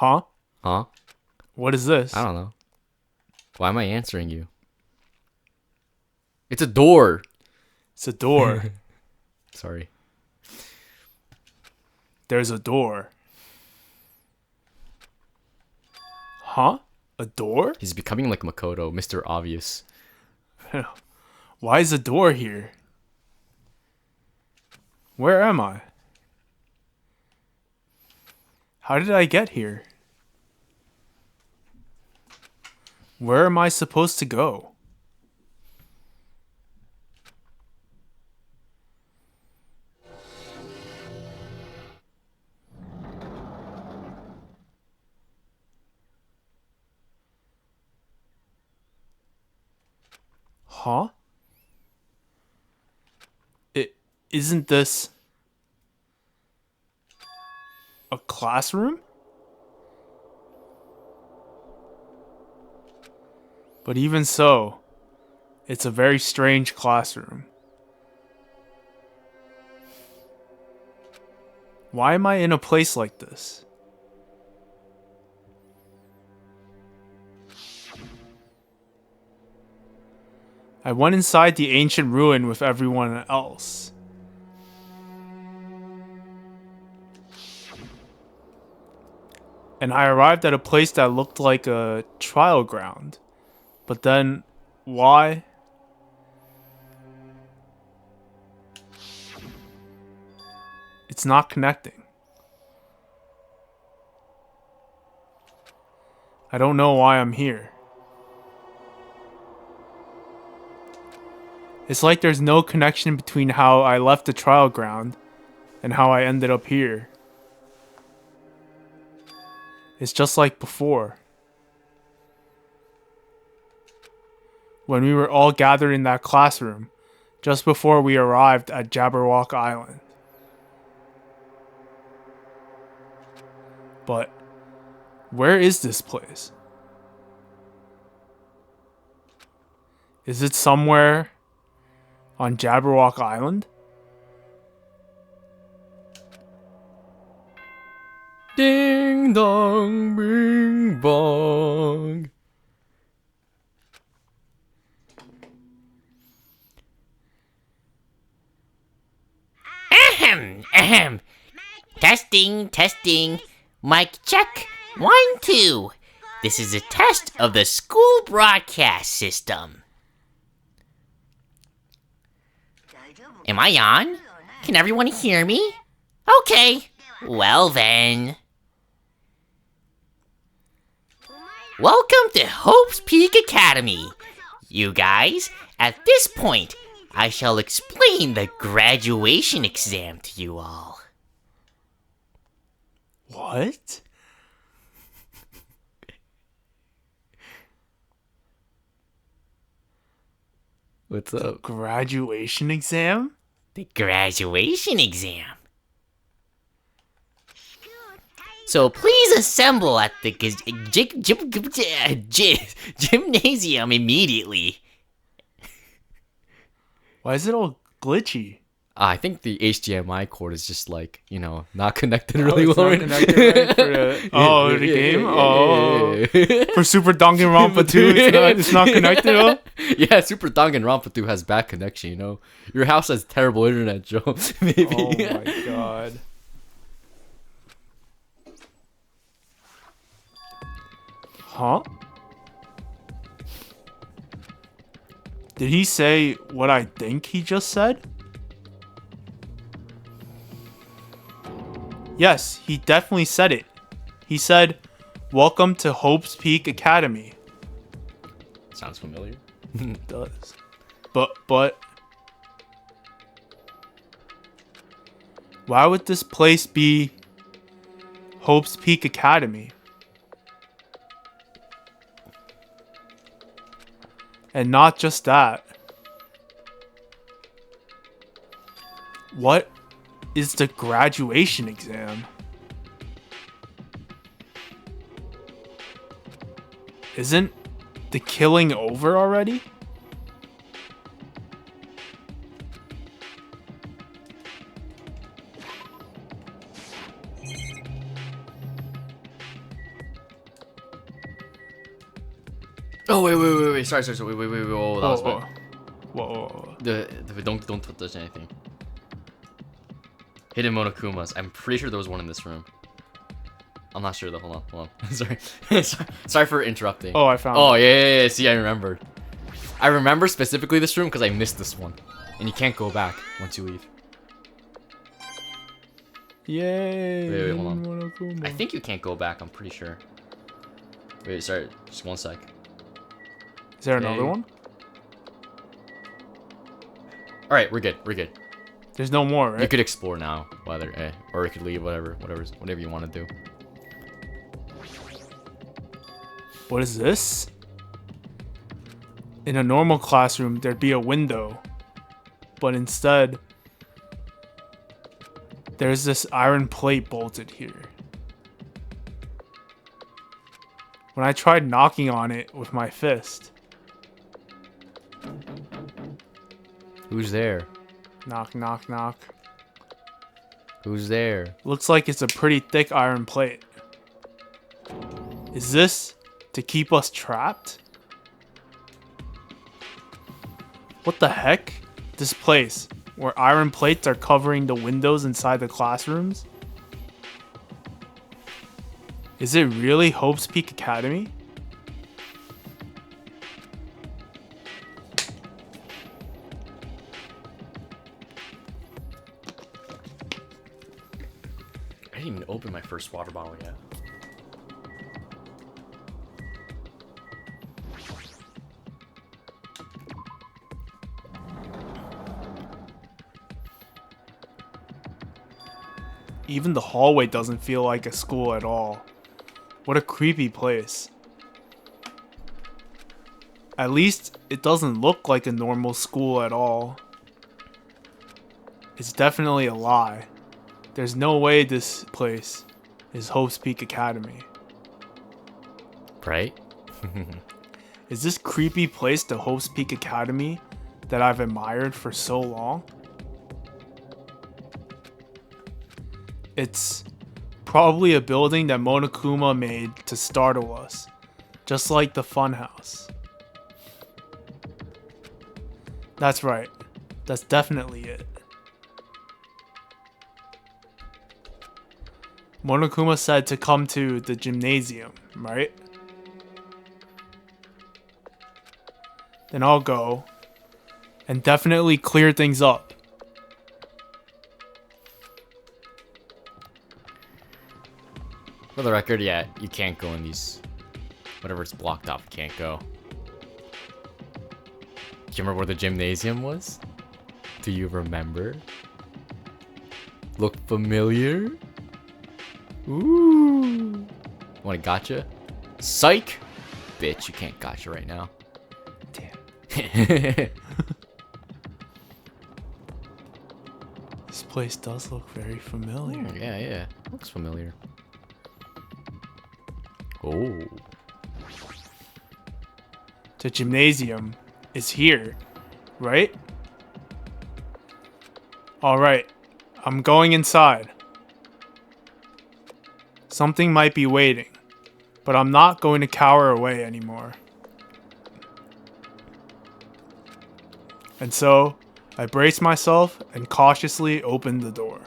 Huh? Huh? What is this? I don't know. Why am I answering you? It's a door. It's a door. Sorry. There's a door. Huh? A door? He's becoming like Makoto, Mr. Obvious. Why is a door here? Where am I? How did I get here? Where am I supposed to go? Huh? Isn't this a classroom? But even so, it's a very strange classroom. Why am I in a place like this? I went inside the ancient ruin with everyone else. And I arrived at a place that looked like a trial ground. But then, why? It's not connecting. I don't know why I'm here. It's like there's no connection between how I left the trial ground and how I ended up here. It's just like before. When we were all gathered in that classroom, just before we arrived at Jabberwock Island. But where is this place? Is it somewhere on Jabberwock Island? Ding dong, bing bong. Ahem, ahem. Testing, testing. Mic check. 1, 2. This is a test of the school broadcast system. Am I on? Can everyone hear me? Okay. Well then. Welcome to Hope's Peak Academy. You guys, at this point, I shall explain the graduation exam to you all. What? What's up? Graduation exam? The graduation exam. So please assemble at the gymnasium immediately. Why is it all glitchy? I think the HDMI cord is just like, not connected really it's well. not connected, right? The game? For Super Danganronpa 2, it's not connected at all? Yeah, Super Danganronpa 2 has bad connection, Your house has terrible internet, Joe. Maybe. Oh my god. Huh? Did he say what I think he just said? Yes, he definitely said it. He said, "Welcome to Hope's Peak Academy." Sounds familiar. It does. But why would this place be Hope's Peak Academy? And not just that. What is the graduation exam? Isn't the killing over already? Oh wait. Sorry. Wait. Whoa, that was Whoa, bad. whoa. Don't touch anything. Hidden Monokumas. I'm pretty sure there was one in this room. I'm not sure though. Hold on. Sorry. Sorry for interrupting. Oh, I found Oh, it. yeah. See, I remembered. I remember specifically this room because I missed this one. And you can't go back once you leave. Yay! Wait, hold on. Monokuma. I think you can't go back, I'm pretty sure. Wait, sorry. Just one sec. Is there another Okay. one? Alright, we're good. There's no more, right? You could explore now, or you could leave, whatever you want to do. What is this? In a normal classroom, there'd be a window. But instead, there's this iron plate bolted here. When I tried knocking on it with my fist, Who's there? knock, knock, knock. Who's there? Looks like it's a pretty thick iron plate. Is this to keep us trapped? What the heck? This place, where iron plates are covering the windows inside the classrooms? Is it really Hope's Peak Academy? I didn't even open my first water bottle yet. Even the hallway doesn't feel like a school at all. What a creepy place. At least it doesn't look like a normal school at all. It's definitely a lie. There's no way this place is Hope's Peak Academy. Right? Is this creepy place the Hope's Peak Academy that I've admired for so long? It's probably a building that Monokuma made to startle us, just like the funhouse. That's right. That's definitely it. Monokuma said to come to the gymnasium, right? Then I'll go and definitely clear things up. For the record, yeah, you can't go in these. Whatever's blocked off, can't go. Do you remember where the gymnasium was? Do you remember? Look familiar? Ooh. Want a gotcha? Psych! Bitch, you can't gotcha right now. Damn. This place does look very familiar. Yeah. Looks familiar. Oh. The gymnasium is here, right? Alright, I'm going inside. Something might be waiting, but I'm not going to cower away anymore. And so, I brace myself and cautiously open the door.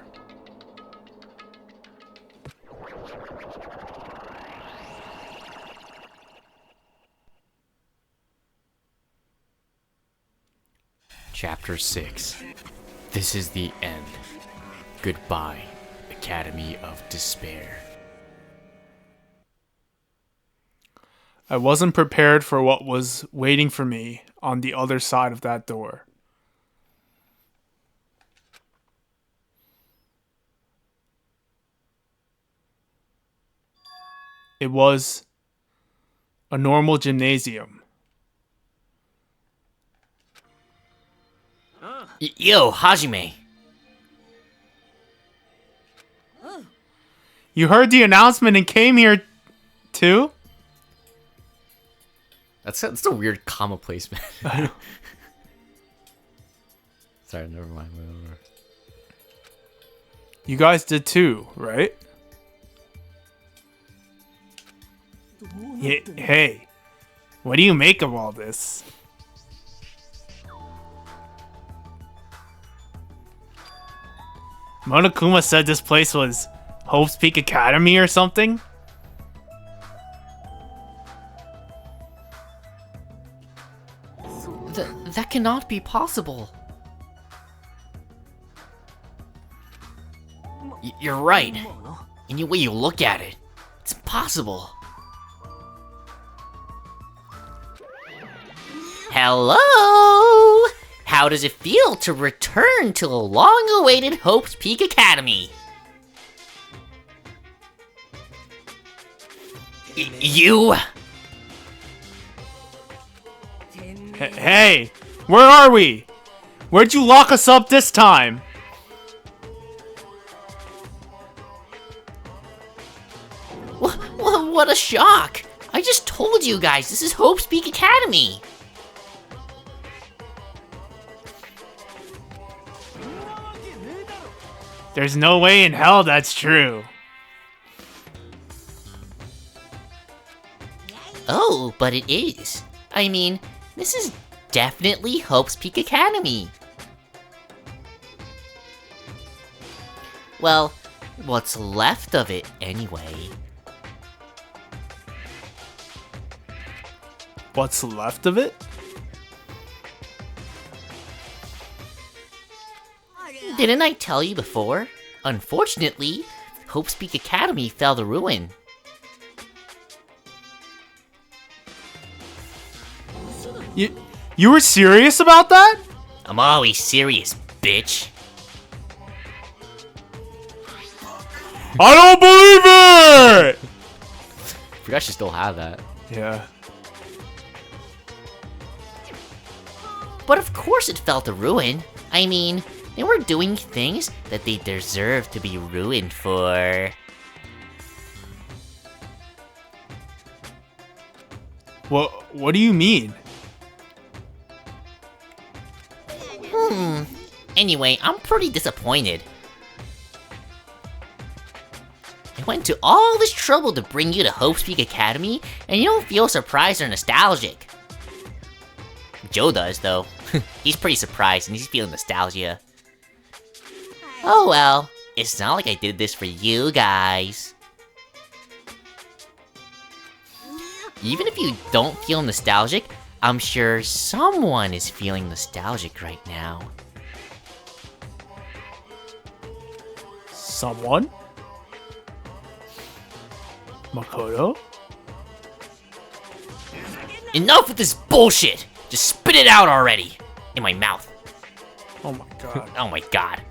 Chapter 6. This is the end. Goodbye, Academy of Despair. I wasn't prepared for what was waiting for me on the other side of that door. It was a normal gymnasium. Yo, Hajime. You heard the announcement and came here too? That's a weird comma placement. Sorry, never mind. Whatever. You guys did too, right? Hey, What do you make of all this? Monokuma said this place was Hope's Peak Academy or something? That cannot be possible. You're right. Any way you look at it, it's impossible. Hello? How does it feel to return to the long-awaited Hope's Peak Academy? You? Hey, where are we? Where'd you lock us up this time? What a shock! I just told you guys, this is Hope's Peak Academy! There's no way in hell that's true. Oh, but it is. I mean, this is definitely Hope's Peak Academy. Well, what's left of it anyway. What's left of it? Didn't I tell you before? Unfortunately, Hope's Peak Academy fell to ruin. You were serious about that? I'm always serious, bitch. I don't believe it! I forgot you still have that. Yeah. But of course it fell to ruin. I mean, they were doing things that they deserve to be ruined for. What do you mean? Anyway, I'm pretty disappointed. I went to all this trouble to bring you to Hope's Peak Academy, and you don't feel surprised or nostalgic. Joe does, though. He's pretty surprised and he's feeling nostalgia. Oh well, it's not like I did this for you guys. Even if you don't feel nostalgic, I'm sure someone is feeling nostalgic right now. Someone? Makoto? Enough with this bullshit! Just spit it out already! In my mouth. Oh my god. Oh my god.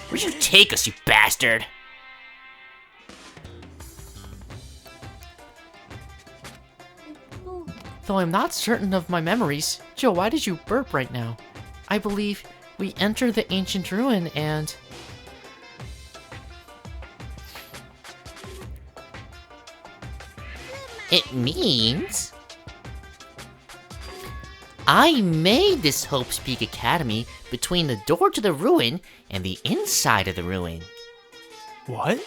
Where'd you take us, you bastard? Though I'm not certain of my memories, Joe, why did you burp right now? I believe we entered the ancient ruin and... It means... I made this Hope's Peak Academy between the door to the ruin and the inside of the ruin. What?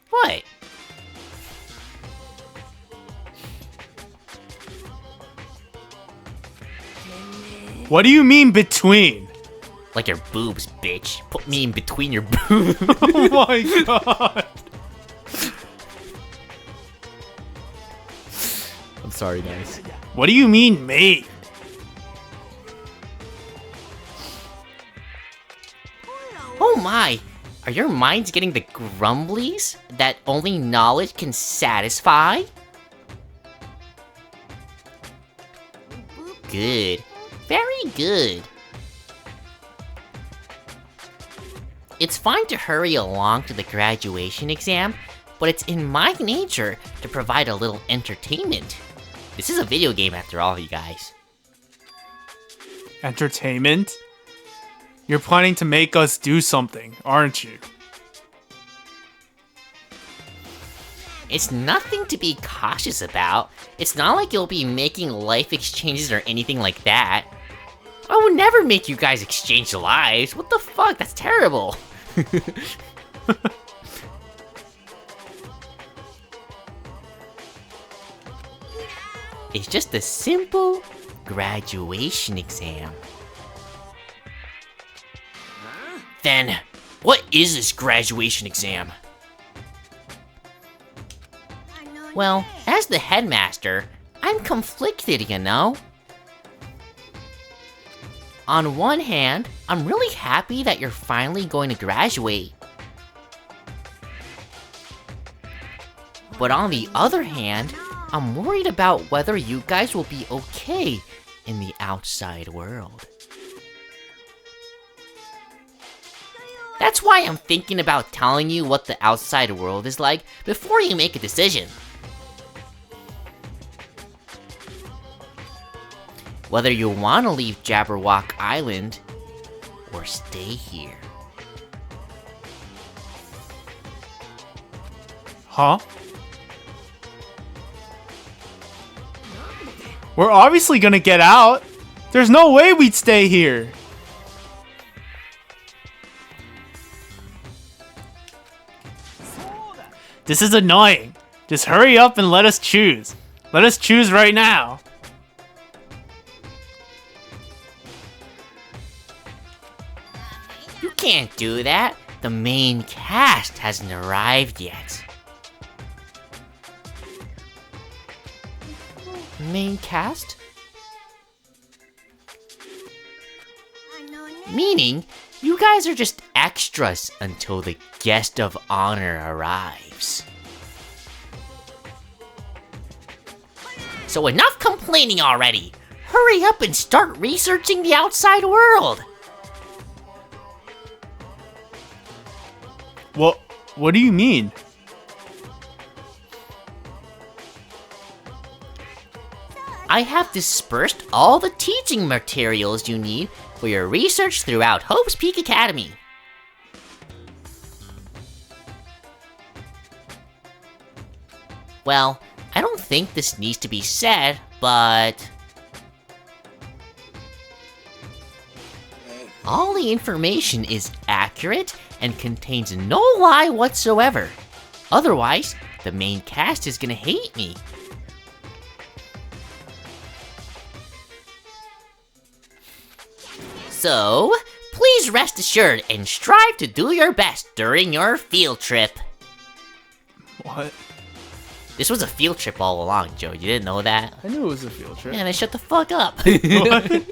What? What do you mean between? Like your boobs, bitch. Put me in between your boobs. Oh my god. I'm sorry, guys. What do you mean made? Oh my! Are your minds getting the grumblies that only knowledge can satisfy? Good. Very good. It's fine to hurry along to the graduation exam, but it's in my nature to provide a little entertainment. This is a video game after all, you guys. Entertainment? You're planning to make us do something, aren't you? It's nothing to be cautious about. It's not like you'll be making life exchanges or anything like that. I would never make you guys exchange lives. What the fuck? That's terrible. is just a simple graduation exam. Then, what is this graduation exam? Well, as the headmaster, I'm conflicted, you know? On one hand, I'm really happy that you're finally going to graduate. But on the other hand, I'm worried about whether you guys will be okay in the outside world. That's why I'm thinking about telling you what the outside world is like before you make a decision. Whether you want to leave Jabberwock Island or stay here. Huh? We're obviously gonna get out. There's no way we'd stay here. This is annoying. Just hurry up and let us choose. Let us choose right now. You can't do that. The main cast hasn't arrived yet. Main cast? Meaning, you guys are just extras until the guest of honor arrives. So enough complaining already! Hurry up and start researching the outside world! What do you mean? I have dispersed all the teaching materials you need for your research throughout Hope's Peak Academy. Well, I don't think this needs to be said, but... all the information is accurate and contains no lie whatsoever. Otherwise, the main cast is gonna hate me. So, please rest assured and strive to do your best during your field trip. What? This was a field trip all along, Joe. You didn't know that? I knew it was a field trip. Yeah, then shut the fuck up. What?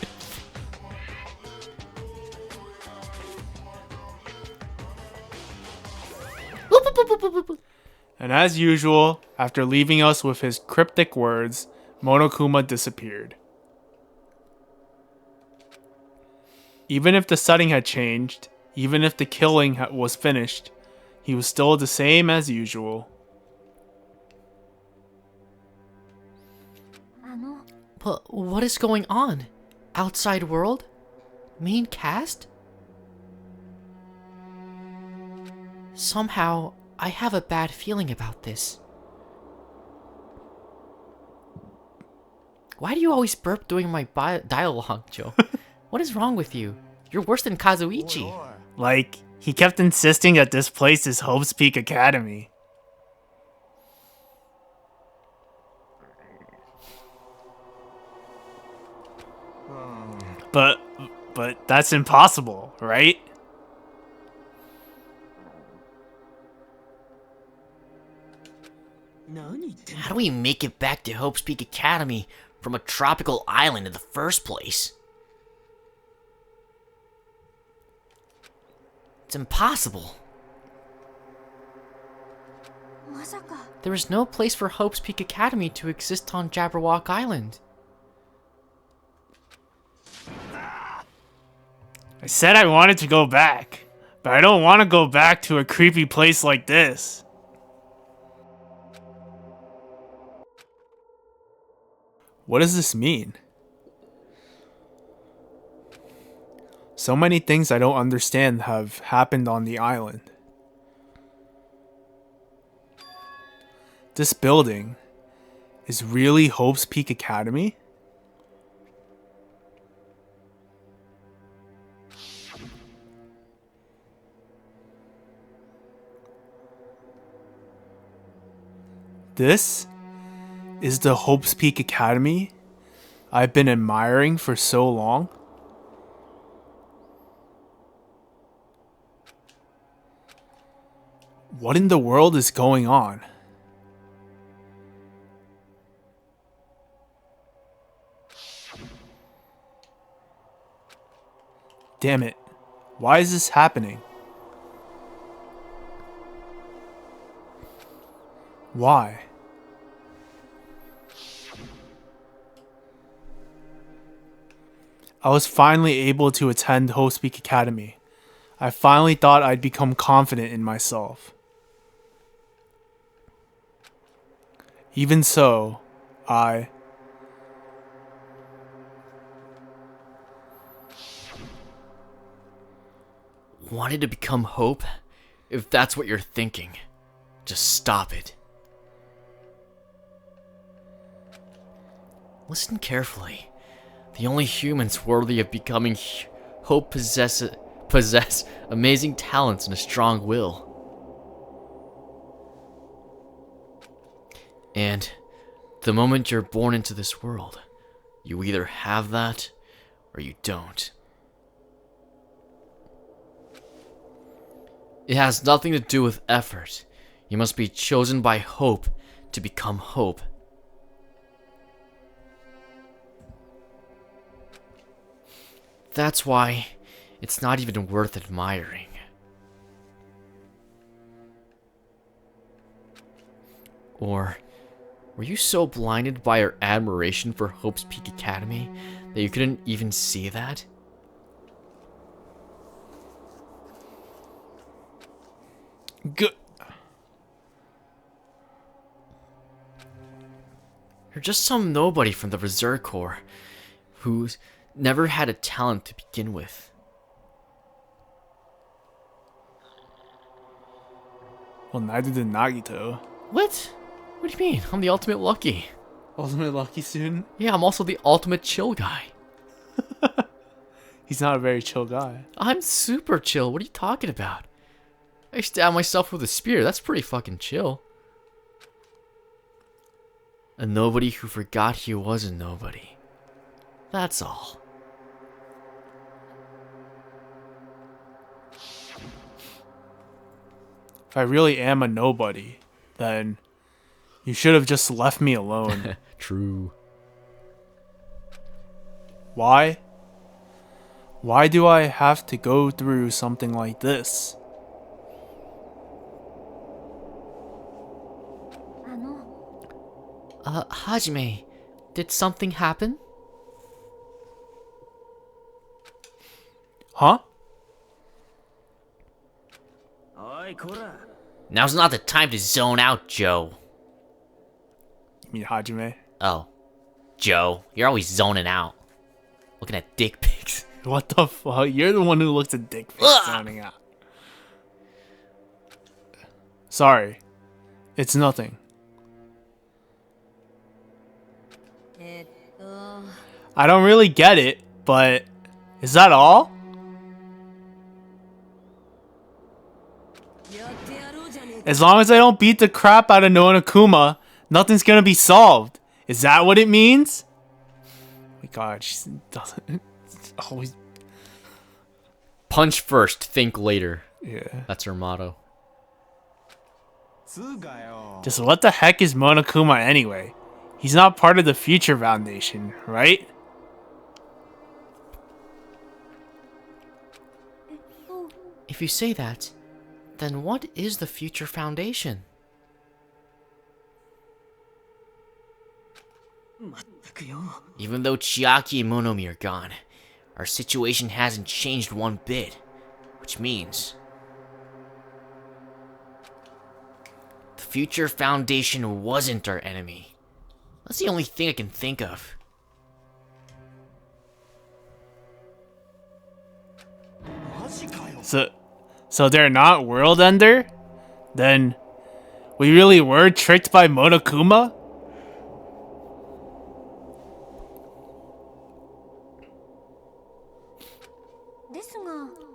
And as usual, after leaving us with his cryptic words, Monokuma disappeared. Even if the setting had changed, even if the killing was finished, he was still the same as usual. But what is going on? Outside world? Main cast? Somehow, I have a bad feeling about this. Why do you always burp during my dialogue, Joe? What is wrong with you? You're worse than Kazuichi. Like, he kept insisting that this place is Hope's Peak Academy. But that's impossible, right? How do we make it back to Hope's Peak Academy from a tropical island in the first place? It's impossible. There is no place for Hope's Peak Academy to exist on Jabberwock Island. I said I wanted to go back, but I don't want to go back to a creepy place like this. What does this mean? So many things I don't understand have happened on the island. This building is really Hope's Peak Academy? This is the Hope's Peak Academy I've been admiring for so long? What in the world is going on? Damn it. Why is this happening? Why? I was finally able to attend Hope's Peak Academy. I finally thought I'd become confident in myself. Even so, I... Wanted to become Hope? If that's what you're thinking, just stop it. Listen carefully. The only humans worthy of becoming Hope possess amazing talents and a strong will. And the moment you're born into this world, you either have that or you don't. It has nothing to do with effort. You must be chosen by Hope to become Hope. That's why it's not even worth admiring. Or were you so blinded by your admiration for Hope's Peak Academy that you couldn't even see that? Good. You're just some nobody from the Reserve Corps who's never had a talent to begin with. Well, neither did Nagito. What? What do you mean? I'm the ultimate lucky. Ultimate lucky student? Yeah, I'm also the ultimate chill guy. He's not a very chill guy. I'm super chill. What are you talking about? I stab myself with a spear. That's pretty fucking chill. A nobody who forgot he was a nobody. That's all. If I really am a nobody, then you should have just left me alone. True. Why? Why do I have to go through something like this? Hajime, did something happen? Huh? Now's not the time to zone out, Joe. You mean Hajime? Oh. Joe, you're always zoning out. Looking at dick pics. What the fuck? You're the one who looks at dick pics Ugh. sounding out. Sorry. It's nothing. I don't really get it, but is that all? As long as I don't beat the crap out of Nonokuma, nothing's gonna be solved. Is that what it means? Oh my god, she doesn't always. Punch first, think later. Yeah. That's her motto. Just what the heck is Monokuma anyway? He's not part of the Future Foundation, right? If you say that, then what is the Future Foundation? Even though Chiaki and Monomi are gone, our situation hasn't changed one bit. Which means... the Future Foundation wasn't our enemy. That's the only thing I can think of. So they're not World Ender? Then we really were tricked by Monokuma?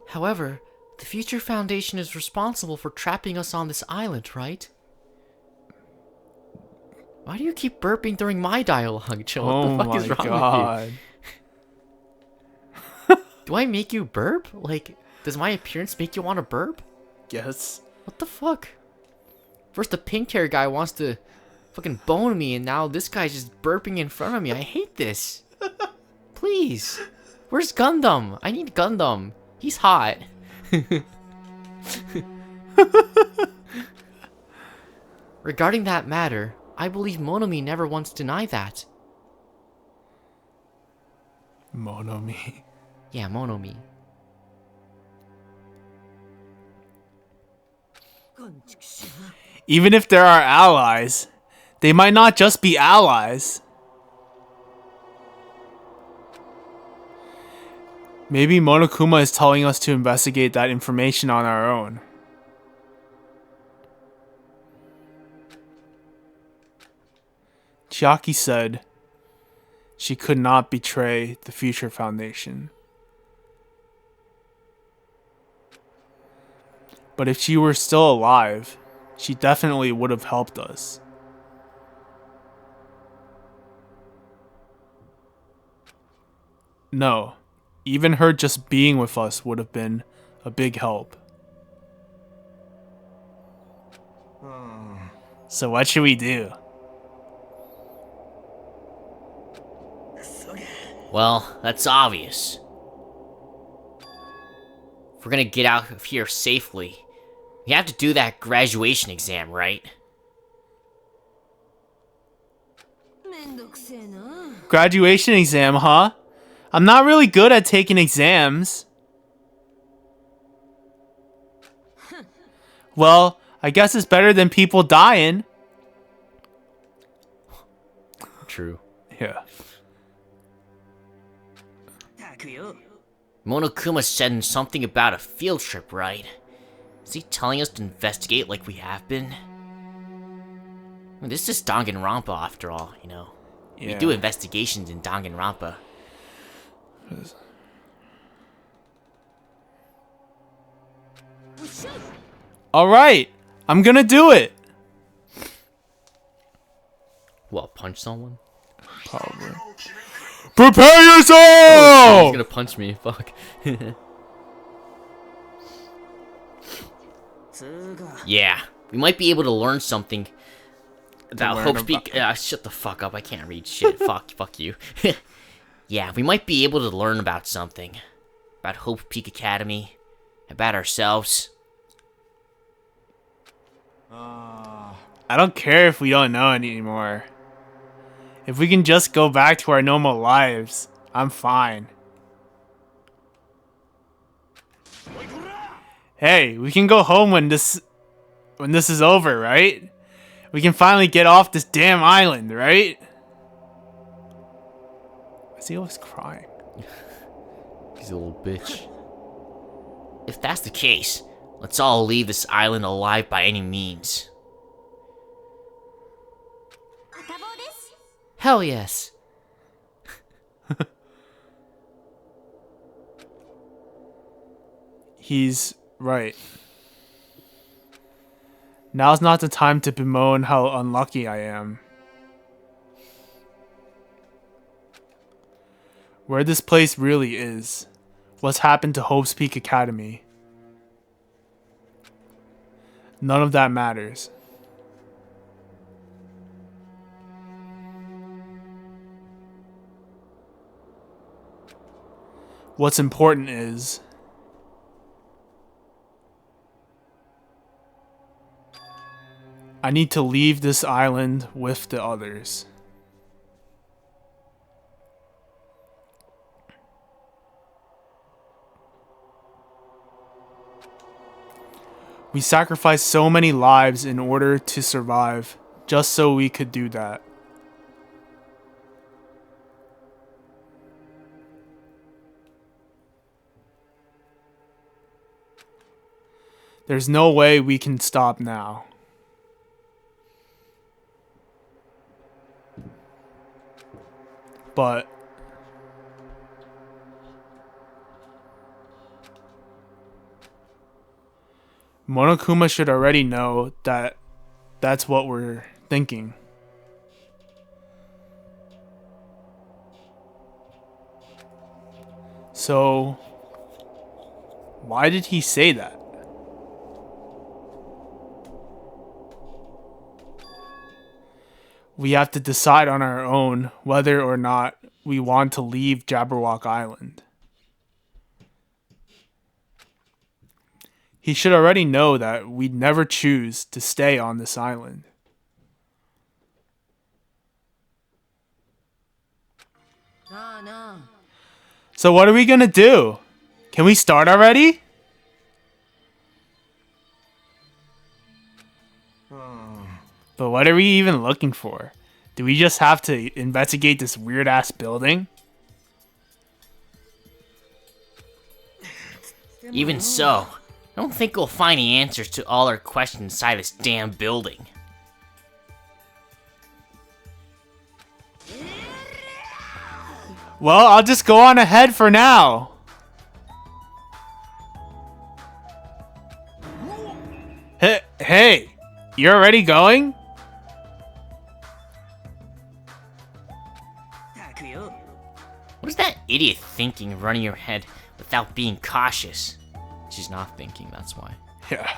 However, the Future Foundation is responsible for trapping us on this island, right? Why do you keep burping during my dialogue, Joe? What Oh the fuck is my wrong god. with you? Do I make you burp? Like, does my appearance make you want to burp? Yes. What the fuck? First the pink hair guy wants to fucking bone me, and now this guy's just burping in front of me. I hate this. Please. Where's Gundam? I need Gundam. He's hot. Regarding that matter, I believe Monomi never once denied that. Monomi. Yeah, Monomi. Even if there are allies, they might not just be allies. Maybe Monokuma is telling us to investigate that information on our own. Chiaki said she could not betray the Future Foundation. But if she were still alive, she definitely would have helped us. No, even her just being with us would have been a big help. So what should we do? Well, that's obvious. If we're gonna get out of here safely, we have to do that graduation exam, right? Graduation exam, huh? I'm not really good at taking exams. Well, I guess it's better than people dying. True. Yeah. Monokuma said something about a field trip, right? Is he telling us to investigate like we have been? I mean, this is Danganronpa after all, you know. We Yeah. do investigations in Danganronpa. Alright, I'm gonna do it. What, punch someone? Probably. Prepare He's yourself! gonna punch me, fuck. Yeah, we might be able to learn something about learn Hope about- Peak. Shut the fuck up! I can't read shit. fuck you. Yeah, we might be able to learn about something about Hope Peak Academy, about ourselves. I don't care if we don't know anymore. If we can just go back to our normal lives, I'm fine. Hey, we can go home when this is over, right? We can finally get off this damn island, right? Why is he always crying? He's a little bitch. If that's the case, let's all leave this island alive by any means. Hell yes. He's right. Now's not the time to bemoan how unlucky I am. Where this place really is. What's happened to Hope's Peak Academy. None of that matters. What's important is I need to leave this island with the others. We sacrificed so many lives in order to survive, just so we could do that. There's no way we can stop now. But Monokuma should already know that that's what we're thinking. So, why did he say that? We have to decide on our own whether or not we want to leave Jabberwock Island. He should already know that we'd never choose to stay on this island. So what are we gonna do? Can we start already? But what are we even looking for? Do we just have to investigate this weird ass building? Even so, I don't think we'll find the answers to all our questions inside this damn building. Well, I'll just go on ahead for now. Hey, you're already going? What is that idiot thinking running your head without being cautious? She's not thinking, that's why. Yeah.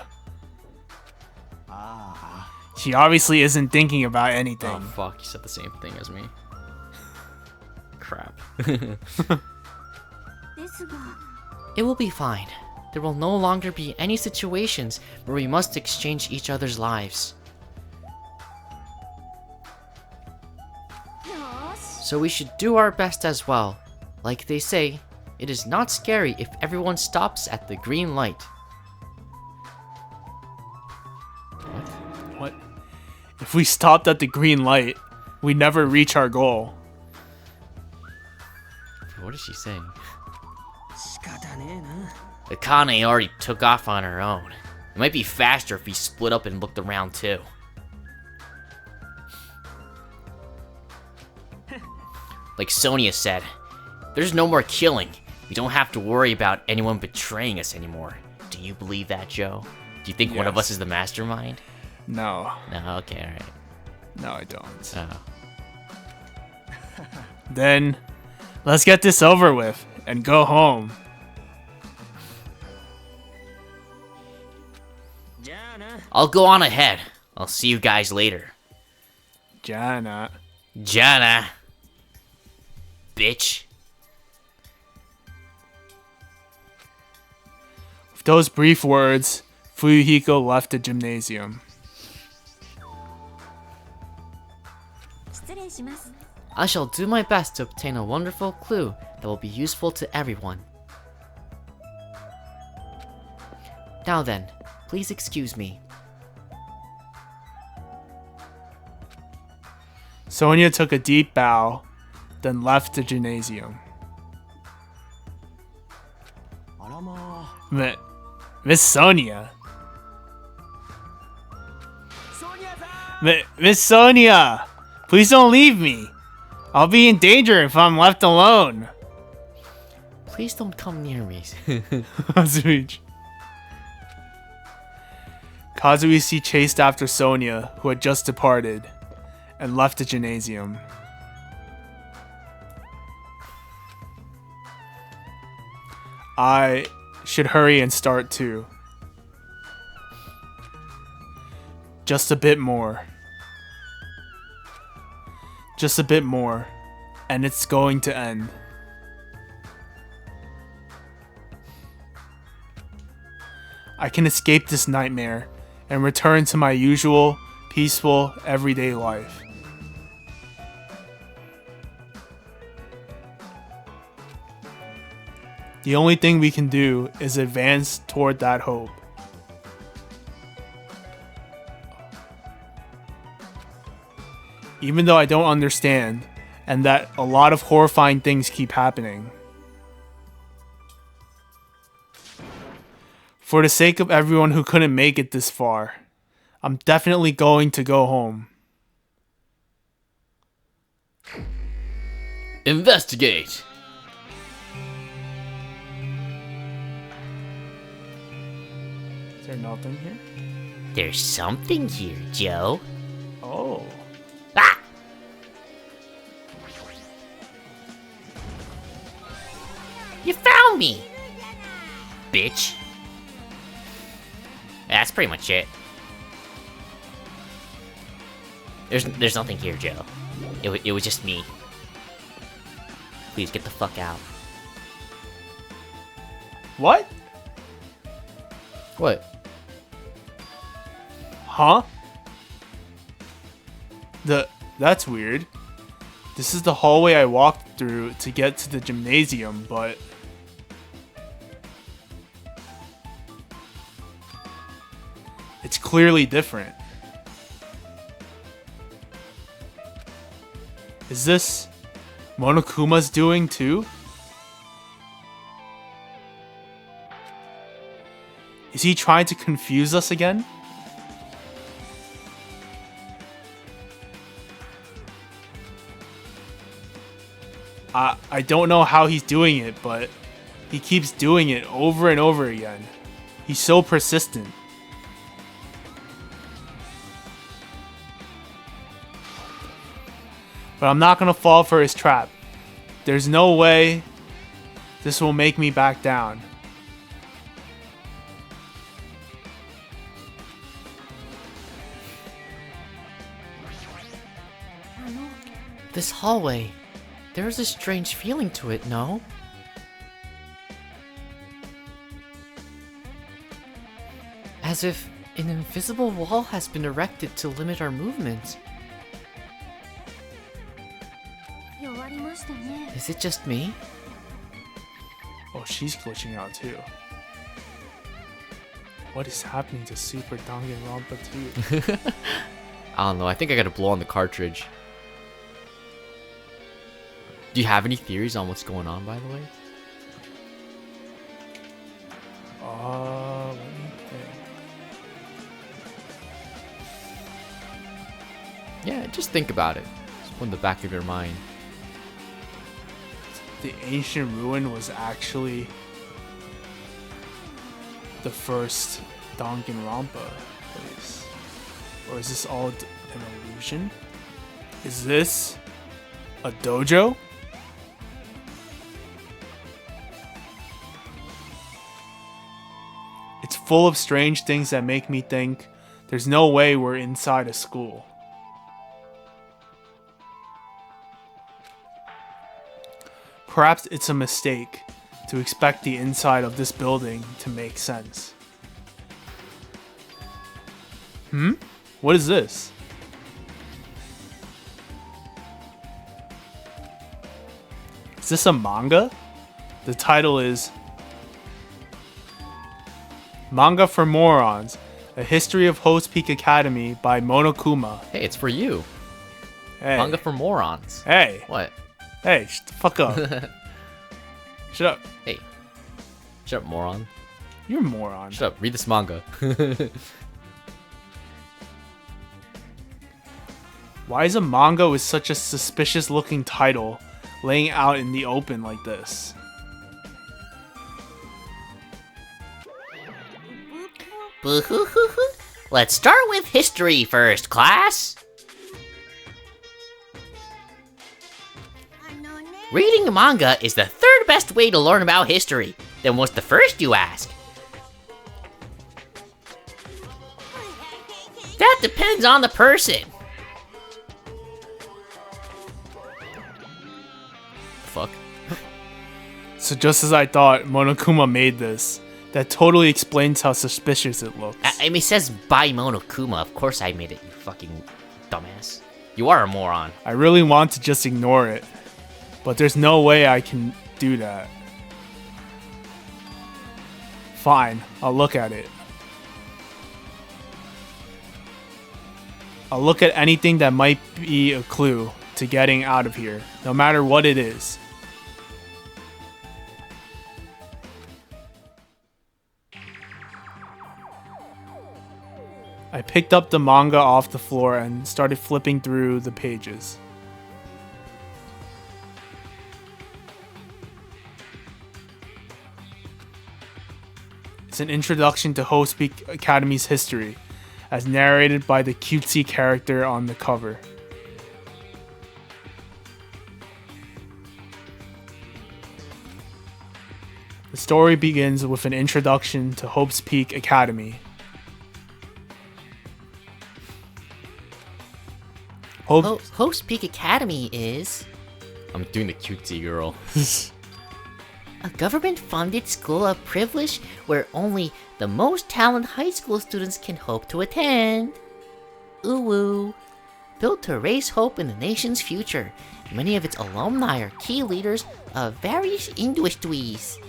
She obviously isn't thinking about Oh anything. fuck, you said the same thing as me. Crap. It will be fine. There will no longer be any situations where we must exchange each other's lives. So we should do our best as well. Like they say, it is not scary if everyone stops at the green light. What? If we stopped at the green light, we'd never reach our goal. What is she saying? Akane already took off on her own. It might be faster if we split up and looked around too. Like Sonia said, there's no more killing. We don't have to worry about anyone betraying us anymore. Do you believe that, Joe? Do you think one of Yes. us is the mastermind? No. No, okay, alright. No, I don't. Oh. Then, let's get this over with and go home. I'll go on ahead. I'll see you guys later. Jana. Jana. Bitch. With those brief words, Fuyuhiko left the gymnasium. I shall do my best to obtain a wonderful clue that will be useful to everyone. Now then, please excuse me. Sonia took a deep bow, then left the gymnasium. Miss Sonia. Miss Sonia! Please don't leave me! I'll be in danger if I'm left alone. Please don't come near me. Kazuichi chased after Sonia, who had just departed, and left the gymnasium. I should hurry and start too. Just a bit more. Just a bit more, and it's going to end. I can escape this nightmare and return to my usual, peaceful, everyday life. The only thing we can do is advance toward that hope. Even though I don't understand, and that a lot of horrifying things keep happening. For the sake of everyone who couldn't make it this far, I'm definitely going to go home. Investigate! Is there nothing here? There's something here, Joe. Oh. Ah! You found found me. Bitch. That's pretty much it. There's nothing here, Joe. It was just me. Please get the fuck out. What? What? Huh? That's weird. This is the hallway I walked through to get to the gymnasium, but... it's clearly different. Is this Monokuma's doing too? Is he trying to confuse us again? I don't know how he's doing it, but he keeps doing it over and over again. He's so persistent. But I'm not gonna fall for his trap. There's no way this will make me back down. This hallway. There's a strange feeling to it, no? As if an invisible wall has been erected to limit our movement. Is it just me? Oh, she's glitching out too. What is happening to Super Danganronpa 2? I don't know, I think I gotta blow on the cartridge. Do you have any theories on what's going on, by the way? Let me think. Yeah, just think about it. Just put in the back of your mind. The ancient ruin was actually the first Danganronpa place. Or is this all an illusion? Is this a dojo? It's full of strange things that make me think there's no way we're inside a school. Perhaps it's a mistake to expect the inside of this building to make sense. What is this? Is this a manga? The title is Manga for Morons, A History of Host Peak Academy by Monokuma. Hey, it's for you. Hey. Manga for morons. Hey. What? Hey, shut the fuck up. Shut up. Hey. Shut up, moron. You're a moron. Shut up. Read this manga. Why is a manga with such a suspicious looking title laying out in the open like this? Boo-hoo-hoo-hoo. Let's start with history first, class. Reading a manga is the third best way to learn about history. Then what's the first, you ask? That depends on the person. Fuck. So just as I thought, Monokuma made this. That totally explains how suspicious it looks. I mean, it says by Monokuma. Of course I made it, you fucking dumbass. You are a moron. I really want to just ignore it, but there's no way I can do that. Fine, I'll look at it. I'll look at anything that might be a clue to getting out of here, no matter what it is. I picked up the manga off the floor and started flipping through the pages. It's an introduction to Host Peak Academy's history, as narrated by the cutesy character on the cover. story begins with an introduction to Hope's Peak Academy. Hope's Peak Academy is I'm doing the cutesy girl. a government-funded school of privilege where only the most talented high school students can hope to attend. Ooh woo. Built to raise hope in the nation's future, many of its alumni are key leaders of various industries.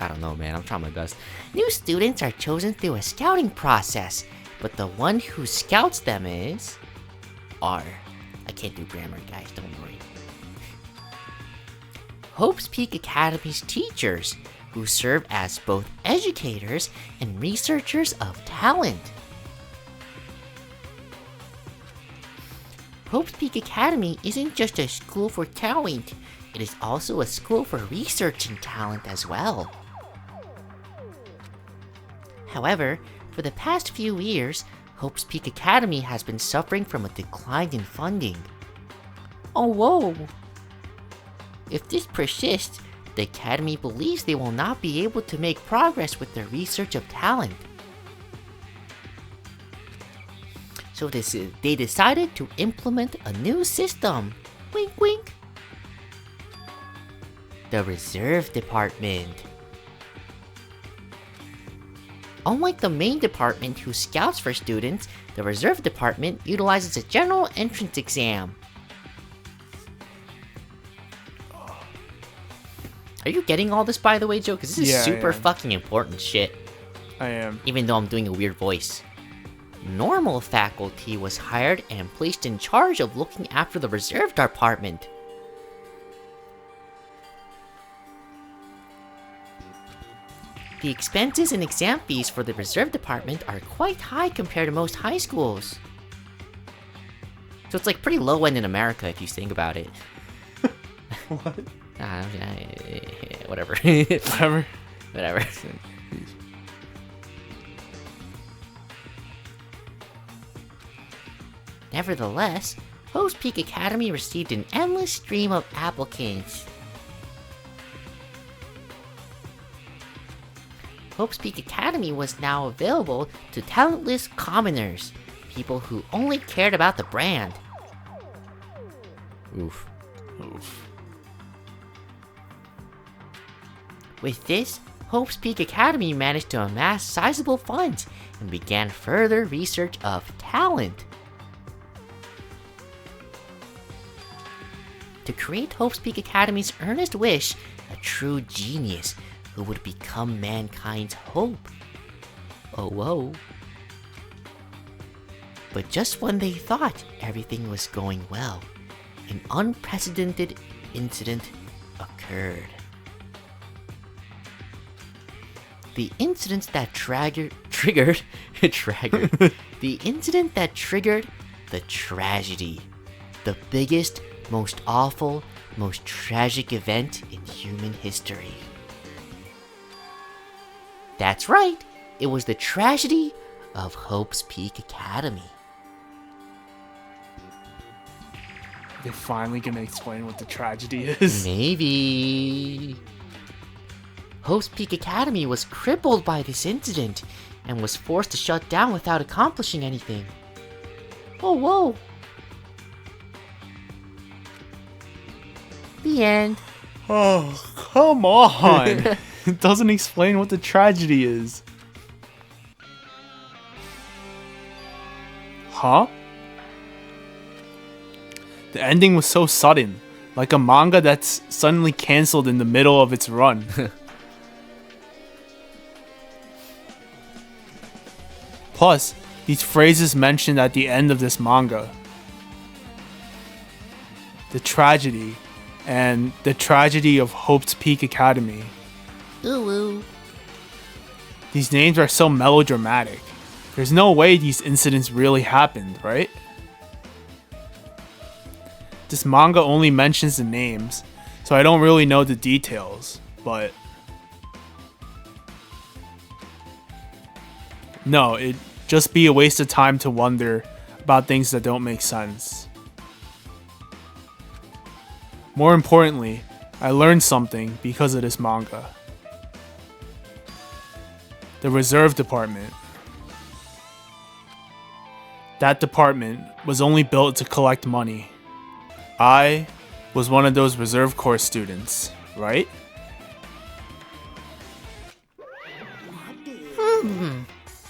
I don't know, man. I'm trying my best. New students are chosen through a scouting process, but the one who scouts them is... I can't do grammar, guys, don't worry. Hope's Peak Academy's teachers, who serve as both educators and researchers of talent. Hope's Peak Academy isn't just a school for talent, it is also a school for research and talent as well. However, for the past few years, Hope's Peak Academy has been suffering from a decline in funding. Oh whoa! If this persists, the Academy believes they will not be able to make progress with their research of talent. So they decided to implement a new system. Wink wink. The Reserve Department. Unlike the main department who scouts for students, the Reserve Department utilizes a general entrance exam. Are you getting all this, by the way, Joe? Because this is Yeah, I super am. fucking important shit. I am. Even though I'm doing a weird voice. Normal faculty was hired and placed in charge of looking after the Reserve Department. The expenses and exam fees for the Reserve Department are quite high compared to most high schools. So it's like pretty low end in America if you think about it. What? Whatever. Whatever. Whatever. Nevertheless, Hope's Peak Academy received an endless stream of applicants. Hope's Peak Academy was now available to talentless commoners, people who only cared about the brand. Oof. Oof. With this, Hope's Peak Academy managed to amass sizable funds and began further research of talent. To create Hope's Peak Academy's earnest wish, a true genius who would become mankind's hope. Oh whoa. But just when they thought everything was going well, an unprecedented incident occurred. The incident that triggered the incident that triggered the tragedy. The biggest, most awful, most tragic event in human history. That's right, it was the tragedy of Hope's Peak Academy. They're finally gonna explain what the tragedy is. Maybe. Hope's Peak Academy was crippled by this incident and was forced to shut down without accomplishing anything. Oh, whoa. The end. Oh, come on. It doesn't explain what the tragedy is. Huh? The ending was so sudden, like a manga that's suddenly cancelled in the middle of its run. Plus, these phrases mentioned at the end of this manga. The tragedy, and the tragedy of Hope's Peak Academy. Ooh, ooh. These names are so melodramatic. There's no way these incidents really happened, right? This manga only mentions the names, so I don't really know the details, but... No, it'd just be a waste of time to wonder about things that don't make sense. More importantly, I learned something because of this manga. The reserve department. That department was only built to collect money. I was one of those reserve corps students, right?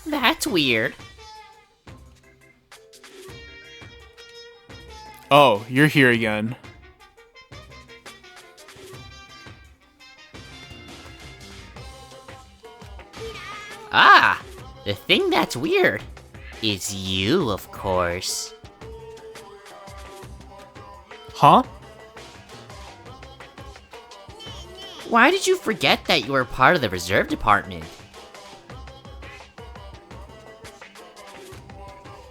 That's weird. Oh, you're here again. Ah, the thing that's weird is you, of course. Huh? Why did you forget that you were part of the reserve department?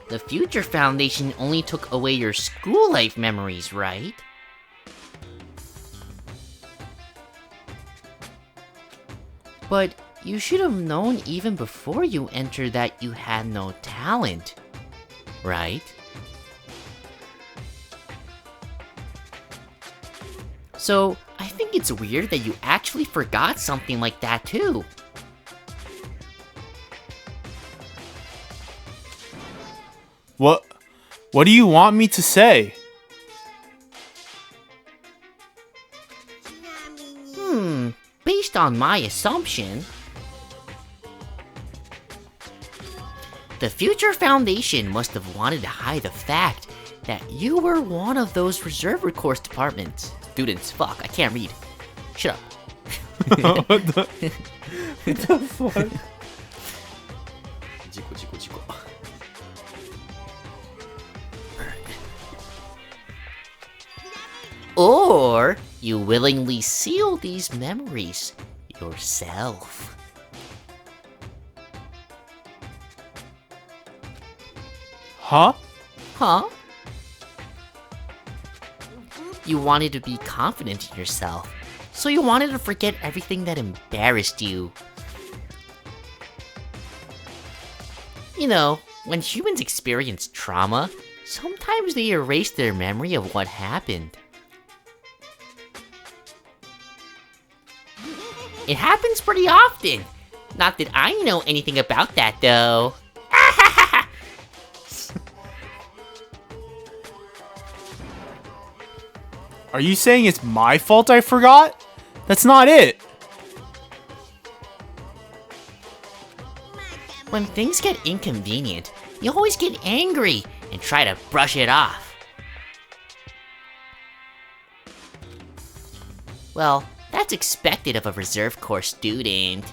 The Future Foundation only took away your school life memories, right? But you should have known even before you entered that you had no talent, right? So, I think it's weird that you actually forgot something like that too. What do you want me to say? Based on my assumption, the Future Foundation must have wanted to hide the fact that you were one of those reserve course departments. Students, fuck, I can't read. Shut up. What the fuck? Chico. Or you willingly seal these memories yourself. Huh? Huh? You wanted to be confident in yourself, so you wanted to forget everything that embarrassed you. You know, when humans experience trauma, sometimes they erase their memory of what happened. It happens pretty often. Not that I know anything about that, though. Are you saying it's my fault I forgot? That's not it. When things get inconvenient, you always get angry and try to brush it off. Well, that's expected of a reserve corps student.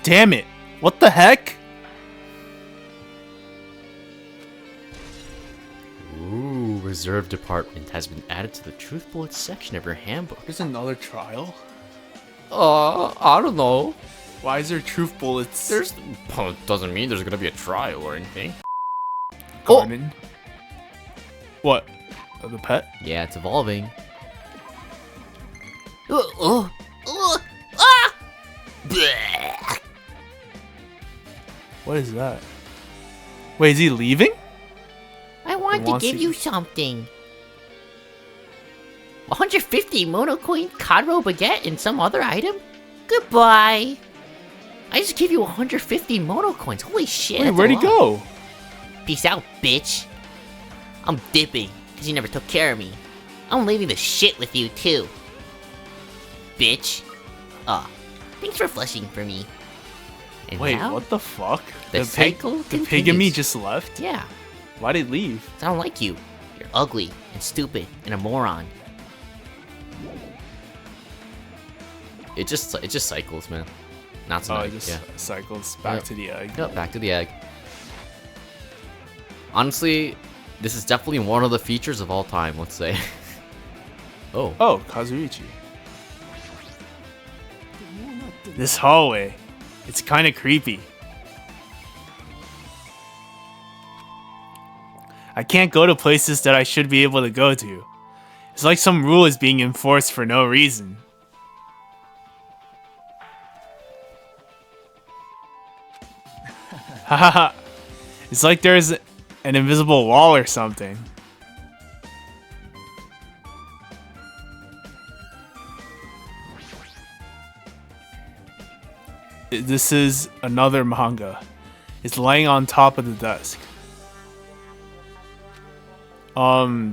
Damn it. What the heck? Ooh, reserve department has been added to the truth bullet section of your handbook. There's another trial? I don't know. Why is there truth bullets? Doesn't mean there's gonna be a trial or anything. Carmen. What? The pet? Yeah, it's evolving. Ah! Bleh. What is that? Wait, is he leaving? I want to wants give to- you something. 150 monocoin Cadro baguette and some other item? Goodbye. I just gave you 150 monocoins. Holy shit. Wait, that's a where'd he lot. go? Peace out, bitch. I'm dipping, because you never took care of me. I'm leaving the shit with you, too. Bitch. Thanks for flushing for me. And Wait, now, what the fuck? the cycle The pig in me continues. just left? Yeah, Why'd it leave? I don't like you. You're ugly and stupid and a moron. It just cycles, man. Not so Oh, nice. it just Yeah. cycles back Yep. to the egg. Yep, back to the egg. Honestly, this is definitely one of the features of all time, let's say. Oh. Oh, Kazuichi. This hallway. It's kind of creepy. I can't go to places that I should be able to go to. It's like some rule is being enforced for no reason. Hahaha. It's like there's an invisible wall or something. this is another manga. It's laying on top of the desk.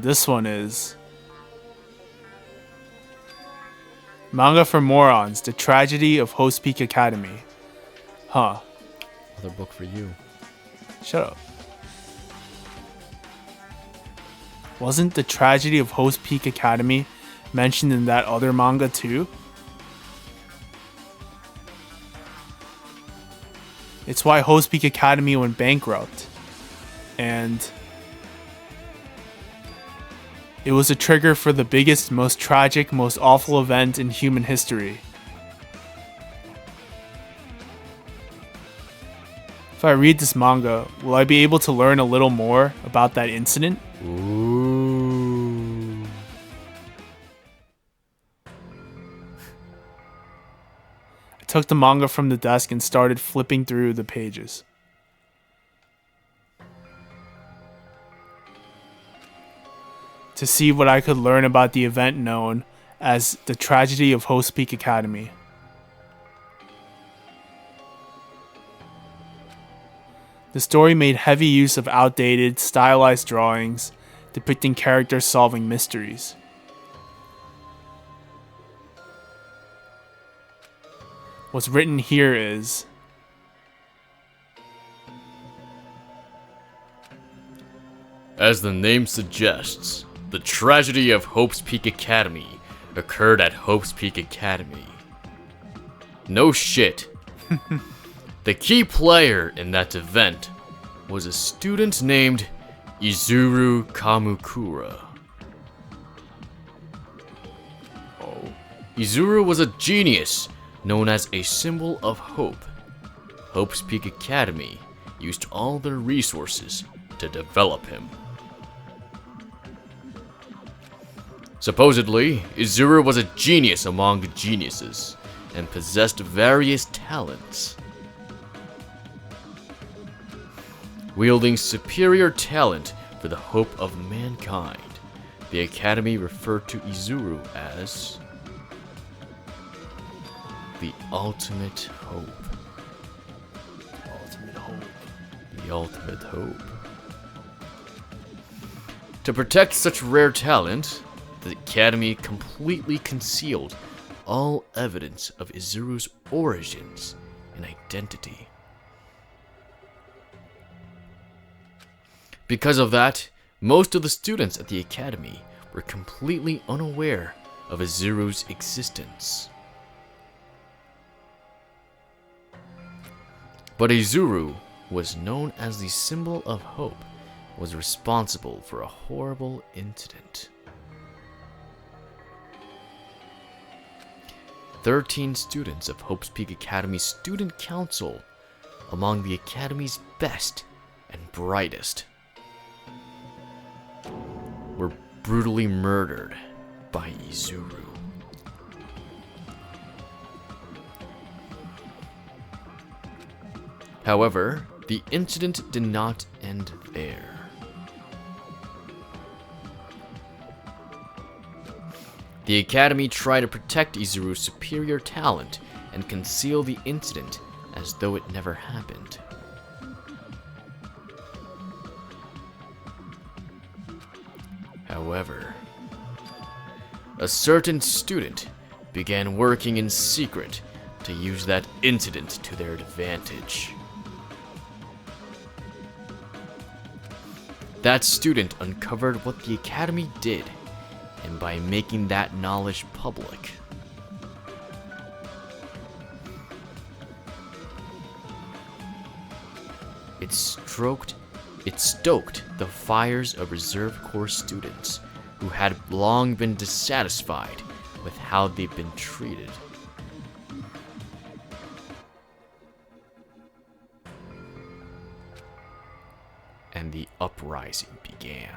This one is Manga for Morons, The Tragedy of Host Peak Academy. Huh. Another book for you. Shut up. Wasn't The Tragedy of Host Peak Academy mentioned in that other manga too? It's why Host Peak Academy went bankrupt. And it was a trigger for the biggest, most tragic, most awful event in human history. If I read this manga, will I be able to learn a little more about that incident? Ooh. I took the manga from the desk and started flipping through the pages. To see what I could learn about the event known as the Tragedy of Host Peak Academy. The story made heavy use of outdated, stylized drawings depicting characters solving mysteries. What's written here is, As the name suggests, the tragedy of Hope's Peak Academy occurred at Hope's Peak Academy. No shit. The key player in that event was a student named Izuru Kamukura. Izuru was a genius known as a symbol of hope. Hope's Peak Academy used all their resources to develop him. Supposedly, Izuru was a genius among geniuses and possessed various talents. Wielding superior talent for the hope of mankind, the Academy referred to Izuru as the ultimate hope. Ultimate Hope. The ultimate hope. To protect such rare talent, the Academy completely concealed all evidence of Izuru's origins and identity. Because of that, most of the students at the Academy were completely unaware of Izuru's existence. But Izuru was known as the symbol of hope, was responsible for a horrible incident. 13 students of Hope's Peak Academy's student council, among the Academy's best and brightest, were brutally murdered by Izuru. However, the incident did not end there. The Academy tried to protect Izuru's superior talent and conceal the incident as though it never happened. However, a certain student began working in secret to use that incident to their advantage. That student uncovered what the Academy did, and by making that knowledge public, it stoked the fires of Reserve Corps students who had long been dissatisfied with how they've been treated. And the uprising began.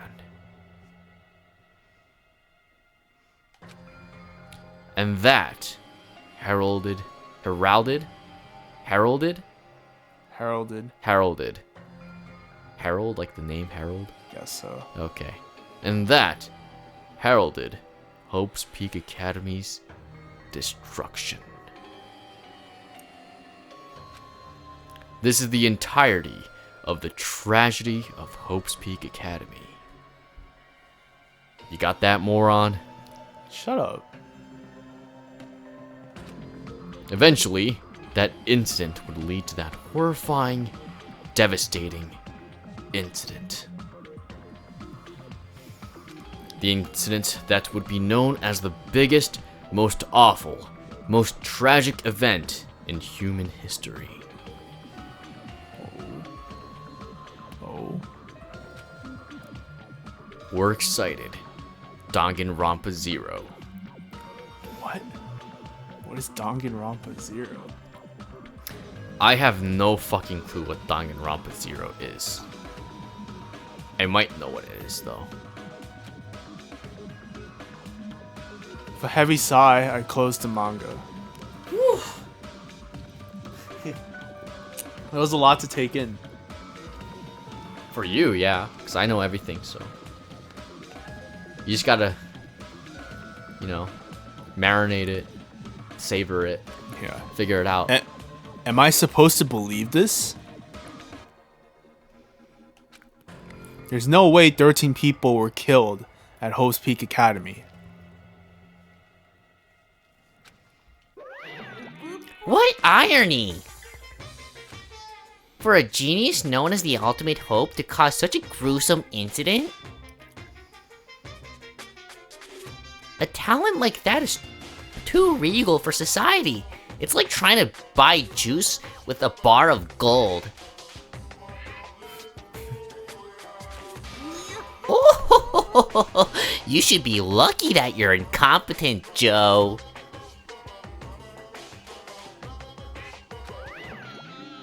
And that heralded, Herald, like the name Harold? Guess so. Okay. And that heralded Hope's Peak Academy's destruction. This is the entirety of the tragedy of Hope's Peak Academy. You got that, moron? Shut up. Eventually, that incident would lead to that horrifying, devastating incident. The incident that would be known as the biggest, most awful, most tragic event in human history. Oh. We're excited. Danganronpa 0. What? What is Danganronpa 0? I have no fucking clue what Danganronpa 0 is. I might know what it is, though. With a heavy sigh, I closed the manga. That was a lot to take in. For you, yeah, because I know everything, so. You just gotta, you know, marinate it, savor it, Yeah. figure it out. Am I supposed to believe this? There's no way 13 people were killed at Hope's Peak Academy. What irony! For a genius known as the ultimate hope to cause such a gruesome incident? A talent like that is too regal for society. It's like trying to buy juice with a bar of gold. Oh, you should be lucky that you're incompetent, Joe.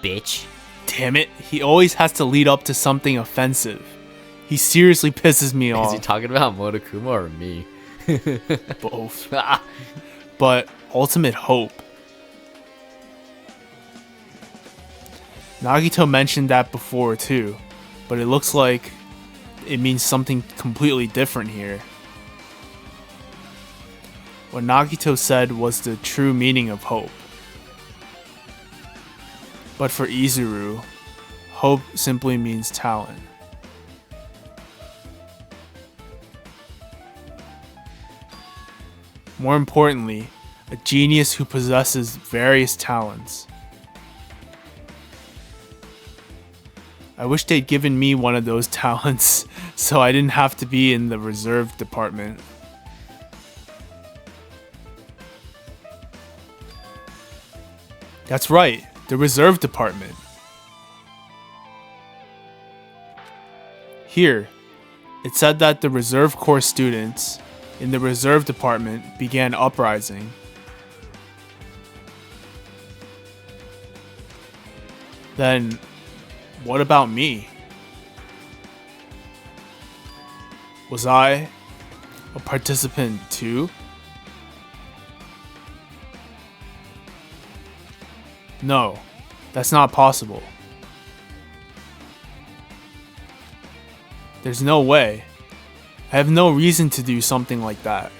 Bitch. Damn it, he always has to lead up to something offensive. He seriously pisses me Is he off. talking about Monokuma or me? Both. But ultimate hope. Nagito mentioned that before too, but it looks like it means something completely different here. What Nagito said was the true meaning of hope. But for Izuru, hope simply means talent. More importantly, a genius who possesses various talents. I wish they'd given me one of those talents so I didn't have to be in the reserve department. That's right, the reserve department. Here, it said that the reserve corps students in the reserve department began uprising. Then, what about me? Was I a participant too? No, that's not possible. There's no way. I have no reason to do something like that.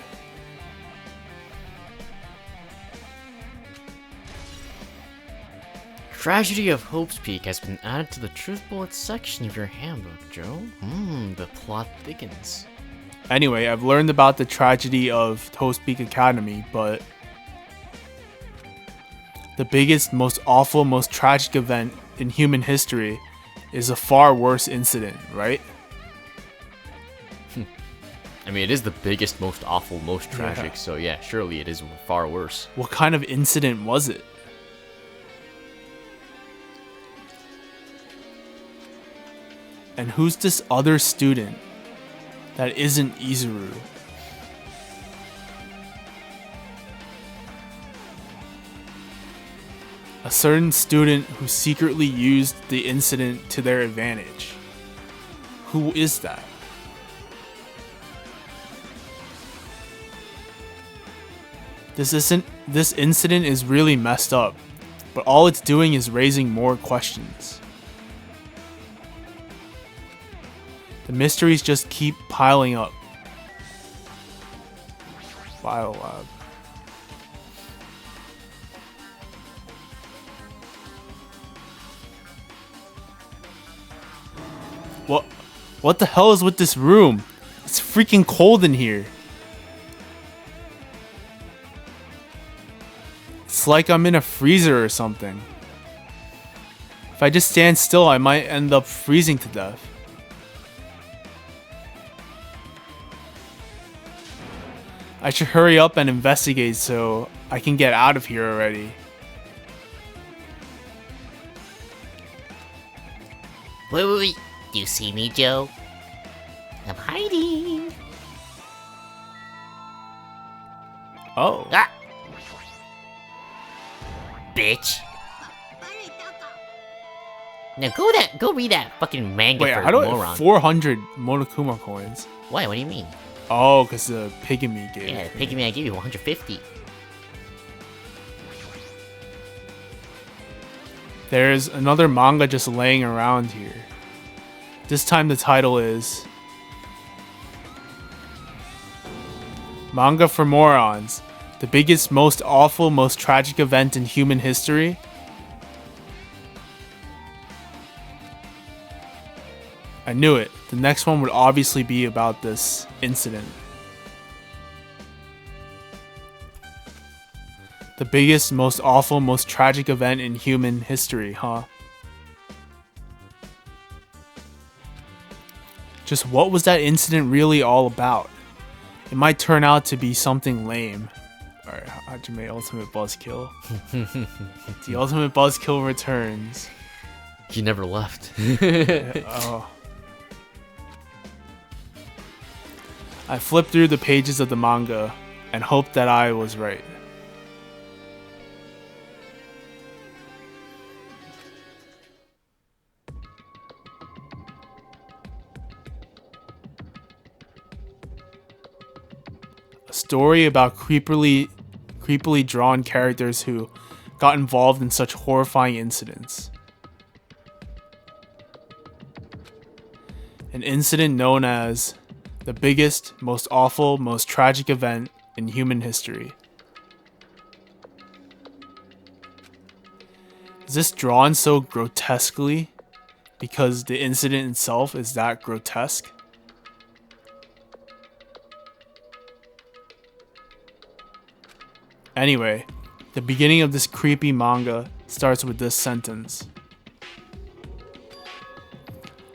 Tragedy of Hope's Peak has been added to the Truth Bullets section of your handbook, Joe. The plot thickens. Anyway, I've learned about the tragedy of Hope's Peak Academy, but the biggest, most awful, most tragic event in human history is a far worse incident, right? I mean, it is the biggest, most awful, most tragic, Yeah. so yeah, surely it is far worse. What kind of incident was it? And who's this other student that isn't Izuru? A certain student who secretly used the incident to their advantage. Who is that? This incident is really messed up, but all it's doing is raising more questions. The mysteries just keep piling up. Biolab. What the hell is with this room? It's freaking cold in here. It's like I'm in a freezer or something. If I just stand still, I might end up freezing to death. I should hurry up and investigate so I can get out of here already. Wait. Do you see me, Joe? I'm hiding. Oh. Ah! Bitch. Now go read that fucking manga Wait, for how do I moron. have 400 Monokuma coins? Why? What do you mean? Oh, because the Pygmy gave Yeah, it. Piggy I gave you 150. There's another manga just laying around here. This time the title is Manga for Morons. The biggest, most awful, most tragic event in human history. I knew it. The next one would obviously be about this incident. The biggest, most awful, most tragic event in human history, huh? Just what was that incident really all about? It might turn out to be something lame. Alright, Hajime Ultimate Buzzkill. The Ultimate Buzzkill returns. He never left. Oh. I flipped through the pages of the manga and hoped that I was right. A story about creepily drawn characters who got involved in such horrifying incidents. An incident known as the biggest, most awful, most tragic event in human history. Is this drawn so grotesquely because the incident itself is that grotesque? Anyway, the beginning of this creepy manga starts with this sentence.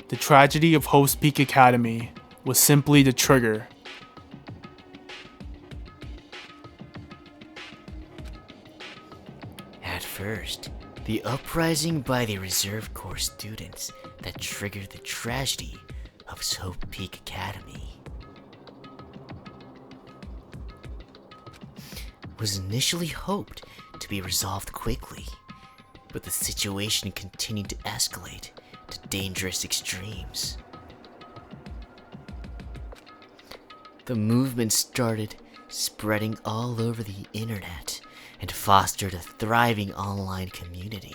The tragedy of Hope's Peak Academy was simply the trigger. At first, the uprising by the Reserve Corps students that triggered the tragedy of Hope Peak Academy was initially hoped to be resolved quickly, but the situation continued to escalate to dangerous extremes. The movement started spreading all over the internet and fostered a thriving online community.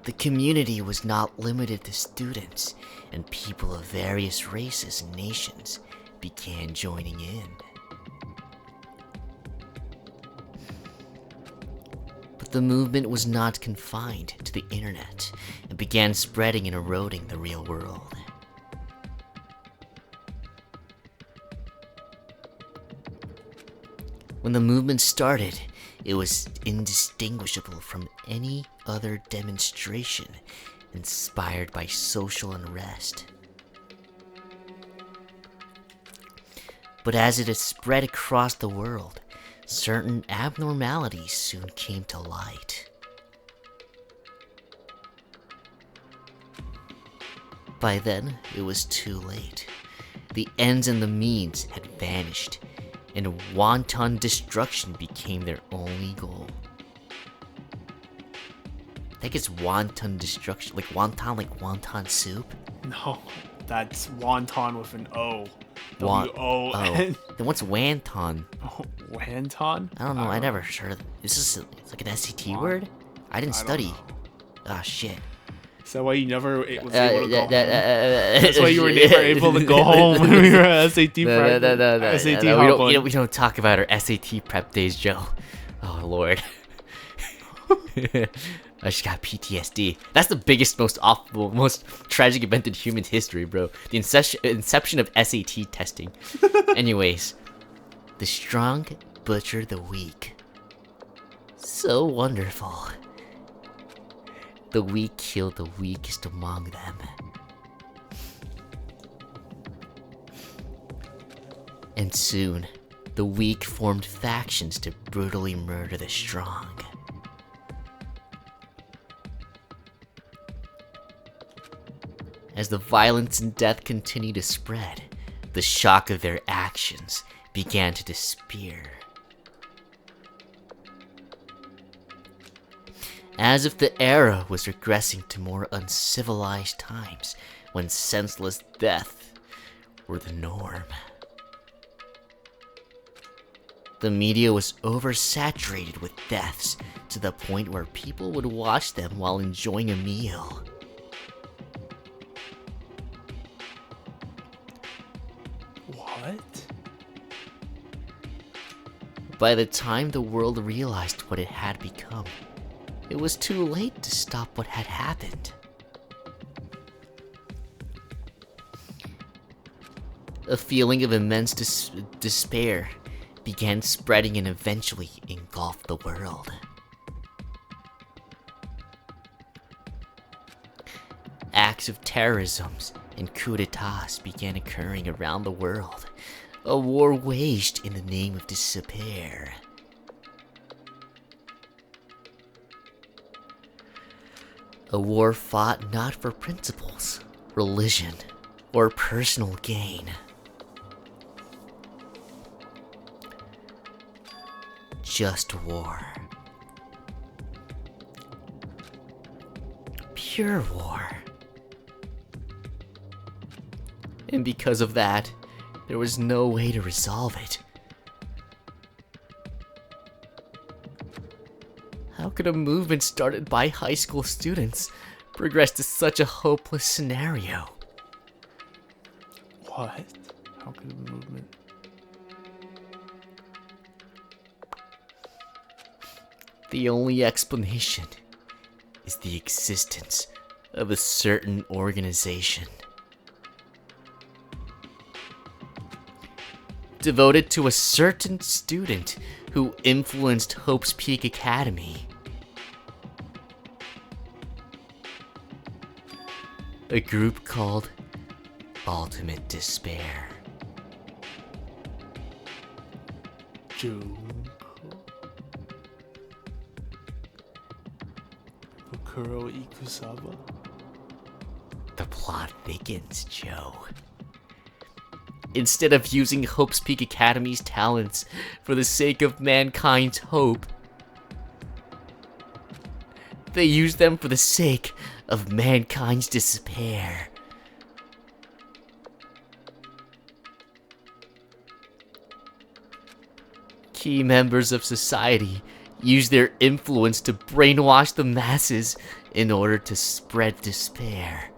The community was not limited to students, and people of various races and nations began joining in. But the movement was not confined to the internet and began spreading and eroding the real world. When the movement started, it was indistinguishable from any other demonstration inspired by social unrest. But as it had spread across the world, certain abnormalities soon came to light. By then, it was too late. The ends and the means had vanished, and wanton destruction became their only goal. I think it's wanton destruction, like wonton soup? No, that's wonton with an O. Oh. W-O-N. Then what's wanton? Wonton? I don't know, I never heard of it. Is this it's like an SAT word? I didn't study. Ah, shit. Is that why you never was able to go home? That's That's why you were never able to go home when we were at SAT prep. SAT we don't talk about our SAT prep days, Joe. Oh, Lord. I just got PTSD. That's the biggest, most awful, most tragic event in human history, bro. The inception of SAT testing. Anyways, the strong butcher the weak. So wonderful. The weak kill the weakest among them. And soon, the weak formed factions to brutally murder the strong. As the violence and death continued to spread, the shock of their actions began to despair. As if the era was regressing to more uncivilized times when senseless death were the norm. The media was oversaturated with deaths to the point where people would watch them while enjoying a meal. What? By the time the world realized what it had become, it was too late to stop what had happened. A feeling of immense despair began spreading and eventually engulfed the world. Acts of terrorism and coups d'etats began occurring around the world, a war waged in the name of despair. A war fought not for principles, religion, or personal gain. Just war. Pure war. And because of that, there was no way to resolve it. How could a movement started by high school students progress to such a hopeless scenario? What? How could a movement? The only explanation is the existence of a certain organization devoted to a certain student who influenced Hope's Peak Academy. A group called Ultimate Despair. Junko. Bakuro Ikusaba. The plot thickens, Joe. Instead of using Hope's Peak Academy's talents for the sake of mankind's hope, they use them for the sake of mankind's despair. Key members of society use their influence to brainwash the masses in order to spread despair.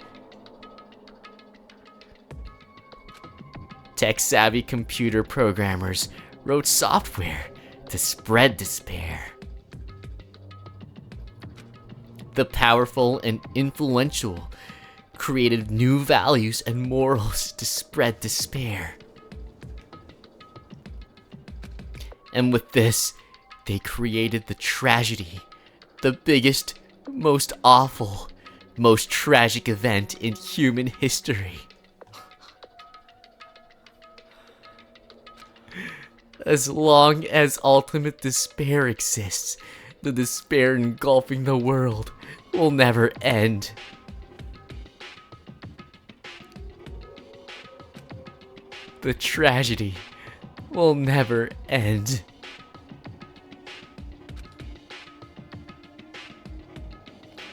Tech-savvy computer programmers wrote software to spread despair. The powerful and influential created new values and morals to spread despair. And with this, they created the tragedy, the biggest, most awful, most tragic event in human history. As long as ultimate despair exists, the despair engulfing the world will never end. The tragedy will never end.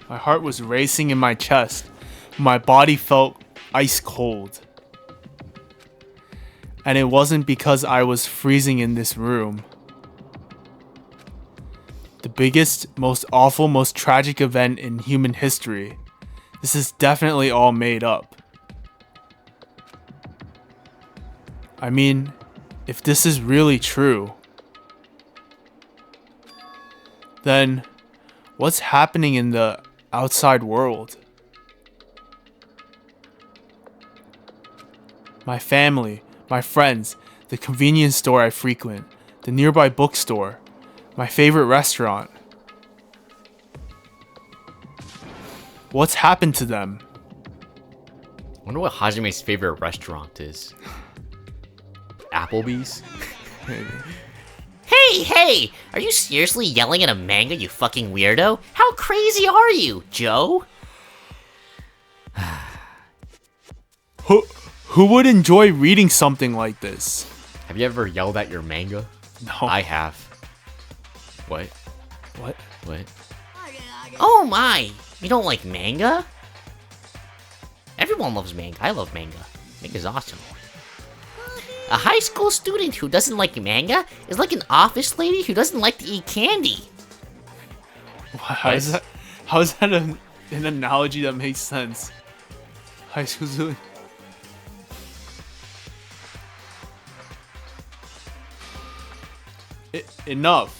My heart was racing in my chest. My body felt ice cold. And it wasn't because I was freezing in this room. The biggest, most awful, most tragic event in human history. This is definitely all made up. I mean, if this is really true, then What's happening in the outside world? My family, my friends, the convenience store I frequent, the nearby bookstore, my favorite restaurant. What's happened to them? I wonder what Hajime's favorite restaurant is. Applebee's? Hey! Are you seriously yelling at a manga, you fucking weirdo? How crazy are you, Joe? Who would enjoy reading something like this? Have you ever yelled at your manga? No. I have. What? What? What? Oh my! You don't like manga? Everyone loves manga. I love manga. Manga's awesome. A high school student who doesn't like manga is like an office lady who doesn't like to eat candy. How is that an analogy that makes sense? High school student. Enough.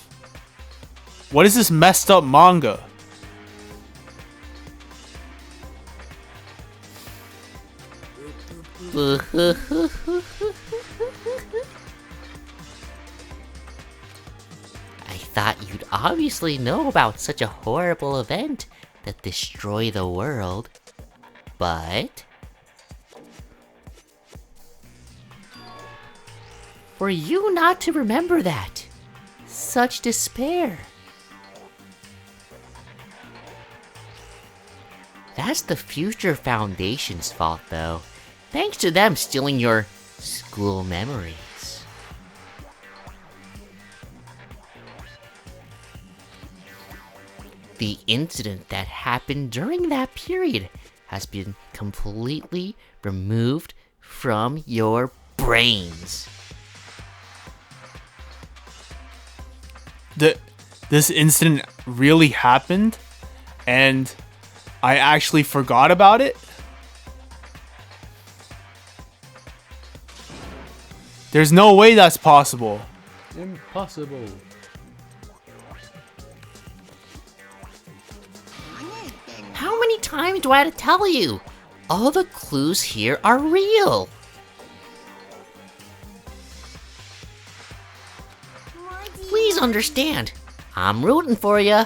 What is this messed up manga? I thought you'd obviously know about such a horrible event that destroyed the world, but for you not to remember that, such despair. That's the Future Foundation's fault, though. Thanks to them stealing your school memories. The incident that happened during that period has been completely removed from your brains. This incident really happened, and I actually forgot about it? There's no way that's possible. Impossible. How many times do I have to tell you? All the clues here are real. Please understand, I'm rooting for you.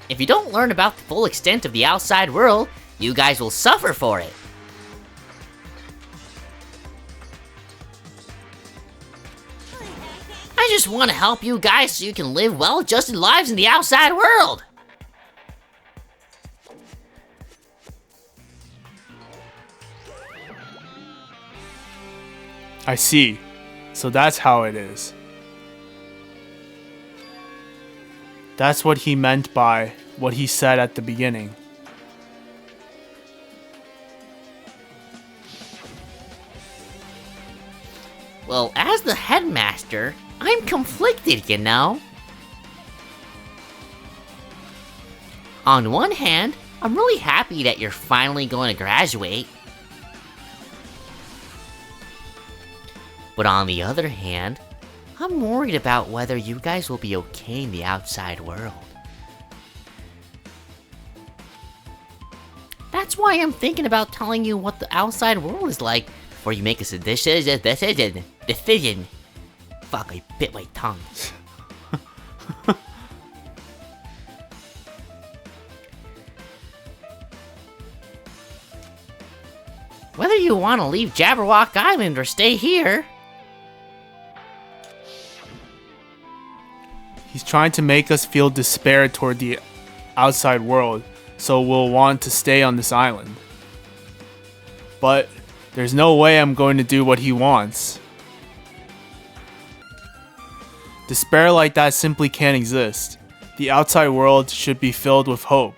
If you don't learn about the full extent of the outside world, you guys will suffer for it. I just want to help you guys so you can live well-adjusted lives in the outside world. I see. So that's how it is. That's what he meant by what he said at the beginning. Well, as the headmaster, I'm conflicted, you know? On one hand, I'm really happy that you're finally going to graduate. But on the other hand, I'm worried about whether you guys will be okay in the outside world. That's why I'm thinking about telling you what the outside world is like before you make a decision. Fuck, I bit my tongue. Whether you want to leave Jabberwock Island or stay here. He's trying to make us feel despair toward the outside world, so we'll want to stay on this island. But there's no way I'm going to do what he wants. Despair like that simply can't exist. The outside world should be filled with hope.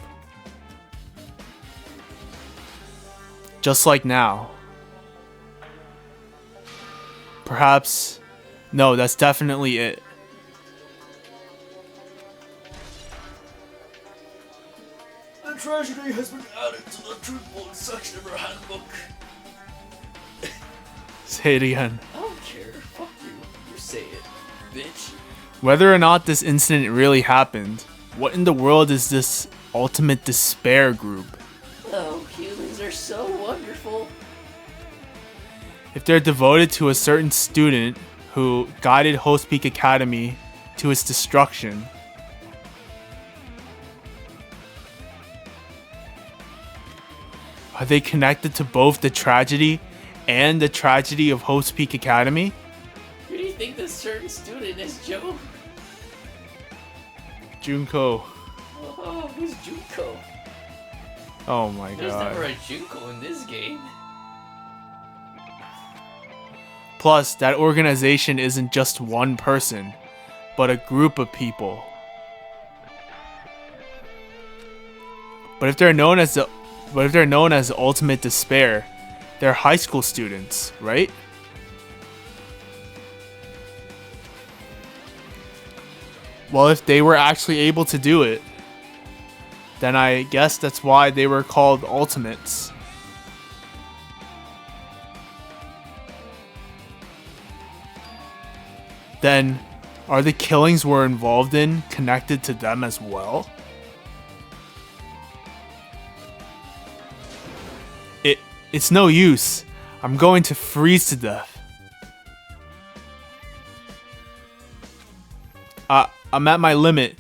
Just like now. Perhaps... No, that's definitely it. The tragedy has been added to the truthful section of our handbook. Say it again. I don't care. Fuck you. Whether or not this incident really happened, what in the world is this ultimate despair group? Oh, humans are so wonderful. If they're devoted to a certain student who guided Host Peak Academy to its destruction, are they connected to both the tragedy and the tragedy of Host Peak Academy? Who do you think this certain student is, Joe? Junko. Oh, who's Junko? Oh my There's god. never a Junko in this game. Plus, that organization isn't just one person, but a group of people. But if they're known as the ultimate despair, they're high school students, right? Well, if they were actually able to do it, then I guess that's why they were called ultimates. Then, are the killings we're involved in connected to them as well? It's no use. I'm going to freeze to death. I'm at my limit.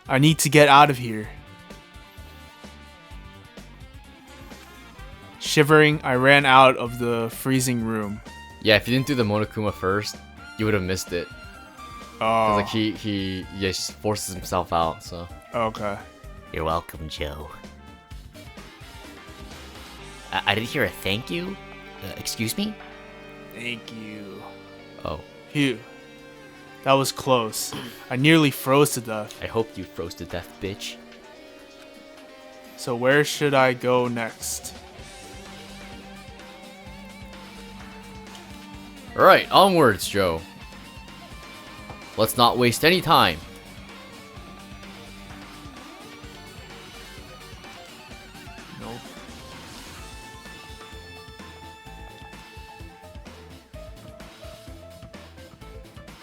I need to get out of here. Shivering, I ran out of the freezing room. Yeah, if you didn't do the Monokuma first, you would have missed it. Oh, Like he just forces himself out. So okay. You're welcome, Joe. I didn't hear a thank you. Excuse me? Thank you. oh, Phew. That was close. I nearly froze to death. I hope you froze to death, bitch. So where should I go next? all right, onwards, Joe. Let's not waste any time. Nope.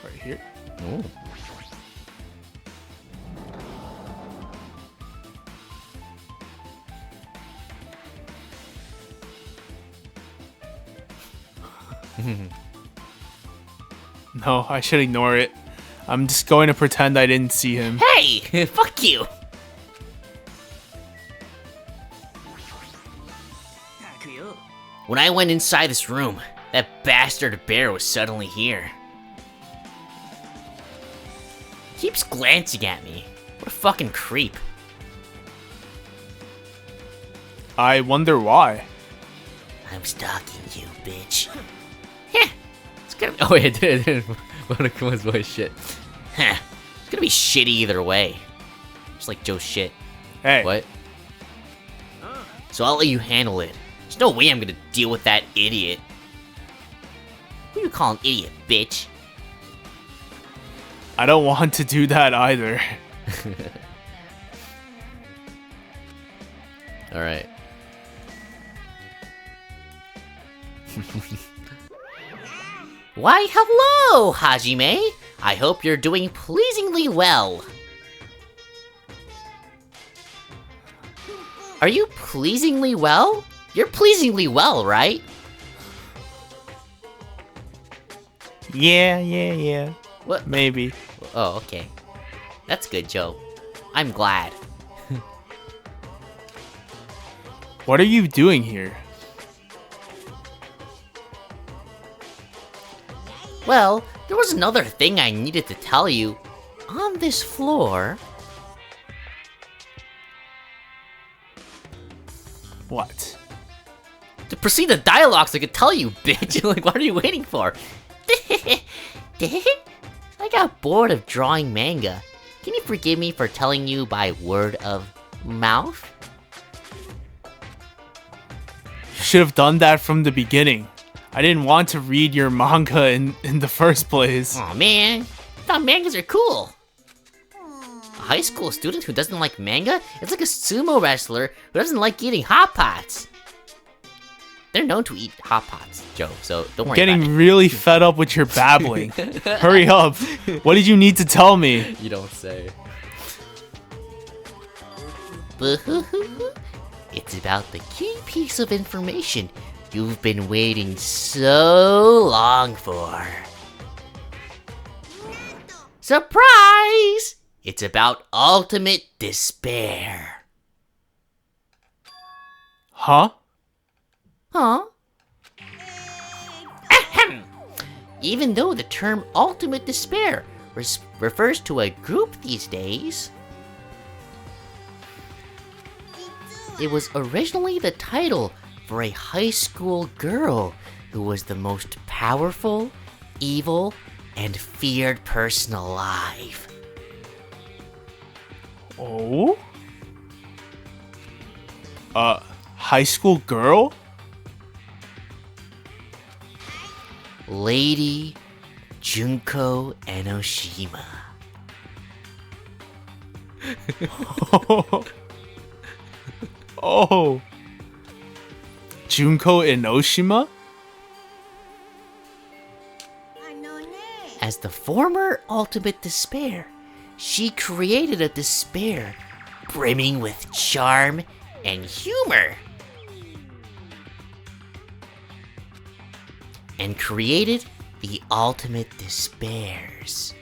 Right here? Oh. No, I should ignore it. I'm just going to pretend I didn't see him. Hey! Fuck you! When I went inside this room, that bastard bear was suddenly here. Keeps glancing at me. What a fucking creep. I wonder why. I'm stalking you, bitch. Heh. It's gonna be, Oh wait, I didn't. Monokuma's voice shit. heh. It's gonna be shitty either way. Just like Joe's shit. Hey. What? So I'll let you handle it. There's no way I'm gonna deal with that idiot. Who you call an idiot, bitch? I don't want to do that either. All right. Why, hello, Hajime. I hope you're doing pleasingly well. Are you pleasingly well? You're pleasingly well, right? Yeah. What? Maybe. Oh, okay. That's good, Joe. I'm glad. What are you doing here? Well, there was another thing I needed to tell you. On this floor... What? To proceed the dialogue so I could tell you, bitch. Like, what are you waiting for? I got bored of drawing manga. Can you forgive me for telling you by word of mouth? You should have done that from the beginning. I didn't want to read your manga in the first place. Aw, man. I thought mangas are cool. A high school student who doesn't like manga is like a sumo wrestler who doesn't like eating hot pots. they're known to eat hot pots, Joe. So don't worry about Getting it. really fed up with your babbling. Hurry up. What did you need to tell me? You don't say. It's about the key piece of information you've been waiting so long for. Surprise! It's about ultimate despair. Huh? Huh? Ahem. Even though the term ultimate despair refers to a group these days, it was originally the title for a high school girl who was the most powerful, evil, and feared person alive. Oh? High school girl? Lady Junko Enoshima. Oh. Junko Enoshima? As the former ultimate despair, she created a despair brimming with charm and humor. And created the ultimate despairs.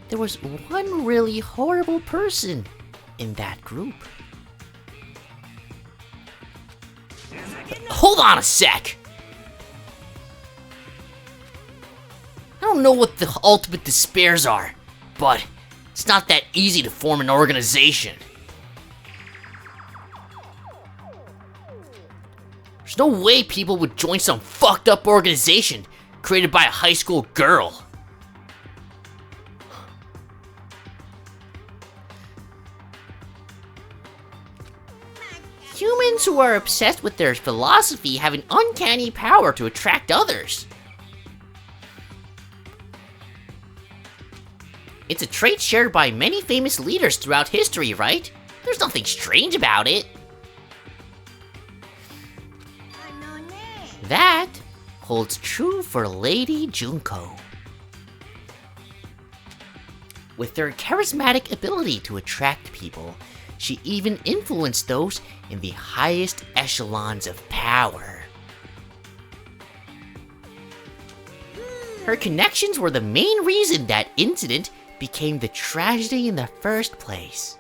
There was one really horrible person in that group. Hold on a sec! I don't know what the ultimate despairs are, but it's not that easy to form an organization. There's no way people would join some fucked up organization created by a high school girl. Humans who are obsessed with their philosophy have an uncanny power to attract others. It's a trait shared by many famous leaders throughout history, right? There's nothing strange about it. That holds true for Lady Junko. With her charismatic ability to attract people, she even influenced those in the highest echelons of power. Her connections were the main reason that incident became the tragedy in the first place.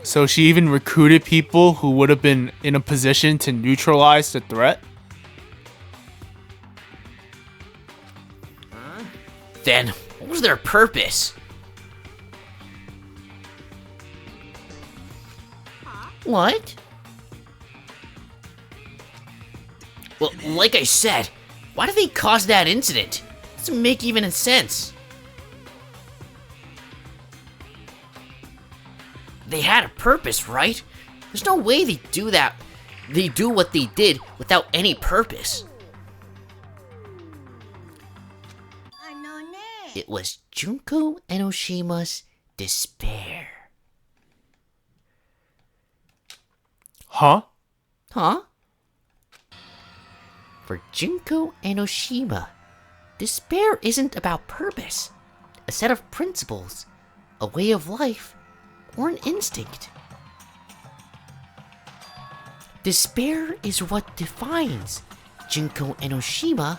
So she even recruited people who would have been in a position to neutralize the threat? Then, what was their purpose? What? Well, like I said, why did they cause that incident? Doesn't make even sense. They had a purpose, right? There's no way they do that. They do what they did without any purpose. It was Junko Enoshima's despair. Huh? Huh? For Junko Enoshima, despair isn't about purpose, a set of principles, a way of life, or an instinct. Despair is what defines Junko Enoshima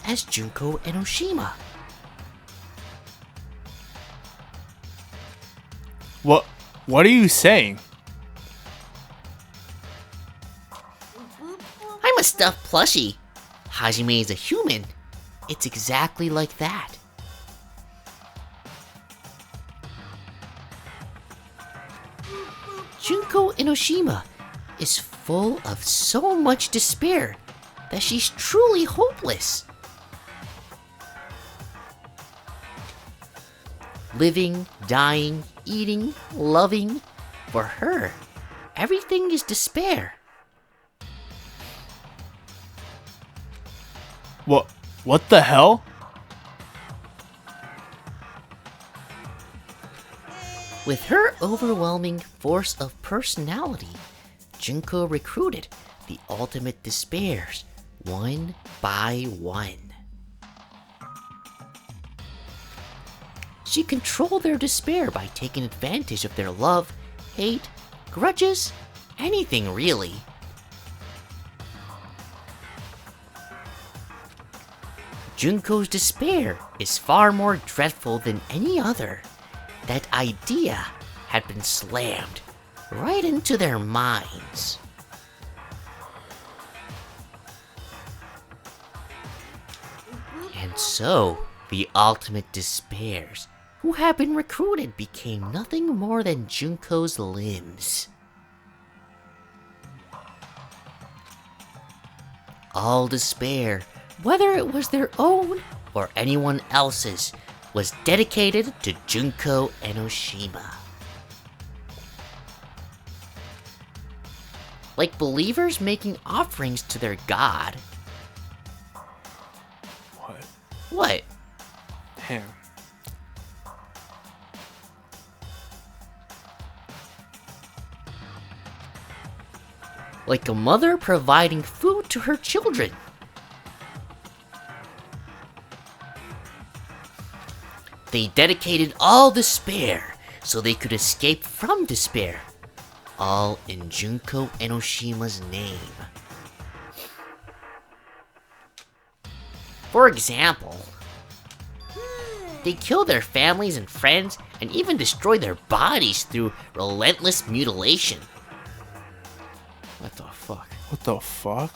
as Junko Enoshima. What are you saying? I'm a stuffed plushie. Hajime is a human. It's exactly like that. Junko Enoshima is full of so much despair that she's truly hopeless. Living, dying, eating, loving, for her, everything is despair. What the hell? With her overwhelming force of personality, Junko recruited the ultimate despairs one by one. She controlled their despair by taking advantage of their love, hate, grudges, anything really. Junko's despair is far more dreadful than any other. That idea had been slammed right into their minds. And so, the ultimate despairs, who had been recruited, became nothing more than Junko's limbs. All despair, whether it was their own or anyone else's, was dedicated to Junko Enoshima. Like believers making offerings to their god. What? What? Damn. Like a mother providing food to her children. They dedicated all despair so they could escape from despair, all in Junko Enoshima's name. For example, they kill their families and friends and even destroy their bodies through relentless mutilation. What the fuck? What the fuck?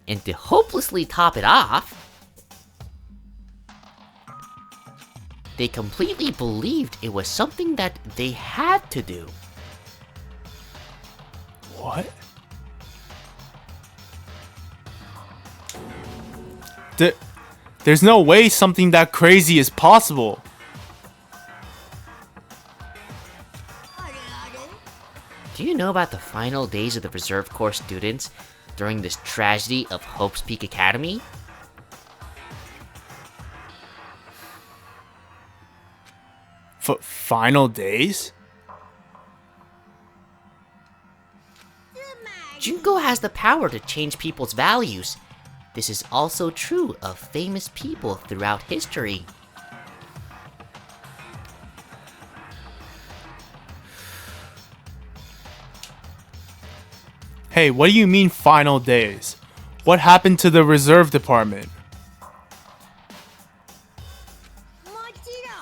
And to hopelessly top it off, they completely believed it was something that they had to do. What? There's no way something that crazy is possible. Do you know about the final days of the Reserve Corps students during this tragedy of Hope's Peak Academy? Final days? Junko has the power to change people's values. This is also true of famous people throughout history. Hey, what do you mean final days? What happened to the reserve department?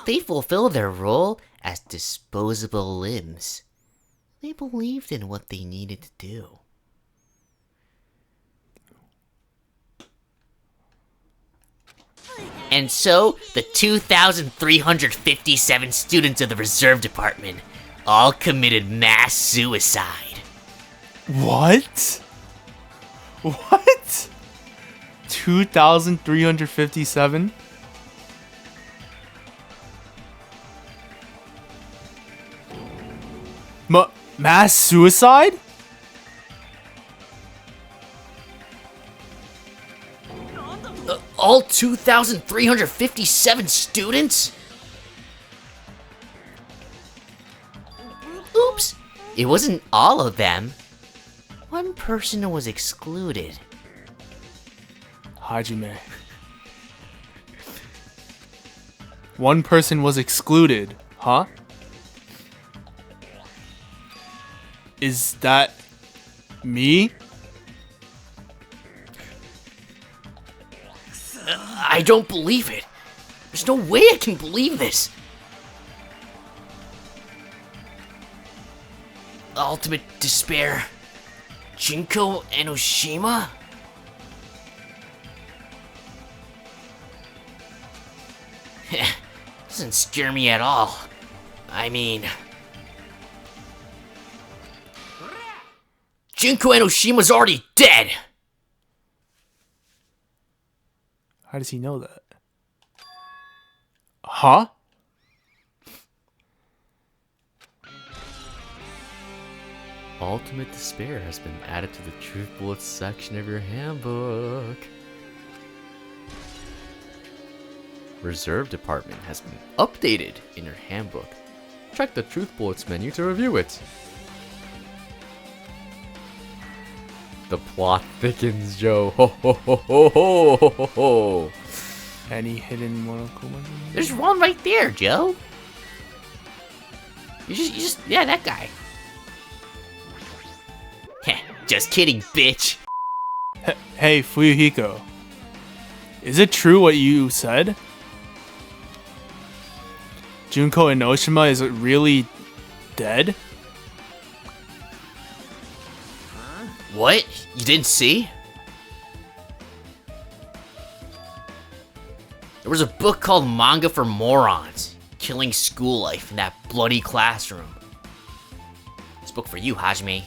They fulfill their role as disposable limbs. They believed in what they needed to do. And so, the 2,357 students of the Reserve Department all committed mass suicide. What? What? 2,357? Mass suicide? All 2,357 students? Oops, it wasn't all of them. One person was excluded. Hajime. One person was excluded, huh? Is that me? I don't believe it. There's no way I can believe this. Ultimate despair. Junko Enoshima? Doesn't scare me at all. I mean... Junko Enoshima's already dead! How does he know that? Huh? Ultimate despair has been added to the Truth Bullets section of your handbook. Reserve Department has been updated in your handbook. Check the Truth Bullets menu to review it. The plot thickens, Joe. Ho ho ho ho ho ho ho ho. Any hidden Monokuma? There's one right there, Joe. Yeah, that guy. Heh, just kidding, bitch. Hey, Fuyuhiko. Is it true what you said? Junko Enoshima is really dead? What? You didn't see? There was a book called Manga for Morons, Killing School Life in that bloody classroom. This book for you, Hajime.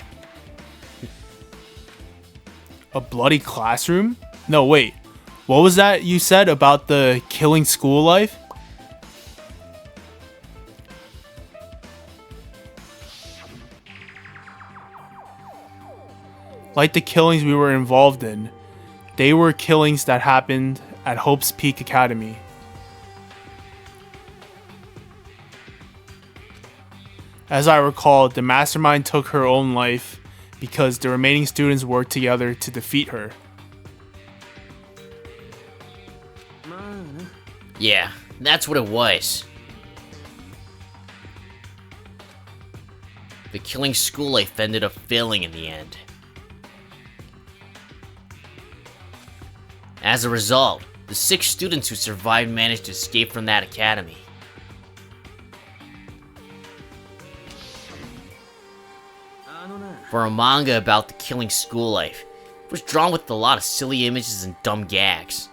A bloody classroom? No, wait. What was that you said about the killing school life? Like the killings we were involved in, they were killings that happened at Hope's Peak Academy. As I recall, the mastermind took her own life because the remaining students worked together to defeat her. Yeah, that's what it was. The Killing School Life ended up failing in the end. As a result, the 6 students who survived managed to escape from that academy. For a manga about the Killing School Life, it was drawn with a lot of silly images and dumb gags.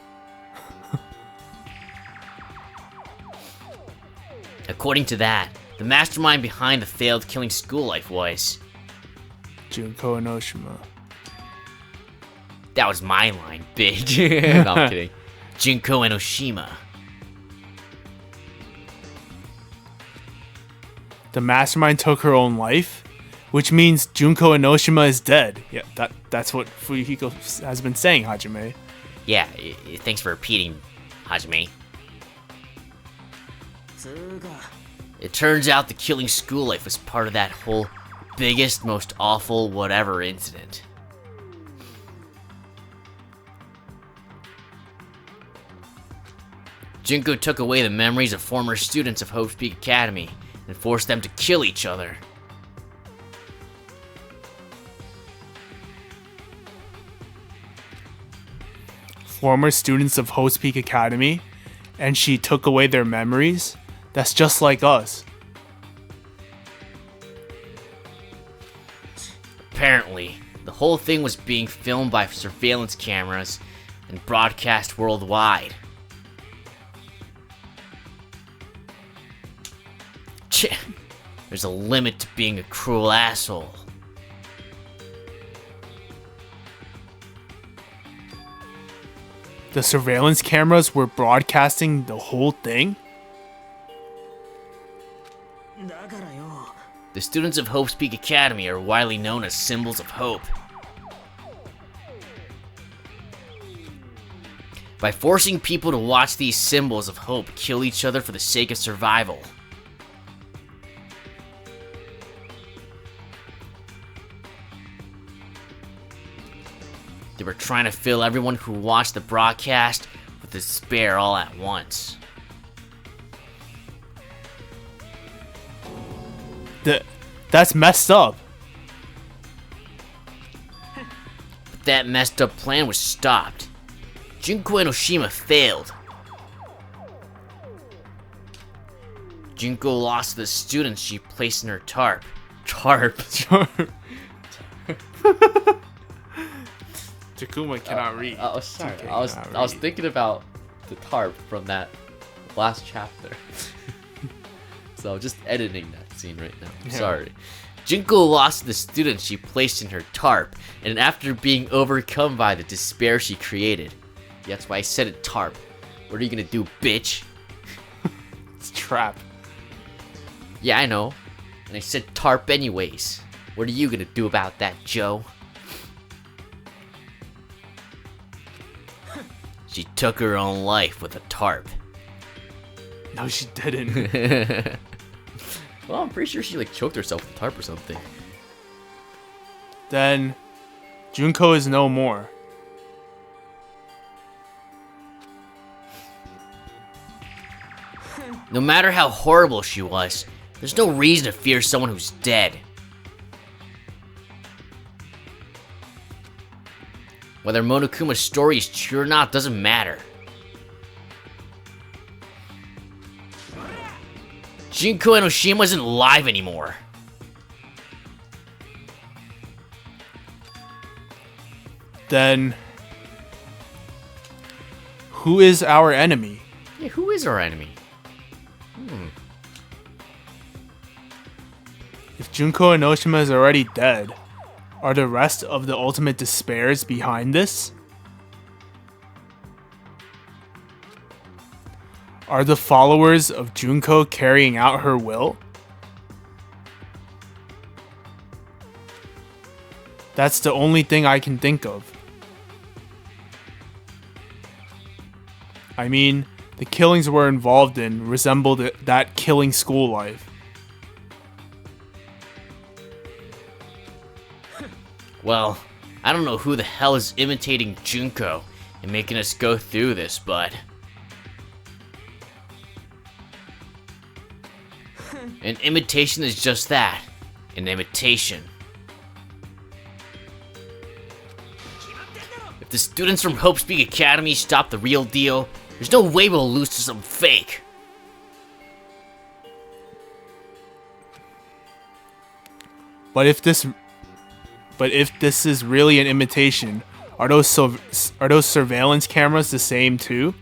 According to that, the mastermind behind the failed Killing School Life was... Junko Enoshima. That was my line, bitch. No, I'm kidding. Junko Enoshima. The mastermind took her own life, which means Junko Enoshima is dead. Yeah, that's what Fuyuhiko has been saying, Hajime. Yeah, thanks for repeating, Hajime. It turns out the Killing School Life was part of that whole biggest, most awful whatever incident. Junko took away the memories of former students of Hope's Peak Academy and forced them to kill each other. Former students of Hope's Peak Academy, and she took away their memories? That's just like us. Apparently, the whole thing was being filmed by surveillance cameras and broadcast worldwide. There's a limit to being a cruel asshole. The surveillance cameras were broadcasting the whole thing? The students of Hope's Peak Academy are widely known as symbols of hope. By forcing people to watch these symbols of hope kill each other for the sake of survival. They were trying to fill everyone who watched the broadcast with despair all at once. That's messed up. But that messed up plan was stopped. Junko Enoshima failed. Junko lost the students she placed in her tarp. Tarp? Takuma cannot read. Oh, sorry. TK I was cannot read. thinking about the tarp from that last chapter. So just editing that scene right now. I'm sorry. Junko lost the students she placed in her tarp, and after being overcome by the despair she created. That's why I said it, tarp. What are you gonna do, bitch? It's a trap. Yeah, I know. And I said tarp anyways. What are you gonna do about that, Joe? She took her own life with a tarp. No, she didn't. Well, I'm pretty sure she like choked herself with a tarp or something. Then Junko is no more. No matter how horrible she was, there's no reason to fear someone who's dead. Whether Monokuma's story is true or not doesn't matter. Junko Enoshima isn't alive anymore. Then who is our enemy? Yeah, who is our enemy? If Junko Enoshima is already dead, are the rest of the Ultimate Despairs behind this? Are the followers of Junko carrying out her will? That's the only thing I can think of. I mean, the killings we're involved in resembled that killing school life. Well, I don't know who the hell is imitating Junko and making us go through this, but... an imitation is just that. An imitation. If the students from Hope's Peak Academy stop the real deal, there's no way we'll lose to some fake. But if this is really an imitation, are those surveillance cameras the same too?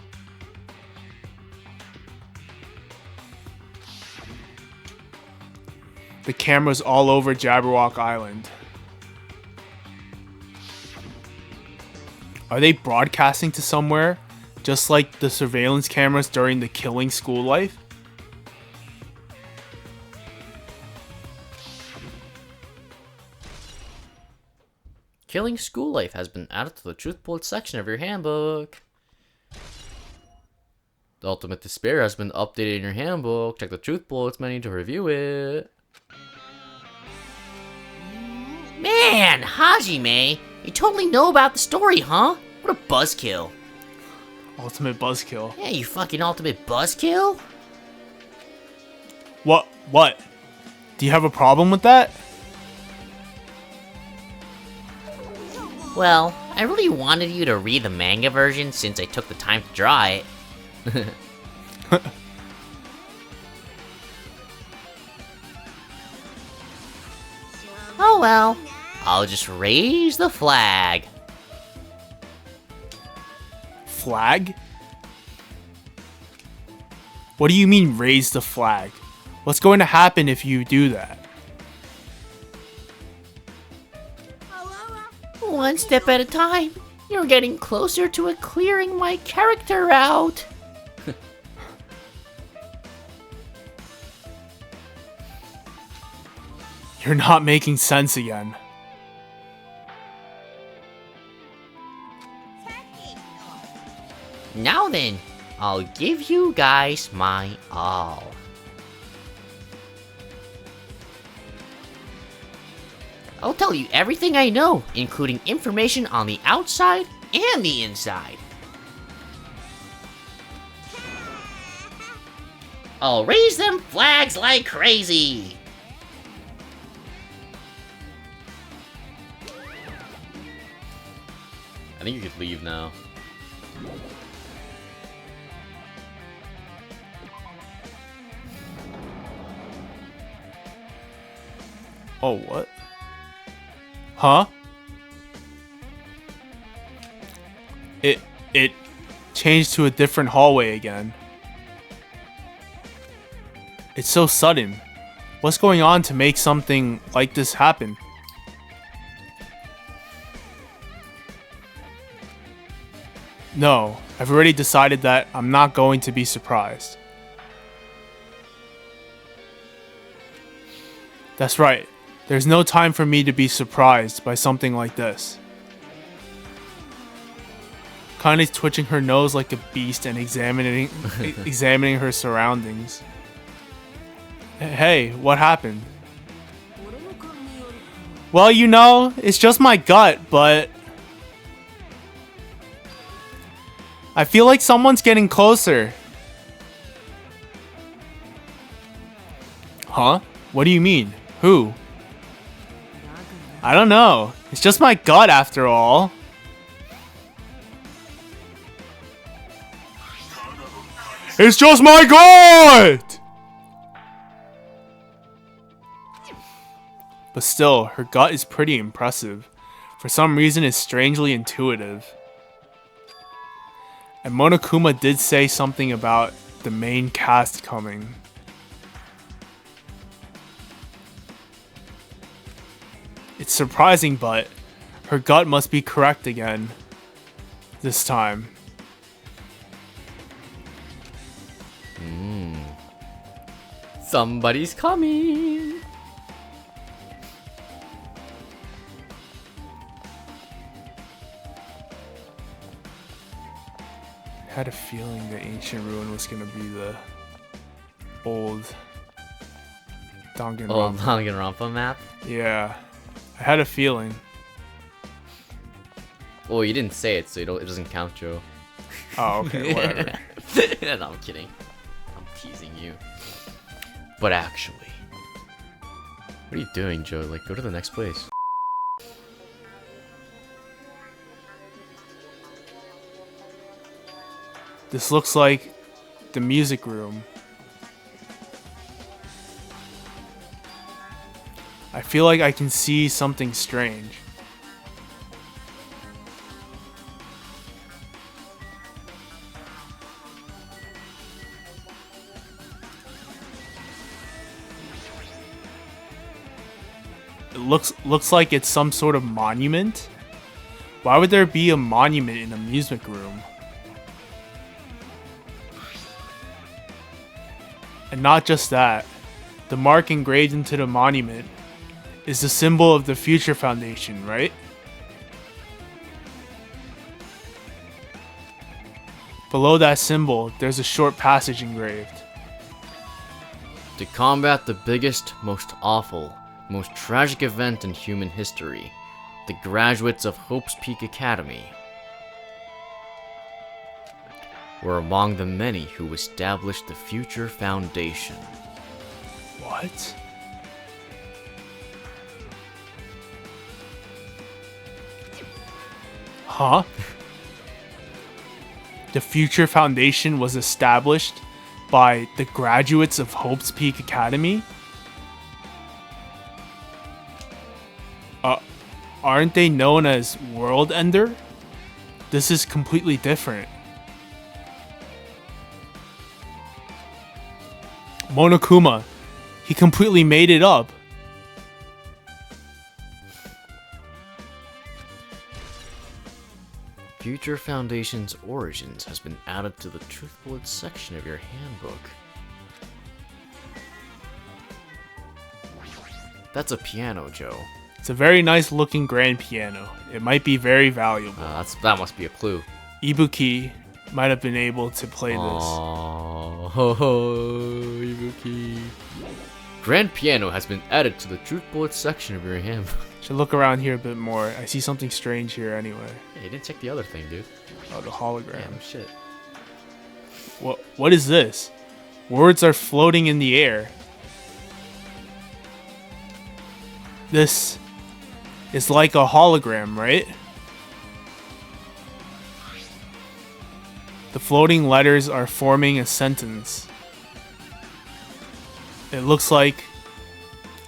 The cameras all over Jabberwock Island. Are they broadcasting to somewhere, just like the surveillance cameras during the killing school life? Killing school life has been added to the Truth Bullet section of your handbook. The Ultimate Despair has been updated in your handbook. Check the Truth Bullets menu to review it. Man, Hajime, you totally know about the story, huh? What a buzzkill. Ultimate buzzkill. Yeah, you fucking ultimate buzzkill? What? Do you have a problem with that? Well, I really wanted you to read the manga version since I took the time to draw it. Oh well, I'll just raise the flag. Flag? What do you mean raise the flag? What's going to happen if you do that? One step at a time. You're getting closer to a clearing my character out. You're not making sense again. Now then, I'll give you guys my all. I'll tell you everything I know, including information on the outside and the inside. I'll raise them flags like crazy. I think you could leave now. Oh, what? Huh? It changed to a different hallway again. It's so sudden. What's going on to make something like this happen? No, I've already decided that I'm not going to be surprised. That's right. There's no time for me to be surprised by something like this. Akane's twitching her nose like a beast and examining her surroundings. Hey, what happened? Well, you know, it's just my gut, but I feel like someone's getting closer. Huh? What do you mean? Who? I don't know. It's just my gut after all. It's just my gut! But still, her gut is pretty impressive. For some reason, it's strangely intuitive. And Monokuma did say something about the main cast coming. It's surprising, but her gut must be correct again. This time. Somebody's coming. I had a feeling the ancient ruin was gonna be the old Danganronpa. Old Danganronpa map. Yeah, I had a feeling. Well, you didn't say it, so it doesn't count, Joe. Oh, okay, whatever. No, I'm kidding. I'm teasing you. But actually, what are you doing, Joe? Like, go to the next place. This looks like the music room. I feel like I can see something strange. It looks like it's some sort of monument. Why would there be a monument in a music room? And not just that, the mark engraved into the monument is the symbol of the Future Foundation, right? Below that symbol, there's a short passage engraved. To combat the biggest, most awful, most tragic event in human history, the graduates of Hope's Peak Academy were among the many who established the Future Foundation. What? Huh? The Future Foundation was established by the graduates of Hope's Peak Academy? Aren't they known as World Ender? This is completely different. Monokuma, he completely made it up. Future Foundation's origins has been added to the Truth Bullet section of your handbook. That's a piano, Joe. It's a very nice looking grand piano. It might be very valuable. That must be a clue. Ibuki might have been able to play this. Oh, Ibuki. Grand piano has been added to the Truth Bullet section of your handbook. Should look around here a bit more. I see something strange here anyway. Hey, you didn't check the other thing, dude. Oh, the hologram. Damn, shit. What is this? Words are floating in the air. This is like a hologram, right? The floating letters are forming a sentence. It looks like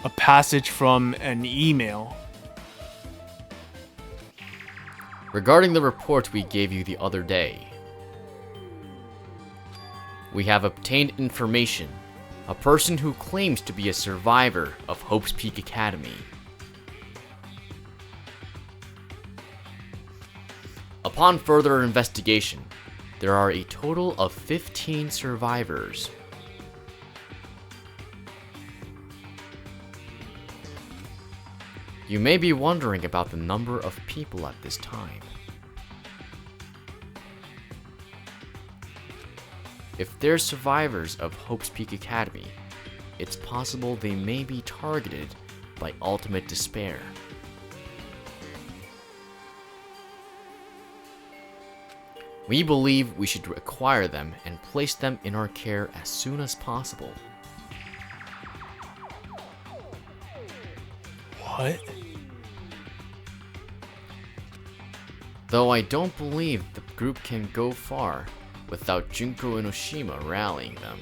a passage from an email. Regarding the report we gave you the other day, we have obtained information. A person who claims to be a survivor of Hope's Peak Academy. Upon further investigation, there are a total of 15 survivors. You may be wondering about the number of people at this time. if they're survivors of Hope's Peak Academy, it's possible they may be targeted by ultimate despair. We believe we should acquire them and place them in our care as soon as possible. What? Though I don't believe the group can go far without Junko Enoshima rallying them.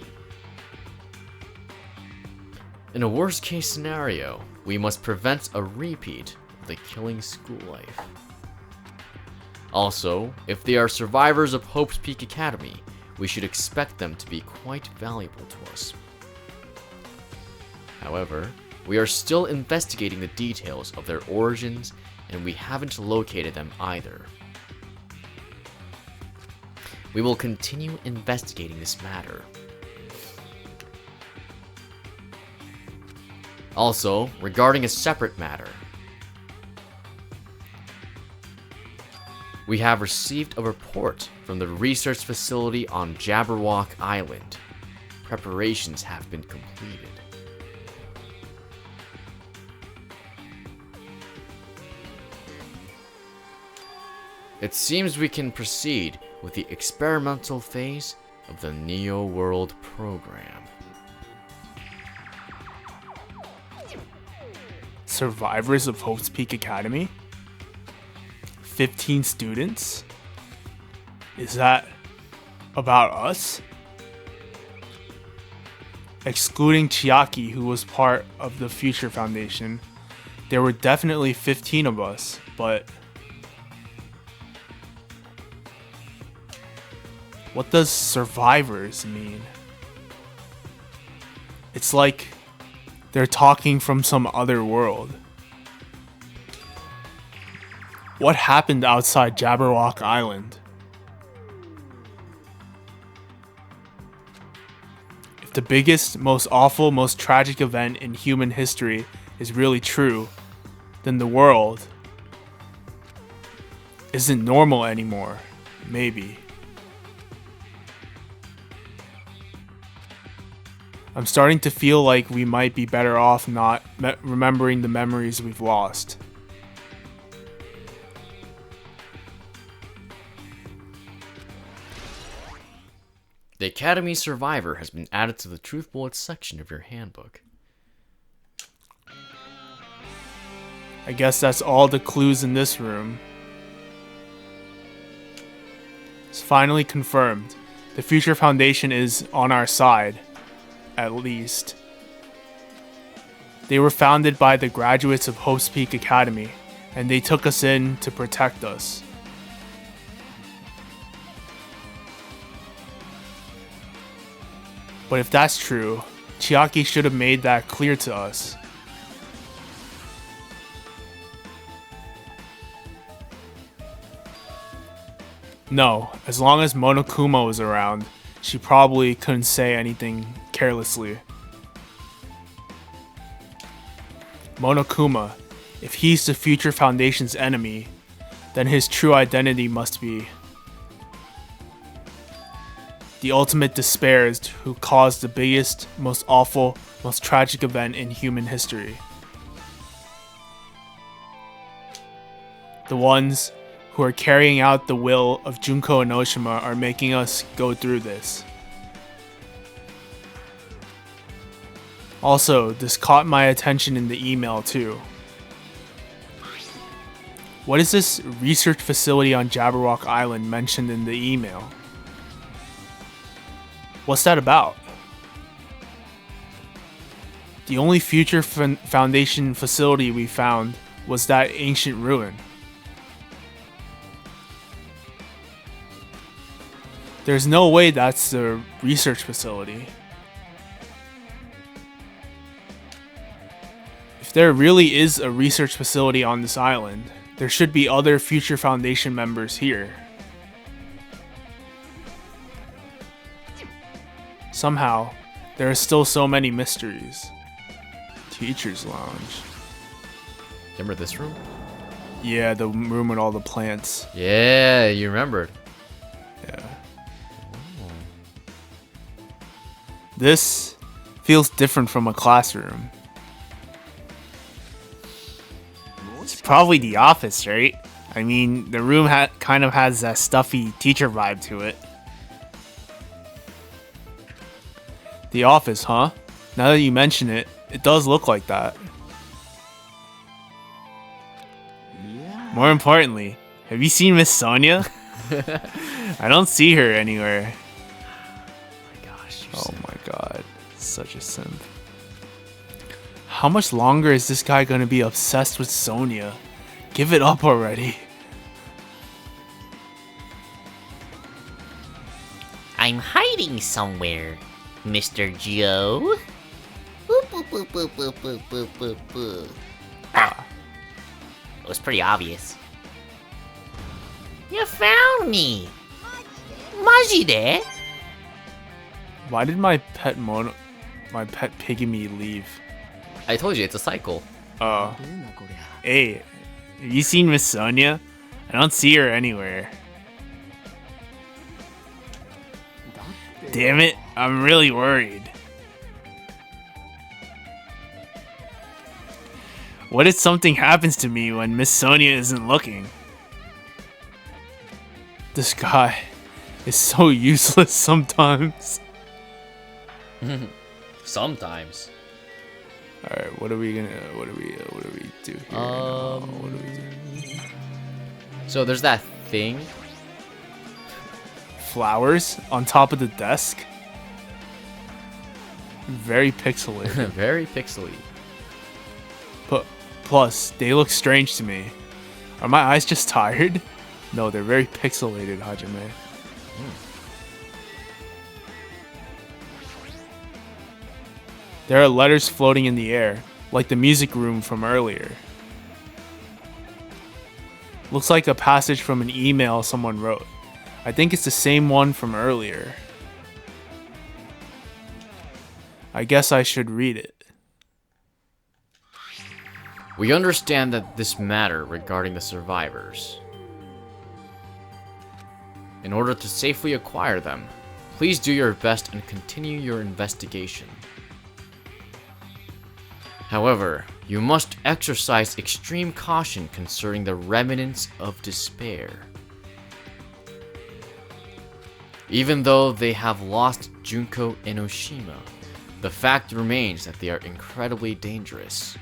In a worst case scenario, we must prevent a repeat of the killing school life. Also, if they are survivors of Hope's Peak Academy, we should expect them to be quite valuable to us. However, we are still investigating the details of their origins, and we haven't located them either. We will continue investigating this matter. Also, regarding a separate matter, we have received a report from the research facility on Jabberwock Island. Preparations have been completed. It seems we can proceed with the experimental phase of the Neo World program. Survivors of Hope's Peak Academy? 15 students? Is that about us? Excluding Chiaki, who was part of the Future Foundation, there were definitely 15 of us, but what does survivors mean? It's like they're talking from some other world. What happened outside Jabberwock Island? If the biggest, most awful, most tragic event in human history is really true, then the world isn't normal anymore, maybe. I'm starting to feel like we might be better off not remembering the memories we've lost. The Academy Survivor has been added to the Truth Bullets section of your handbook. I guess that's all the clues in this room. It's finally confirmed. The Future Foundation is on our side. At least. They were founded by the graduates of Hope's Peak Academy, and they took us in to protect us. But if that's true, Chiaki should have made that clear to us. No, as long as Monokuma was around, she probably couldn't say anything carelessly. Monokuma, if he's the Future Foundation's enemy, then his true identity must be the ultimate despairist who caused the biggest, most awful, most tragic event in human history. The ones who are carrying out the will of Junko Enoshima are making us go through this. Also, this caught my attention in the email too. What is this research facility on Jabberwock Island mentioned in the email? What's that about? The only Future Foundation facility we found was that ancient ruin. There's no way that's the research facility. If there really is a research facility on this island, there should be other Future Foundation members here. Somehow, there are still so many mysteries. Teacher's Lounge. Remember this room? Yeah, the room with all the plants. Yeah, you remembered. Yeah. This feels different from a classroom. It's probably the office, right? I mean, the room kind of has that stuffy teacher vibe to it. The office, huh? Now that you mention it, it does look like that. More importantly, have you seen Miss Sonia? I don't see her anywhere. Gosh, Oh my god, such a simp. How much longer is this guy gonna be obsessed with Sonia? Give it up already. I'm hiding somewhere, Mr. Joe. Boop, boop, boop, boop, boop, boop, boop, boop, boop. Ah. It was pretty obvious. You found me! Majide? Why did my pet pygmy leave? I told you it's a cycle. Hey, have you seen Miss Sonia? I don't see her anywhere. Damn it, I'm really worried. What if something happens to me when Miss Sonia isn't looking? This guy is so useless sometimes. Sometimes. Alright, what do we do here? What do we do? So there's that thing. Flowers on top of the desk? Very pixelated. Very pixely. But plus, they look strange to me. Are my eyes just tired? No, they're very pixelated, Hajime. There are letters floating in the air, like the music room from earlier. Looks like a passage from an email someone wrote. I think it's the same one from earlier. I guess I should read it. We understand that this matter regarding the survivors. In order to safely acquire them, please do your best and continue your investigation. However, you must exercise extreme caution concerning the remnants of despair. Even though they have lost Junko Enoshima, the fact remains that they are incredibly dangerous.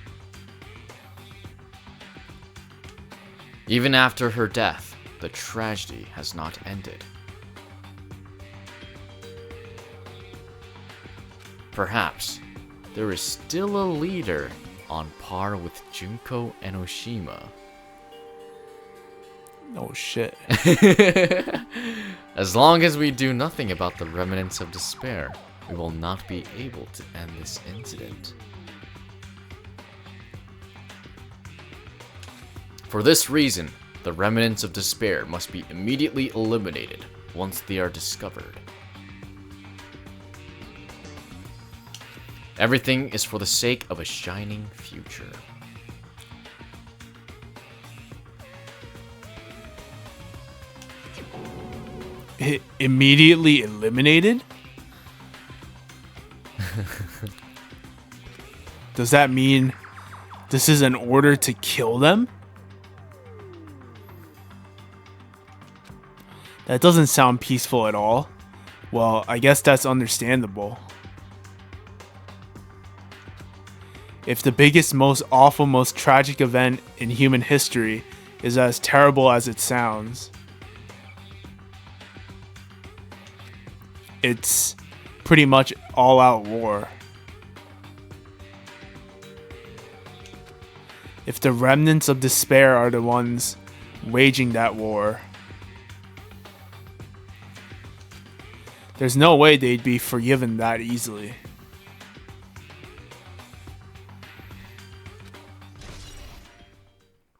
Even after her death, the tragedy has not ended. Perhaps there is still a leader on par with Junko Enoshima. Oh shit. As long as we do nothing about the remnants of despair, we will not be able to end this incident. For this reason, the remnants of despair must be immediately eliminated once they are discovered. Everything is for the sake of a shining future. Immediately eliminated? Does that mean this is an order to kill them? That doesn't sound peaceful at all. Well, I guess that's understandable. If the biggest, most awful, most tragic event in human history is as terrible as it sounds, it's pretty much all-out war. If the remnants of despair are the ones waging that war, there's no way they'd be forgiven that easily.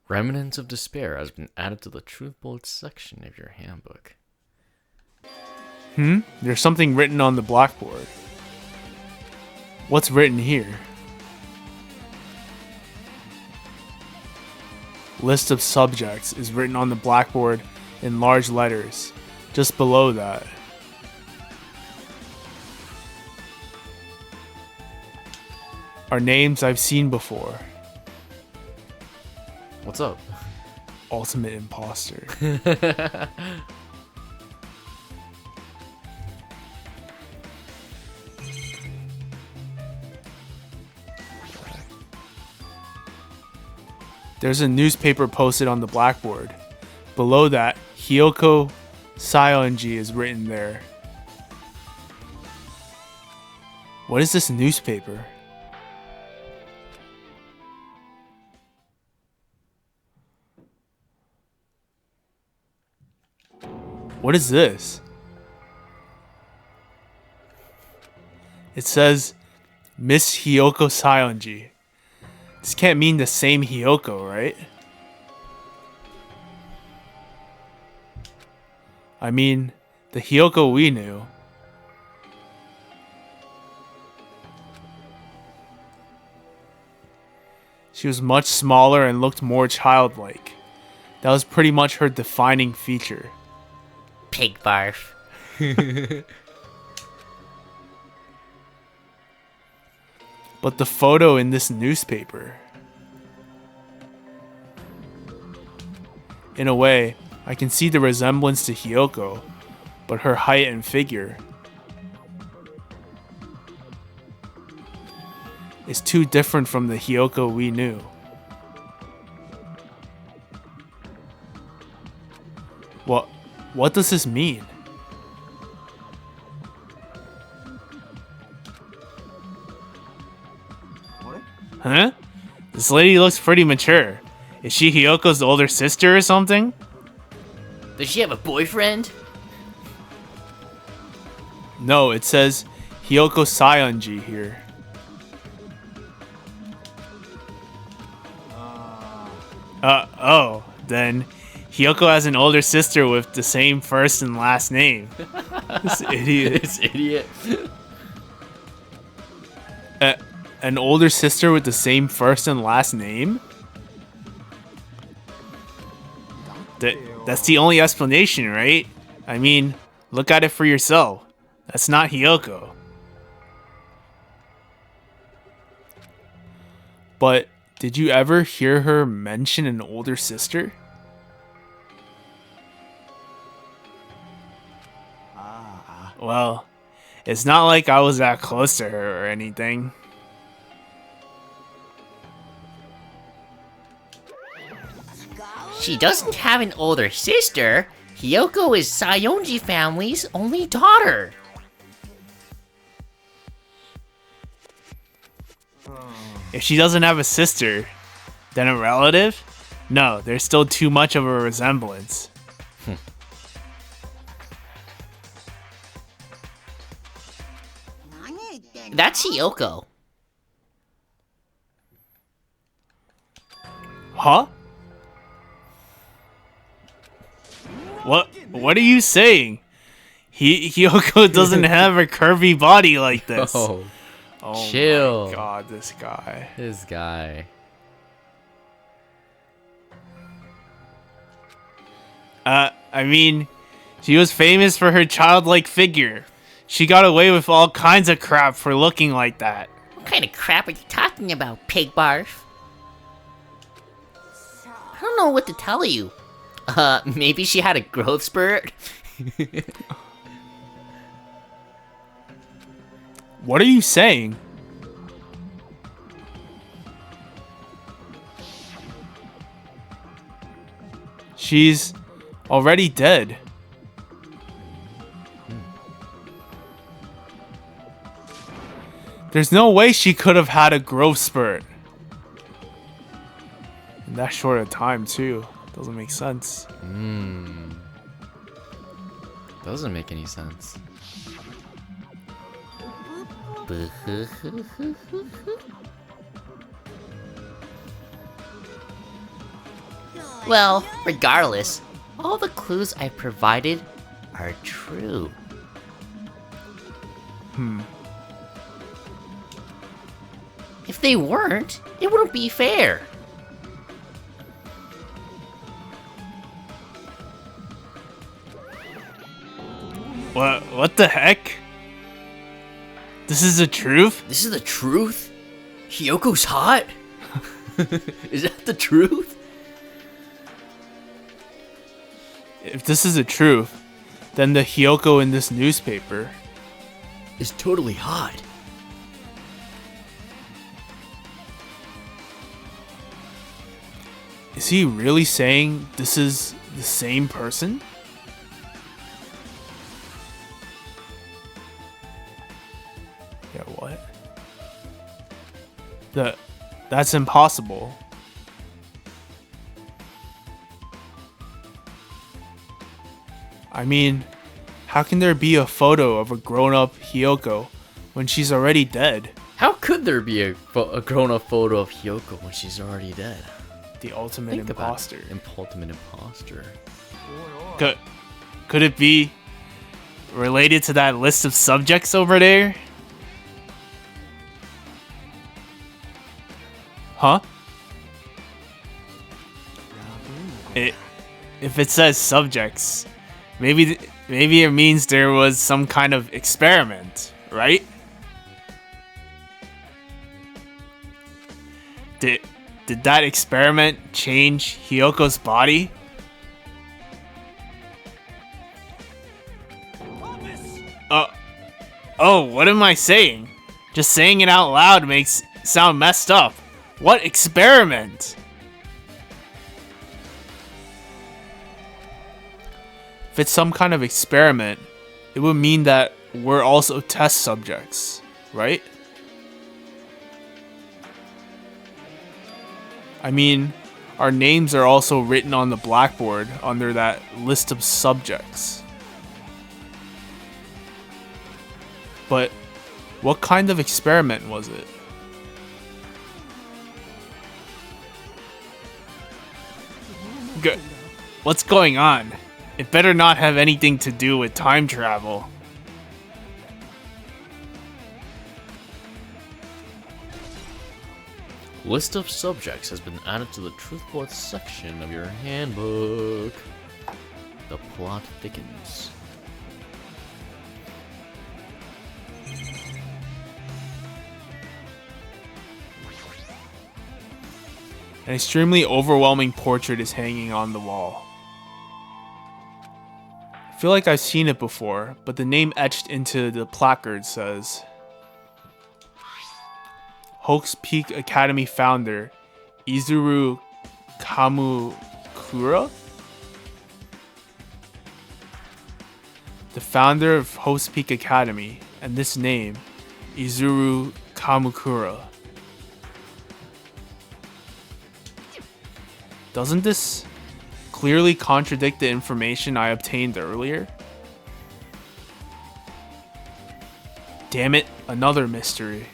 Remnants of Despair has been added to the Truth Bullets section of your handbook. There's something written on the blackboard. What's written here? List of subjects is written on the blackboard in large letters. Just below that, are names I've seen before. What's up? Ultimate imposter. There's a newspaper posted on the blackboard. Below that, Hyoko Saionji is written there. What is this newspaper? What is this? It says Miss Hyoko Saionji. This can't mean the same Hyoko, right? I mean, the Hyoko we knew. She was much smaller and looked more childlike. That was pretty much her defining feature. Pig barf. But the photo in this newspaper. In a way, I can see the resemblance to Hyoko, but her height and figure is too different from the Hyoko we knew. What does this mean? Huh? This lady looks pretty mature. Is she Hyoko's older sister or something? Does she have a boyfriend? No, it says Hyoko Saionji here. Oh, then Hyoko has an older sister with the same first and last name. This idiot. This idiot. An older sister with the same first and last name? That's the only explanation, right? I mean, look at it for yourself. That's not Hyoko. But did you ever hear her mention an older sister? Well, it's not like I was that close to her or anything. She doesn't have an older sister. Hyoko is Saionji family's only daughter. If she doesn't have a sister, then a relative? No, there's still too much of a resemblance. That's Hyoko. Huh? What are you saying? Hyoko doesn't have a curvy body like this. Oh, Oh chill. my god, this guy. This guy. I mean, she was famous for her childlike figure. She got away with all kinds of crap for looking like that. What kind of crap are you talking about, pig barf? I don't know what to tell you. Maybe she had a growth spurt? What are you saying? She's already dead. There's no way she could have had a growth spurt. In that short a time, too. Doesn't make sense. Doesn't make any sense. Well, regardless, all the clues I provided are true. If they weren't, it wouldn't be fair. What the heck? This is the truth? This is the truth? Hyoko's hot? Is that the truth? If this is the truth, then the Hyoko in this newspaper. Is totally hot. Is he really saying this is the same person? Yeah, what? That's impossible. I mean, how can there be a photo of a grown-up Hyoko when she's already dead? How could there be a grown-up photo of Hyoko when she's already dead? The ultimate Think imposter. about it. Ultimate imposter. Could it be related to that list of subjects over there? Huh? If it says subjects, maybe it means there was some kind of experiment, right? Did that experiment change Hyoko's body? Oh, what am I saying? Just saying it out loud makes sound messed up. What experiment? If it's some kind of experiment, it would mean that we're also test subjects, right? I mean, our names are also written on the blackboard under that list of subjects. But what kind of experiment was it? What's going on? It better not have anything to do with time travel. List of subjects has been added to the truth bullet section of your handbook. The plot thickens. An extremely overwhelming portrait is hanging on the wall. I feel like I've seen it before, but the name etched into the placard says Hope's Peak Academy founder, Izuru Kamukura? The founder of Hope's Peak Academy, and this name, Izuru Kamukura. Doesn't this clearly contradict the information I obtained earlier? Damn it, another mystery.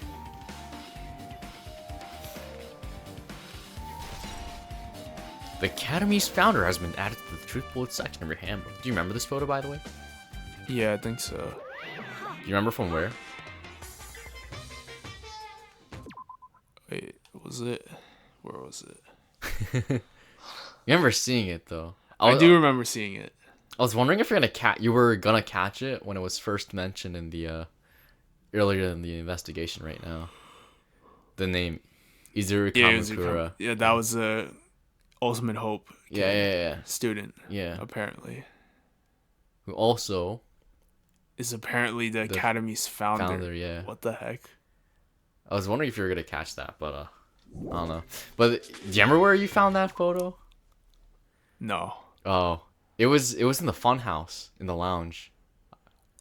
The Academy's founder has been added to the truth bullet section of your handbook. Do you remember this photo, by the way? Yeah, I think so. Do you remember from where? Wait, was it? Where was it? You remember seeing it though. I do remember seeing it. I was wondering if you were gonna catch it when it was first mentioned in the earlier in the investigation. Right now, the name Izuru Kamukura. Yeah, that was a Ultimate Hope. Yeah. Student. Yeah. Apparently. Who also is apparently the Academy's founder. Yeah. What the heck? I was wondering if you were gonna catch that, but I don't know. But do you remember where you found that photo? No. Oh, it was in the fun house in the lounge.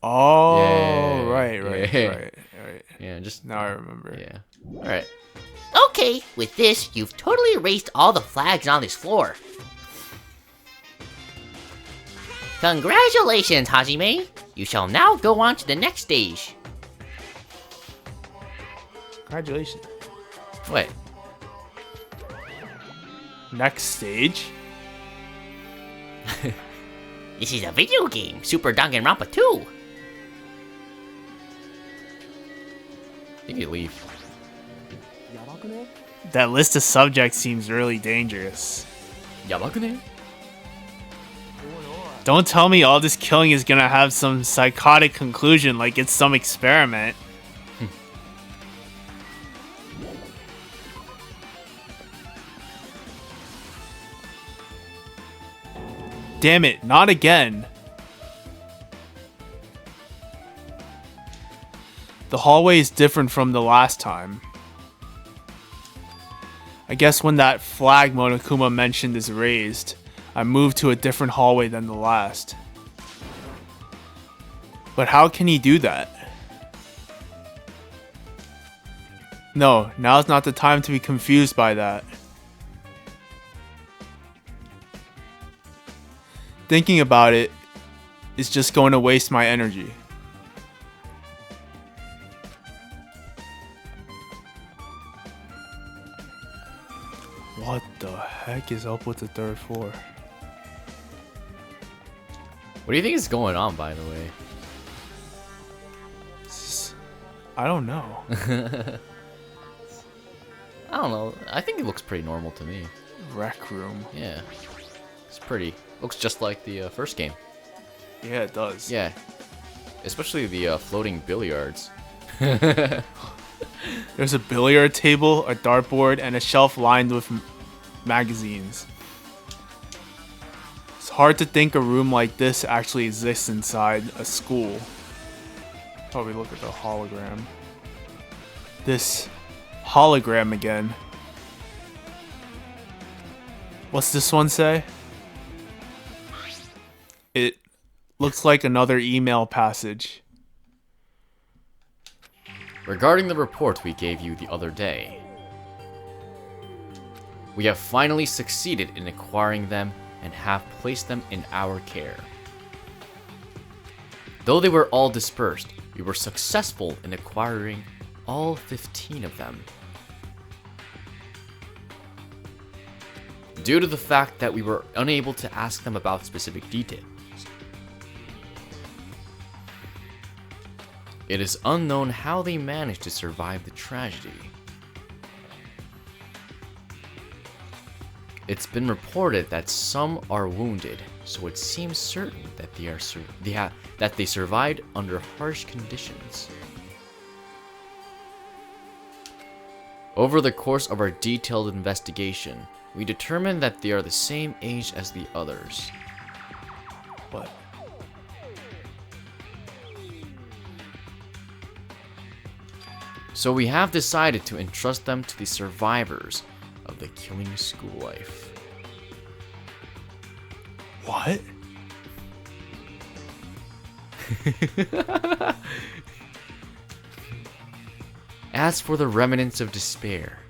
Oh, yeah, right. Yeah, just now I remember. Yeah. All right. Okay, with this, you've totally erased all the flags on this floor. Congratulations, Hajime! You shall now go on to the next stage. Congratulations. Wait. Next stage? This is a video game, Super Danganronpa 2. You can leave. That list of subjects seems really dangerous. Yabakune? Don't tell me all this killing is gonna have some psychotic conclusion like it's some experiment. Damn it, not again. The hallway is different from the last time. I guess when that flag Monokuma mentioned is raised, I moved to a different hallway than the last. But how can he do that? No, now's not the time to be confused by that. Thinking about it is just going to waste my energy. What the heck is up with the third floor? What do you think is going on, by the way? I don't know. I don't know. I think it looks pretty normal to me. Rec room. Yeah. It's pretty. Looks just like the first game. Yeah, it does. Yeah. Especially the floating billiards. There's a billiard table, a dartboard, and a shelf lined with magazines. It's hard to think a room like this actually exists inside a school. Probably look at the hologram. This hologram again. What's this one say? It looks like another email passage. Regarding the report we gave you the other day, we have finally succeeded in acquiring them and have placed them in our care. Though they were all dispersed, we were successful in acquiring all 15 of them. Due to the fact that we were unable to ask them about specific details. It is unknown how they managed to survive the tragedy. It's been reported that some are wounded, so it seems certain that they survived under harsh conditions. Over the course of our detailed investigation, we determined that they are the same age as the others. What? So we have decided to entrust them to the survivors of the killing school life. What? As for the remnants of despair,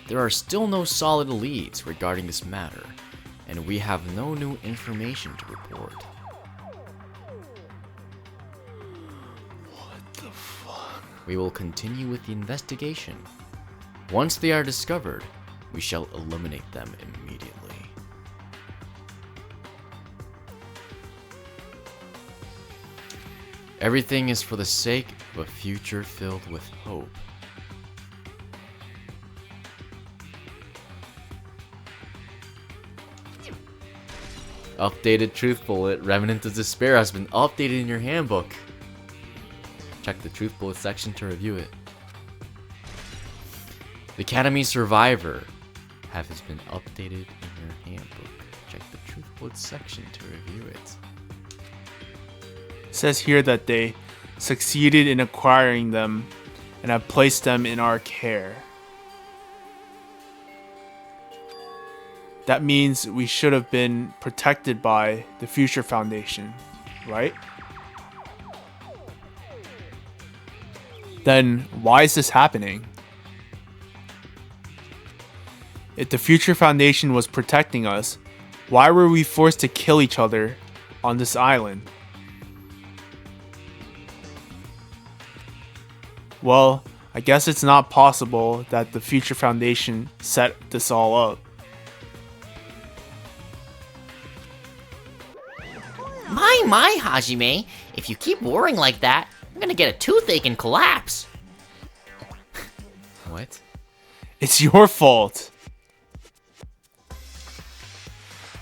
there are still no solid leads regarding this matter, and we have no new information to report. What the fuck? We will continue with the investigation. Once they are discovered, we shall eliminate them immediately. Everything is for the sake of a future filled with hope. Updated Truth Bullet. Remnant of Despair has been updated in your handbook. Check the Truth Bullet section to review it. The Academy Survivor has been updated in your handbook. Check the Truth Bullet section to review it. It says here that they succeeded in acquiring them and have placed them in our care. That means we should have been protected by the Future Foundation, right? Then why is this happening? If the Future Foundation was protecting us, why were we forced to kill each other on this island? Well, I guess it's not possible that the Future Foundation set this all up. My, Hajime. If you keep worrying like that, I'm gonna get a toothache and collapse. What? It's your fault.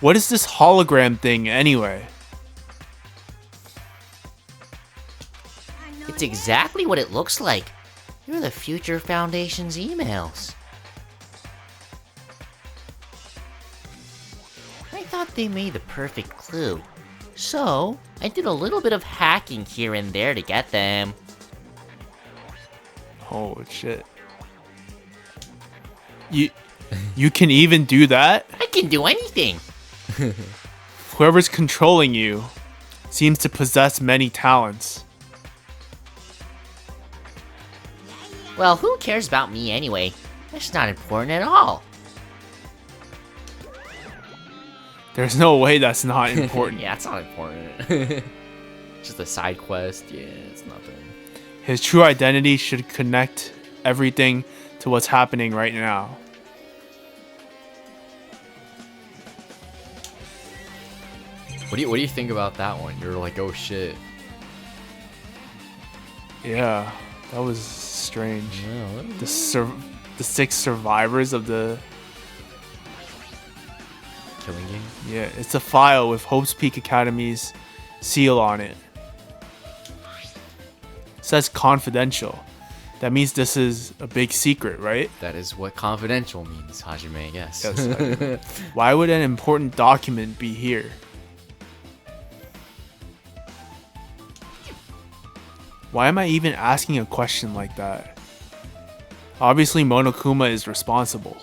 What is this hologram thing anyway? It's exactly what it looks like. You're the Future Foundation's emails. they made the perfect clue. So, I did a little bit of hacking here and there to get them. Oh shit. You can even do that? I can do anything. Whoever's controlling you seems to possess many talents. Well, who cares about me anyway? That's not important at all. There's no way that's not important. Yeah, it's not important. Just a side quest. Yeah, it's nothing. His true identity should connect everything to what's happening right now. What do you think about that one? You're like, oh shit. Yeah, that was strange. Yeah, The 6 survivors of the... killing game. Yeah, it's a file with Hope's Peak Academy's seal on it. It says confidential. That means this is a big secret, right? That is what confidential means, Hajime. Yes. Yes, Hajime. Why would an important document be here? Why am I even asking a question like that? Obviously, Monokuma is responsible.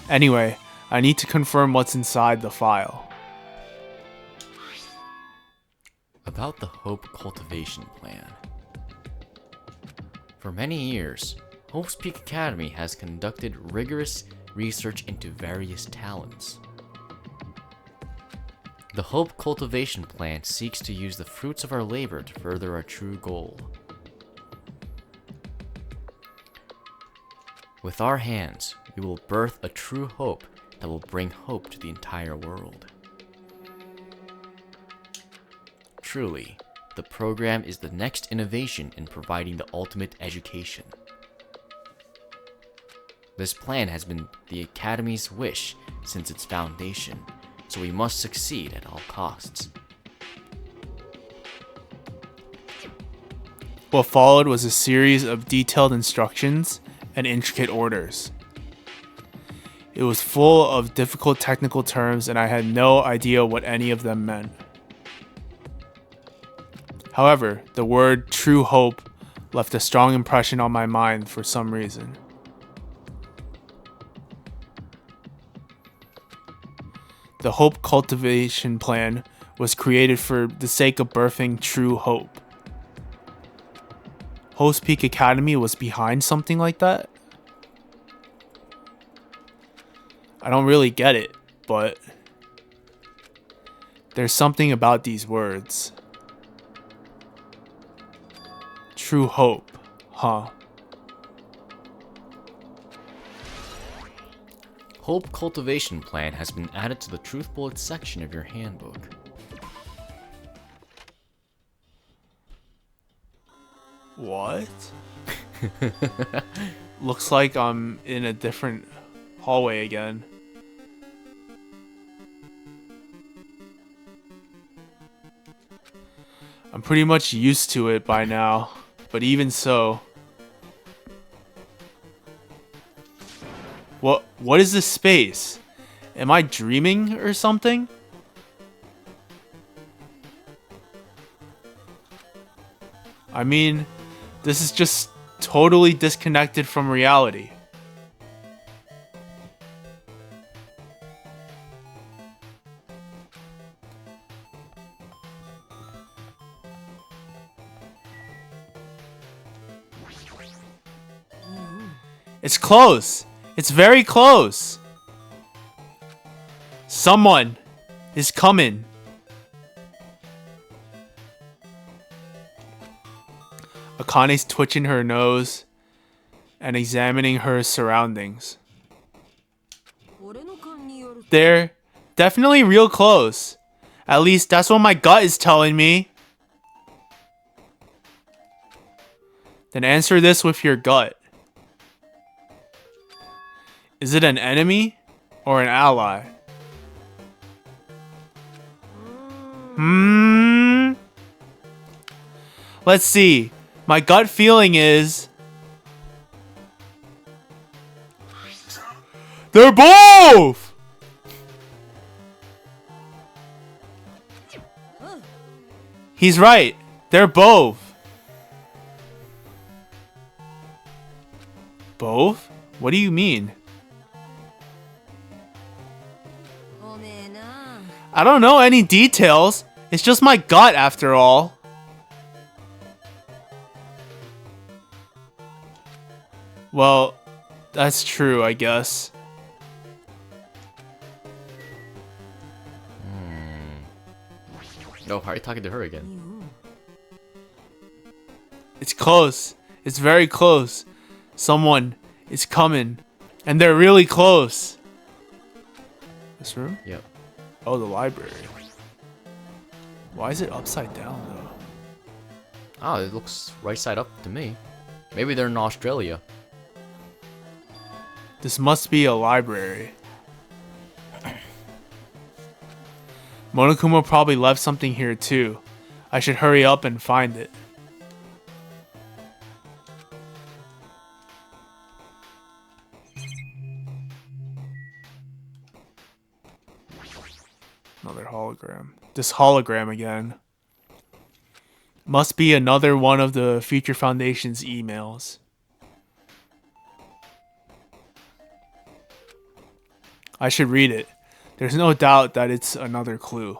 Anyway, I need to confirm what's inside the file. About the Hope Cultivation Plan. For many years, Hope's Peak Academy has conducted rigorous research into various talents. The Hope Cultivation Plan seeks to use the fruits of our labor to further our true goal. With our hands, we will birth a true hope that will bring hope to the entire world. Truly, the program is the next innovation in providing the ultimate education. This plan has been the Academy's wish since its foundation, so we must succeed at all costs. What followed was a series of detailed instructions and intricate orders. It was full of difficult technical terms and I had no idea what any of them meant. However, the word true hope left a strong impression on my mind for some reason. The Hope Cultivation Plan was created for the sake of birthing true hope. Hope's Peak Academy was behind something like that? I don't really get it, but there's something about these words. True hope, huh? Hope Cultivation Plan has been added to the Truth Bullet section of your handbook. What? Looks like I'm in a different hallway again. I'm pretty much used to it by now, but even so. What is this space? Am I dreaming or something? I mean, this is just totally disconnected from reality. It's close. It's very close. Someone is coming. Akane's twitching her nose and examining her surroundings. They're definitely real close. At least that's what my gut is telling me. Then answer this with your gut. Is it an enemy or an ally? Let's see. My gut feeling is They're both! He's right. They're both. Both? What do you mean? I don't know any details. It's just my gut after all. Well, that's true, I guess. Oh, how are you talking to her again? It's close. It's very close. Someone is coming. And they're really close. This room? Yep. Oh, the library. Why is it upside down, though? Oh, it looks right side up to me. Maybe they're in Australia. This must be a library. Monokuma probably left something here, too. I should hurry up and find it. Another hologram. This hologram again. Must be another one of the Future Foundation's emails. I should read it. There's no doubt that it's another clue.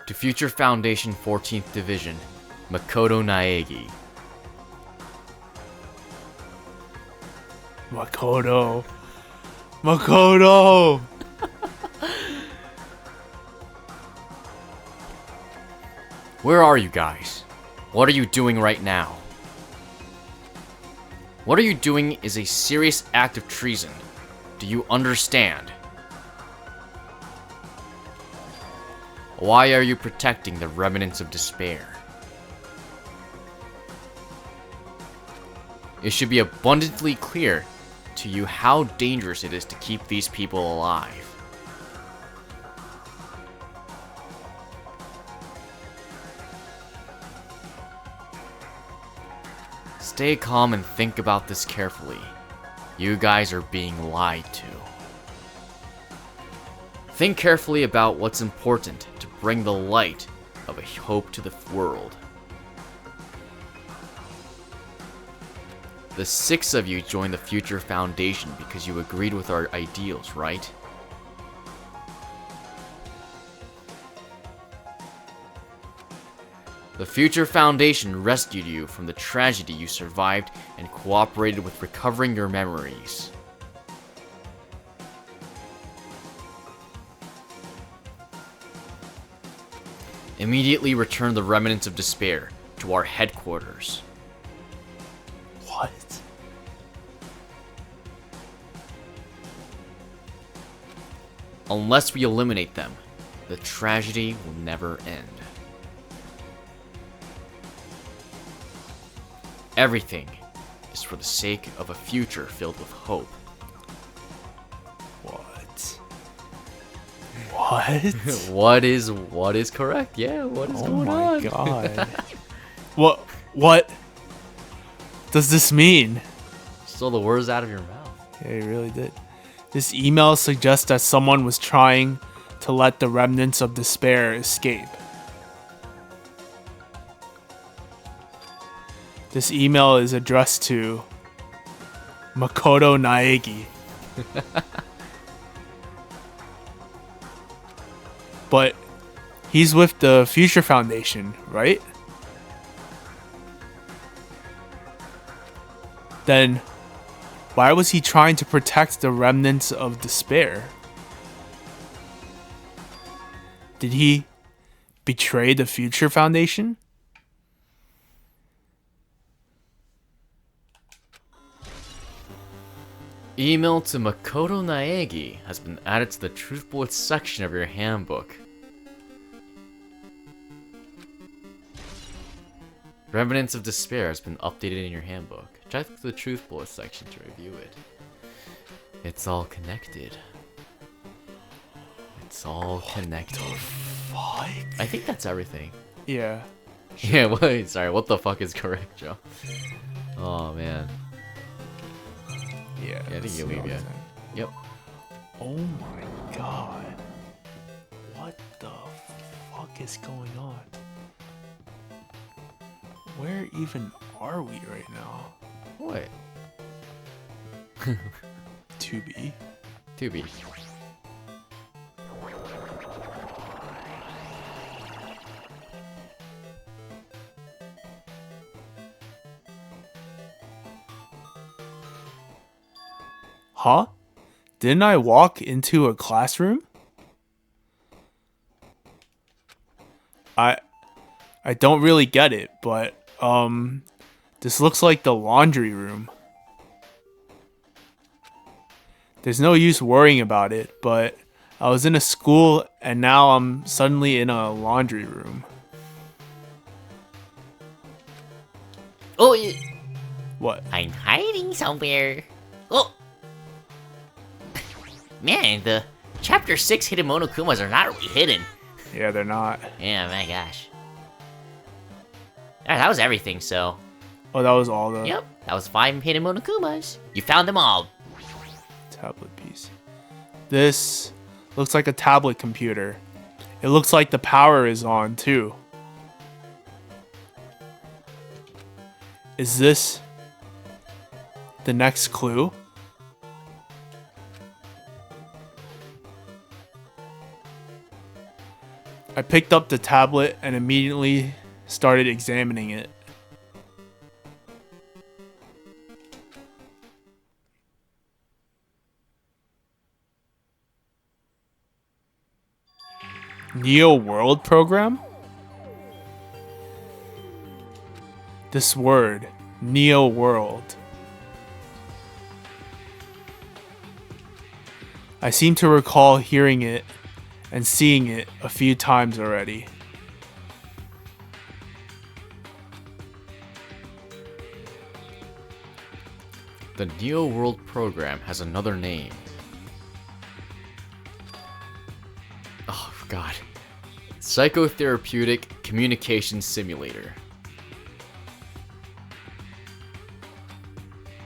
To Future Foundation 14th Division, Makoto Naegi. Makoto. Makoto! Where are you guys? What are you doing right now? What are you doing is a serious act of treason. Do you understand? Why are you protecting the remnants of despair? It should be abundantly clear to you how dangerous it is to keep these people alive. Stay calm and think about this carefully. You guys are being lied to. Think carefully about what's important to bring the light of a hope to the world. The 6 of you joined the Future Foundation because you agreed with our ideals, right? The Future Foundation rescued you from the tragedy you survived and cooperated with recovering your memories. Immediately return the remnants of despair to our headquarters. What? Unless we eliminate them, the tragedy will never end. Everything is for the sake of a future filled with hope. What? What? What is correct? Yeah, what is going Oh on? my god. What does this mean? Stole the words out of your mouth. Yeah, he really did. This email suggests that someone was trying to let the remnants of despair escape. This email is addressed to Makoto Naegi. But he's with the Future Foundation, right? Then why was he trying to protect the remnants of despair? Did he betray the Future Foundation? Email to Makoto Naegi has been added to the Truth Bullets section of your handbook. Remnants of Despair has been updated in your handbook. Check the Truth Bullets section to review it. It's all connected. It's all connected. Fuck. I think that's everything. Yeah. Yeah, wait, sorry, what the fuck is correct, Joe? Oh man. Yeah. I think let's you see leave, all yeah. this. Yep. Oh my god. What the fuck is going on? Where even are we right now? What? 2B. 2B. Huh? Didn't I walk into a classroom? I don't really get it, but this looks like the laundry room. There's no use worrying about it, but I was in a school and now I'm suddenly in a laundry room. Oh, What? I'm hiding somewhere. Oh! Man, the Chapter 6 hidden Monokumas are not really hidden. Yeah, they're not. Yeah, my gosh. Alright, that was everything, so... Oh, that was all the Yep, that was 5 hidden Monokumas. You found them all. tablet piece. This looks like a tablet computer. It looks like the power is on too. Is this the next clue? I picked up the tablet and immediately started examining it. Neo World program? This word, Neo World. I seem to recall hearing it and seeing it a few times already. The Neo World program has another name. Oh god. Psychotherapeutic Communication Simulator.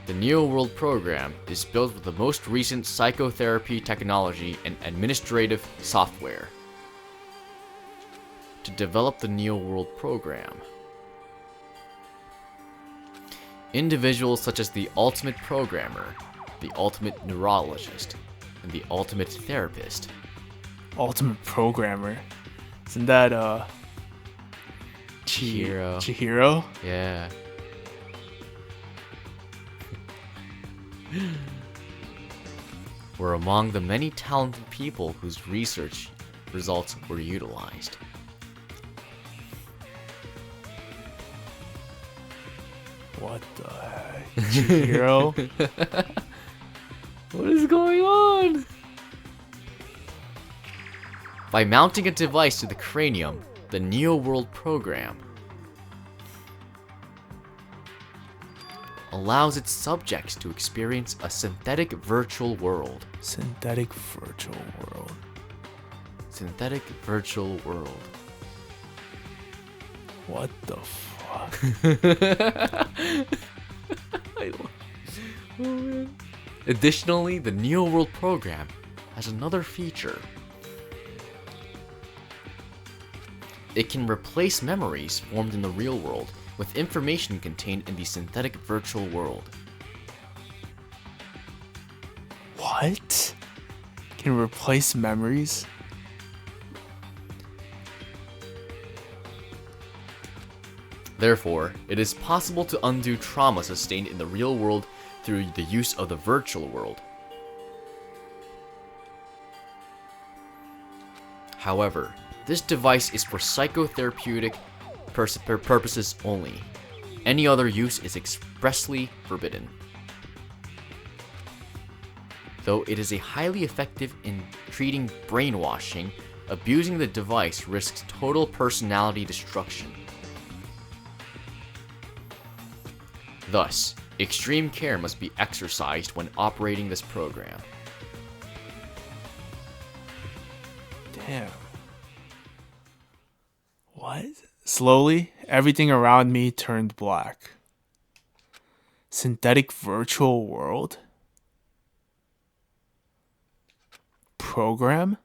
The Neo World program is built with the most recent psychotherapy technology and administrative software. To develop the Neo World program, individuals such as the Ultimate Programmer, the Ultimate Neurologist, and the Ultimate Therapist. Ultimate Programmer. Isn't that Chihiro. Chihiro? Yeah. Were among the many talented people whose research results were utilized. What the heck? Chihiro? What is going on? By mounting a device to the cranium, the Neo World program allows its subjects to experience a synthetic virtual world. Synthetic virtual world. Synthetic virtual world. What the fuck? Additionally, the Neo World program has another feature. It can replace memories formed in the real world with information contained in the synthetic virtual world. What? Can replace memories? Therefore, it is possible to undo trauma sustained in the real world through the use of the virtual world. However, this device is for psychotherapeutic purposes only. Any other use is expressly forbidden. Though it is highly effective in treating brainwashing, abusing the device risks total personality destruction. Thus, extreme care must be exercised when operating this program. Damn. What? Slowly, everything around me turned black. Synthetic virtual world? Program?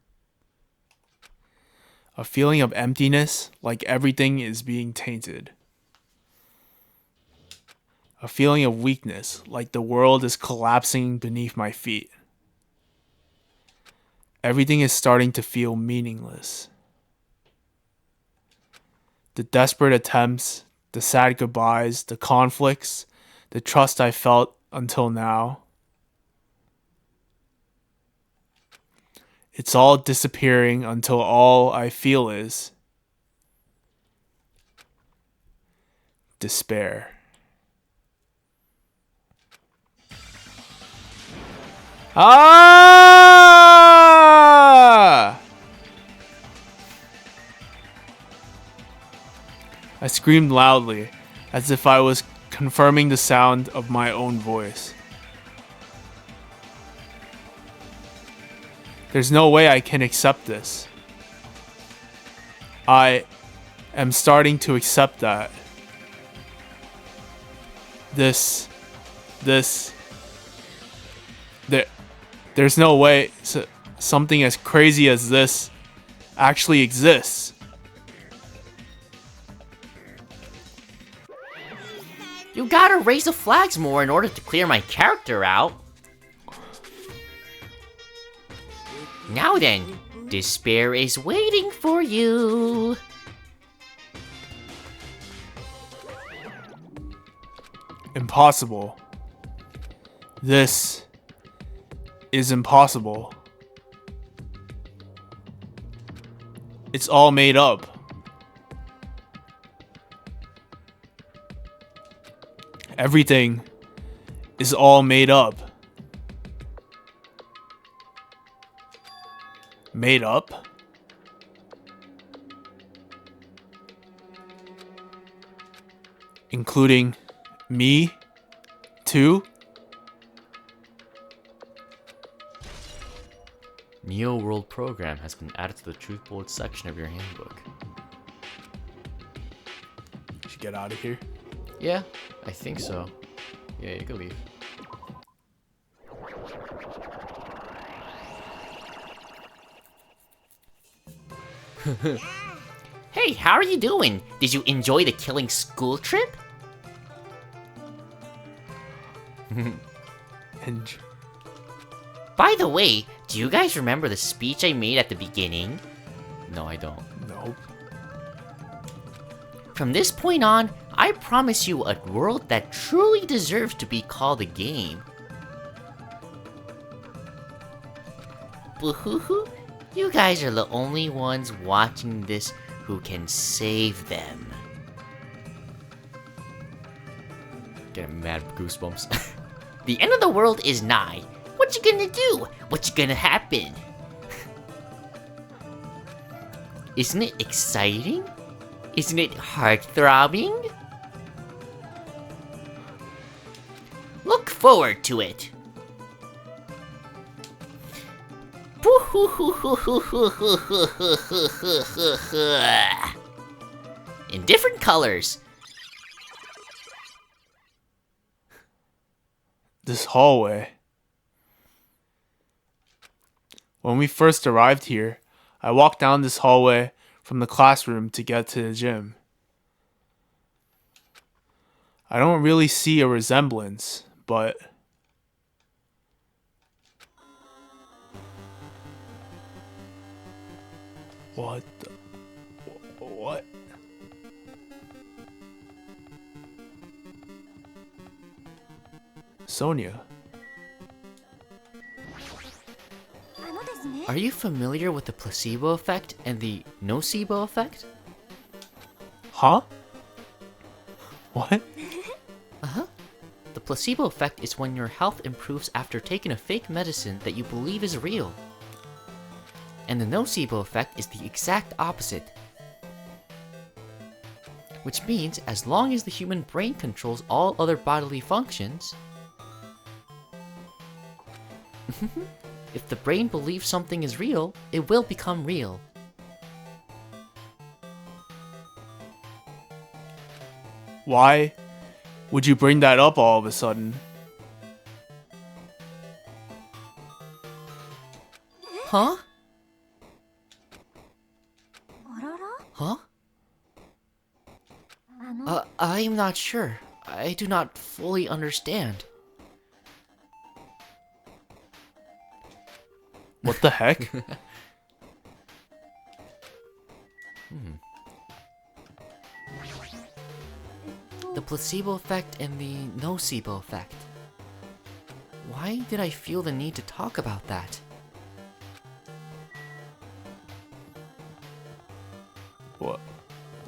A feeling of emptiness, like everything is being tainted. A feeling of weakness, like the world is collapsing beneath my feet. Everything is starting to feel meaningless. The desperate attempts, the sad goodbyes, the conflicts, the trust I felt until now. It's all disappearing until all I feel is despair. Ah! I screamed loudly, as if I was confirming the sound of my own voice. There's no way I can accept this. I am starting to accept that. There's no way something as crazy as this actually exists. You gotta raise the flags more in order to clear my character out. Now then, despair is waiting for you. Impossible. This is impossible. It's all made up. Everything is all made up. Made up? Including me, too? Neo World program has been added to the Truth Bullet section of your handbook. Should get out of here. Yeah, I think so. Yeah, you can leave. Hey, how are you doing? Did you enjoy the killing school trip? And By the way, do you guys remember the speech I made at the beginning? No, I don't. nope. From this point on, I promise you a world that truly deserves to be called a game. Boo-hoo-hoo, you guys are the only ones watching this who can save them. Getting mad goosebumps. The end of the world is nigh. What you gonna do? What's gonna happen? Isn't it exciting? Isn't it heart-throbbing? Look forward to it. In different colors. This hallway. When we first arrived here, I walked down this hallway from the classroom to get to the gym. I don't really see a resemblance, but what the... What? Sonia. Are you familiar with the placebo effect and the nocebo effect? Huh? What? The placebo effect is when your health improves after taking a fake medicine that you believe is real. And the nocebo effect is the exact opposite. Which means, as long as the human brain controls all other bodily functions, if the brain believes something is real, it will become real. Why would you bring that up all of a sudden? Huh? Huh? I'm not sure. I do not fully understand. What the heck? The placebo effect and the nocebo effect. Why did I feel the need to talk about that? What?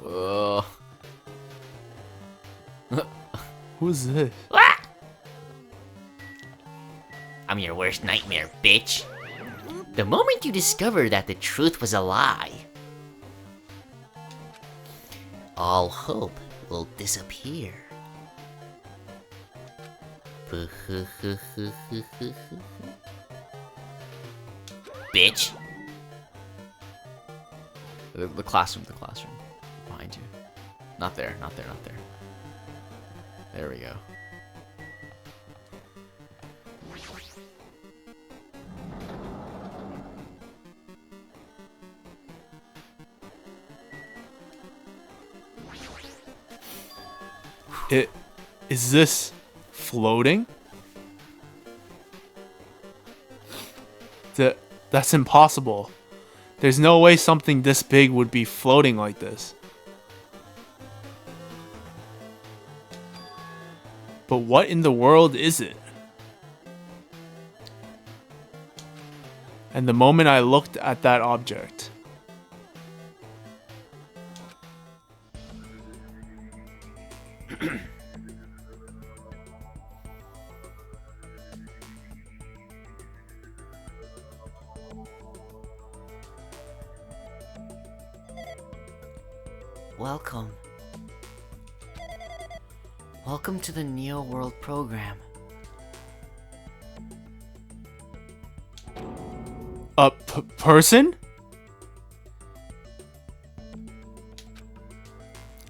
Ugh. Who's this? I'm your worst nightmare, bitch. The moment you discover that the truth was a lie, all hope will disappear. Bitch. The classroom, behind you. Not there. There we go. Is this floating? That's impossible. There's no way something this big would be floating like this. But what in the world is it? And the moment I looked at that object, Welcome. Welcome to the Neo World program. a person?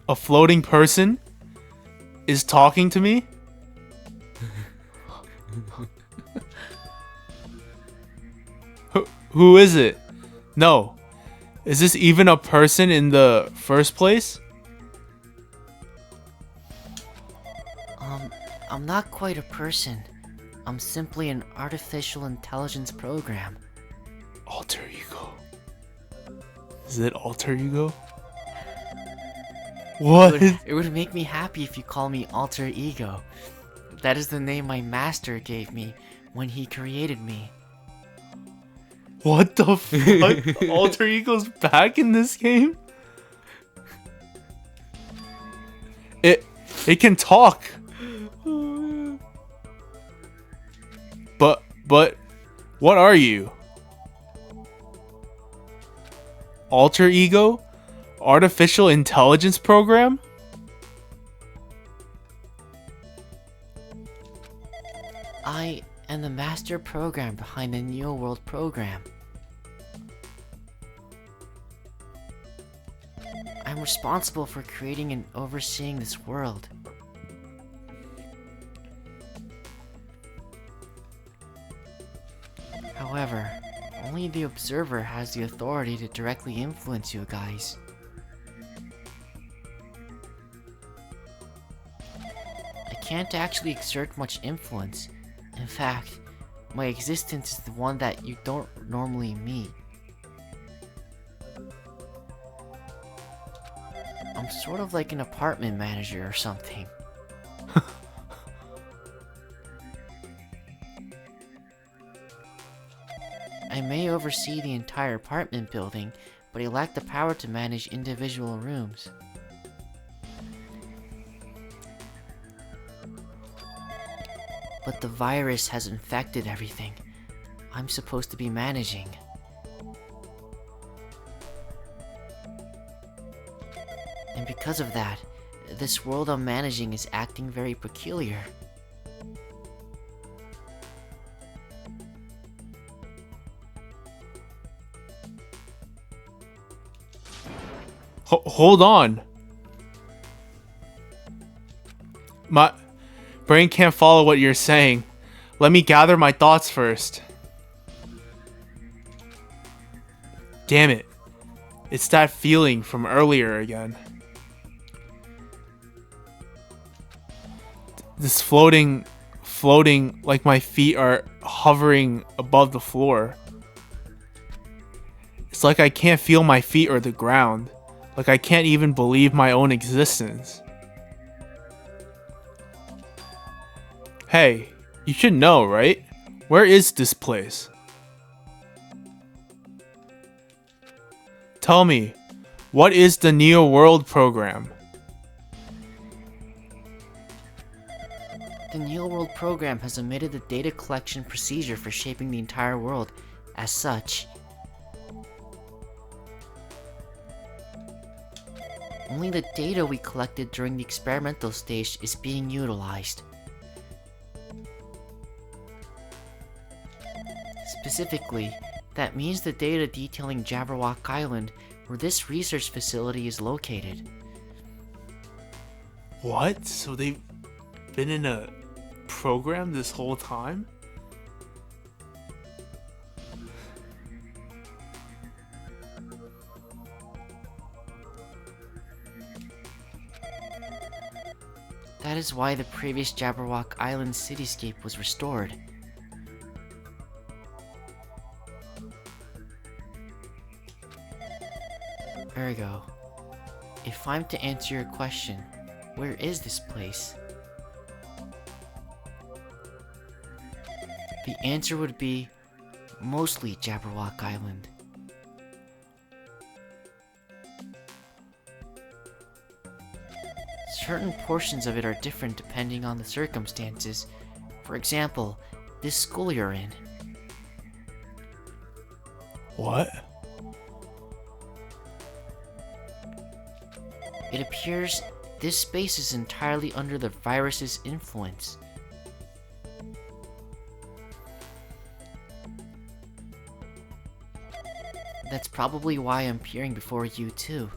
A floating person is talking to me? Who is it? No. Is this even a person in the first place? I'm not quite a person. I'm simply an artificial intelligence program. Alter ego. Is it alter ego? What? It would make me happy if you call me Alter Ego. That is the name my master gave me when he created me. What the fuck? Alter ego's back in this game? It can talk. But what are you? Alter ego? Artificial intelligence program? I am the master program behind the Neo World program. I'm responsible for creating and overseeing this world. However, only the observer has the authority to directly influence you guys. I can't actually exert much influence. In fact, my existence is the one that you don't normally meet. I'm sort of like an apartment manager or something. I may oversee the entire apartment building, but I lack the power to manage individual rooms. But the virus has infected everything I'm supposed to be managing. And because of that, this world I'm managing is acting very peculiar. Hold on. Brain can't follow what you're saying. Let me gather my thoughts first. Damn it. It's that feeling from earlier again. This floating like my feet are hovering above the floor. It's like I can't feel my feet or the ground. Like I can't even believe my own existence. Hey, you should know, right? Where is this place? Tell me, what is the Neo World program? The Neo World program has omitted the data collection procedure for shaping the entire world. As such, only the data we collected during the experimental stage is being utilized. Specifically, that means the data detailing Jabberwock Island, where this research facility is located. What? So they've been in a program this whole time? That is why the previous Jabberwock Island cityscape was restored. Ergo, if I'm to answer your question, where is this place? The answer would be mostly Jabberwock Island. Certain portions of it are different depending on the circumstances. For example, this school you're in. What? It appears this space is entirely under the virus's influence. That's probably why I'm appearing before you too.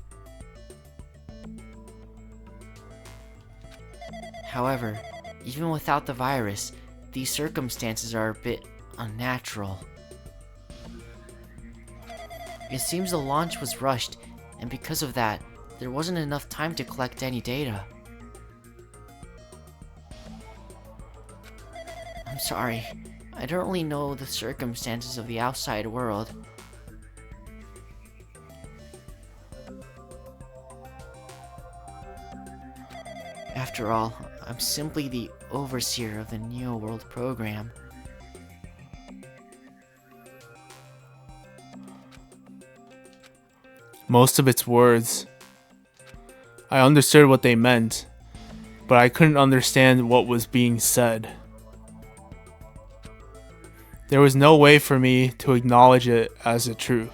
However, even without the virus, these circumstances are a bit unnatural. It seems the launch was rushed, and because of that, there wasn't enough time to collect any data. I'm sorry, I don't really know the circumstances of the outside world. After all, I'm simply the overseer of the Neo World program. Most of its words. I understood what they meant, but I couldn't understand what was being said. There was no way for me to acknowledge it as the truth.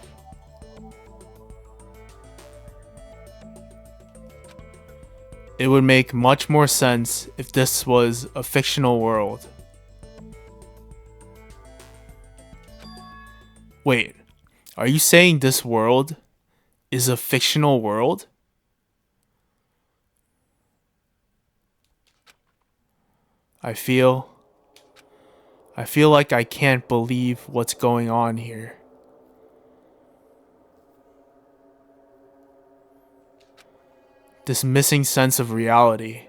It would make much more sense if this was a fictional world. Wait, are you saying this world is a fictional world? I feel like I can't believe what's going on here. This missing sense of reality.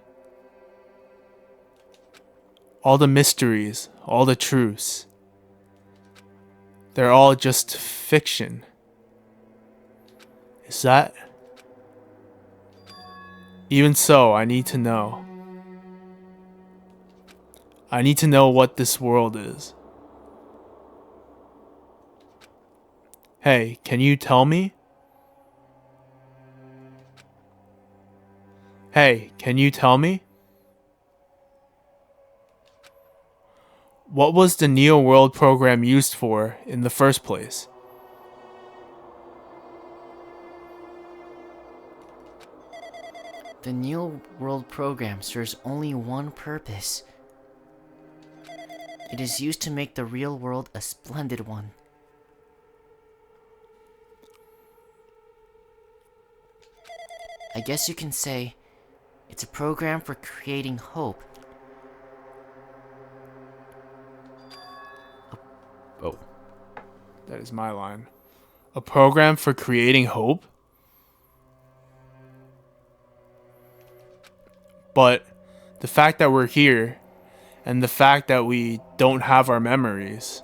All the mysteries, all the truths. They're all just fiction. Is that? Even so, I need to know. I need to know what this world is. Hey, can you tell me? Hey, can you tell me? What was the Neo World program used for in the first place? The Neo World program serves only one purpose. It is used to make the real world a splendid one. I guess you can say it's a program for creating hope. That is my line. A program for creating hope? But the fact that we're here and the fact that we don't have our memories,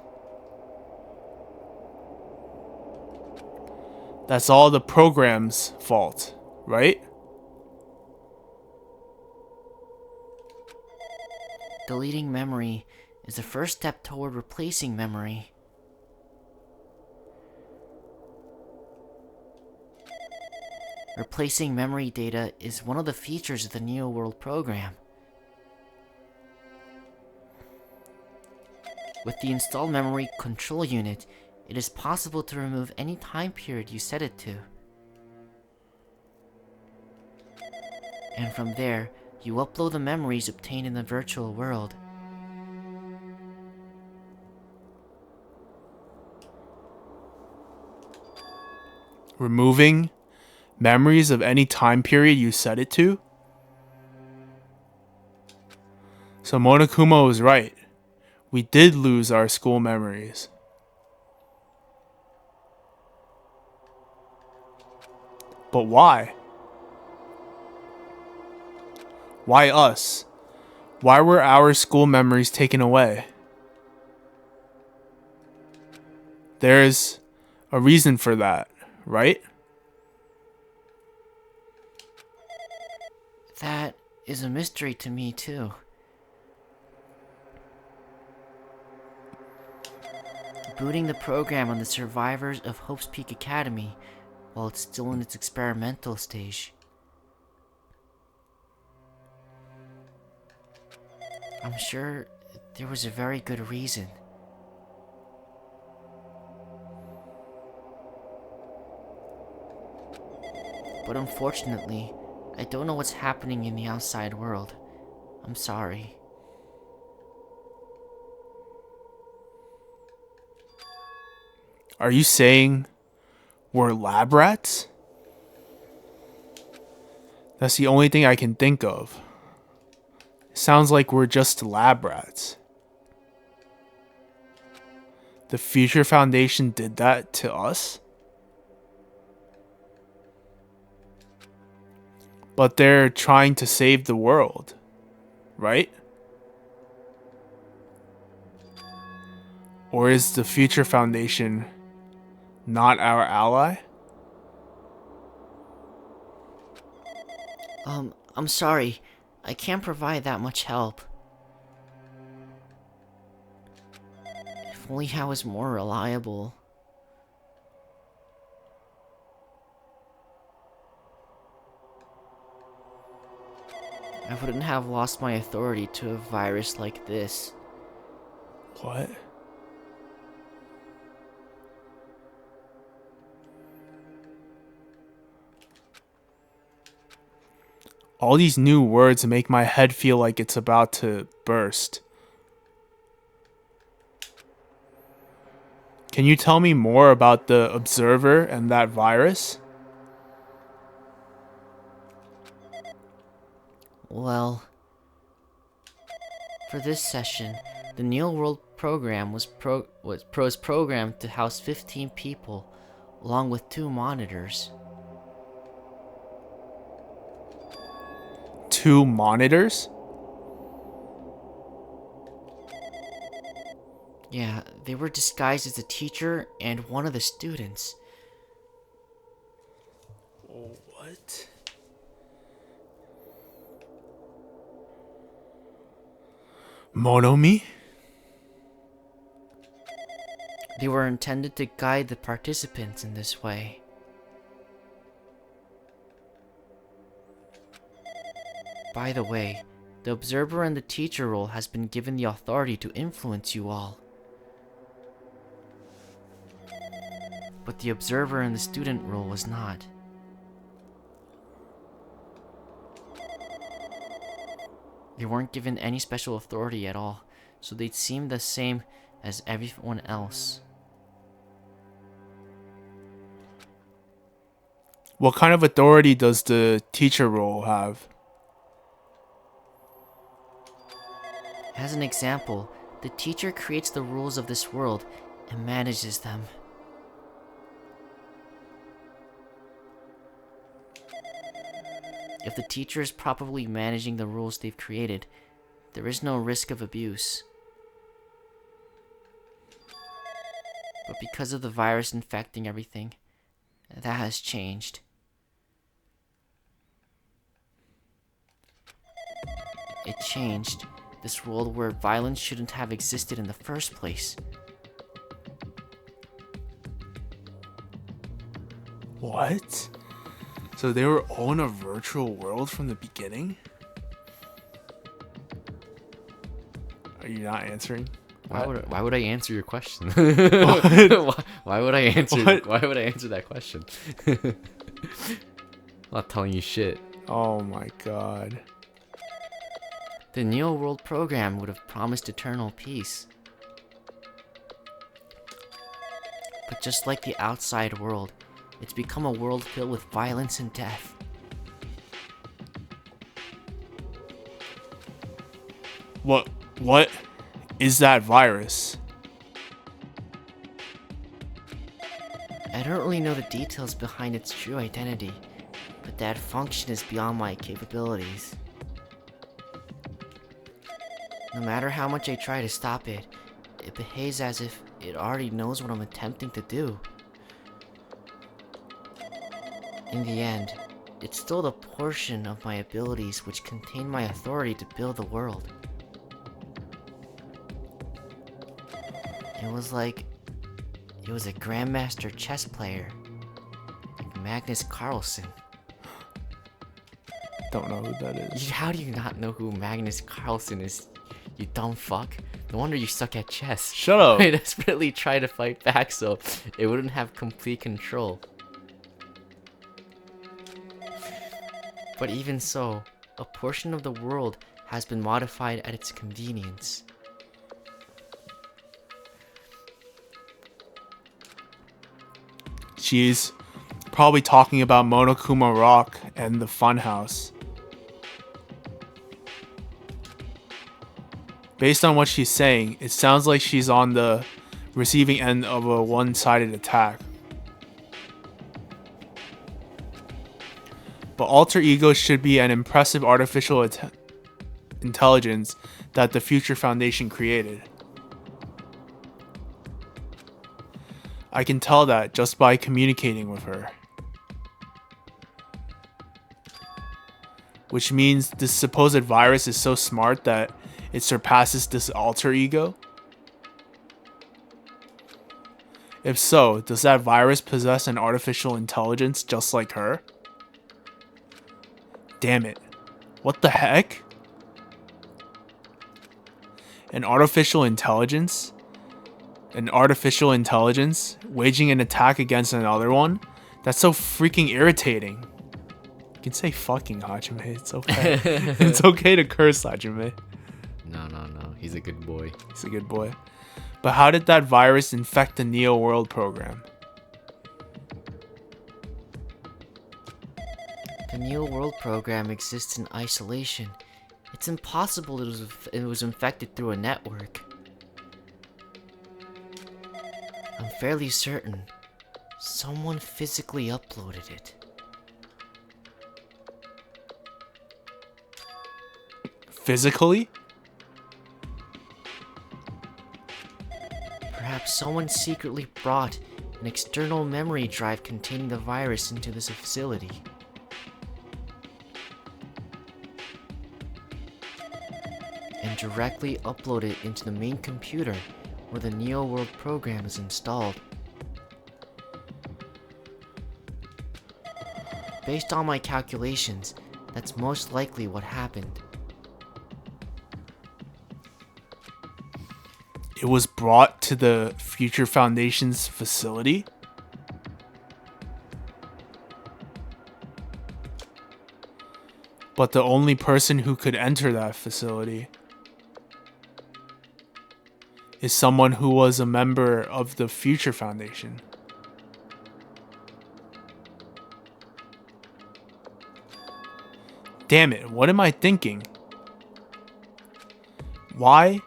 that's all the program's fault, right? Deleting memory is the first step toward replacing memory. Replacing memory data is one of the features of the Neo World program. With the installed memory control unit, it is possible to remove any time period you set it to. And from there, you upload the memories obtained in the virtual world. Removing memories of any time period you set it to? So Monokuma was right. We did lose our school memories. But why? Why us? Why were our school memories taken away? There's a reason for that, right? That is a mystery to me, too. Booting the program on the survivors of Hope's Peak Academy while it's still in its experimental stage. I'm sure there was a very good reason. But unfortunately, I don't know what's happening in the outside world. I'm sorry. Are you saying we're lab rats? That's the only thing I can think of. It sounds like we're just lab rats. The Future Foundation did that to us? But they're trying to save the world, right? Or is the Future Foundation not our ally? I'm sorry. I can't provide that much help. If only I was more reliable. I wouldn't have lost my authority to a virus like this. What? All these new words make my head feel like it's about to burst. Can you tell me more about the Observer and that virus? Well, for this session, the Neo World program was programmed to house 15 people, along with 2 monitors. 2 monitors? Yeah, they were disguised as a teacher and one of the students. What? Monomi? They were intended to guide the participants in this way. By the way, the observer and the teacher role has been given the authority to influence you all. But the observer and the student role was not. They weren't given any special authority at all, so they'd seem the same as everyone else. What kind of authority does the teacher role have? As an example, the teacher creates the rules of this world and manages them. If the teacher is properly managing the rules they've created, there is no risk of abuse. But because of the virus infecting everything, that has changed. It changed this world where violence shouldn't have existed in the first place. What? So they were all in a virtual world from the beginning? Are you not answering? Why would I answer your question? why would I answer? What? Why would I answer that question? I'm not telling you shit. Oh my god. The Neo World program would have promised eternal peace. But just like the outside world, it's become a world filled with violence and death. What is that virus? I don't really know the details behind its true identity, but that function is beyond my capabilities. No matter how much I try to stop it, it behaves as if it already knows what I'm attempting to do. In the end, it's still the portion of my abilities which contain my authority to build the world. It was a Grandmaster chess player, like Magnus Carlsen. Don't know who that is. How do you not know who Magnus Carlsen is, you dumb fuck? No wonder you suck at chess. Shut up. I desperately tried to fight back so it wouldn't have complete control. But even so, a portion of the world has been modified at its convenience. She's probably talking about Monokuma Rock and the Funhouse. Based on what she's saying, it sounds like she's on the receiving end of a one-sided attack. But alter ego should be an impressive artificial intelligence that the Future Foundation created. I can tell that just by communicating with her. Which means this supposed virus is so smart that it surpasses this alter ego? If so, does that virus possess an artificial intelligence just like her? Damn it. What the heck? An artificial intelligence? An artificial intelligence waging an attack against another one? That's so freaking irritating. You can say fucking, Hajime. It's okay. It's okay to curse, Hajime. No. He's a good boy. He's a good boy. But how did that virus infect the Neo World program? The Neo World program exists in isolation. It's impossible it was infected through a network. I'm fairly certain someone physically uploaded it. Physically? Perhaps someone secretly brought an external memory drive containing the virus into this facility. And directly upload it into the main computer where the Neo World program is installed. Based on my calculations, that's most likely what happened. It was brought to the Future Foundation's facility? But the only person who could enter that facility is someone who was a member of the Future Foundation. Damn it, what am I thinking? Why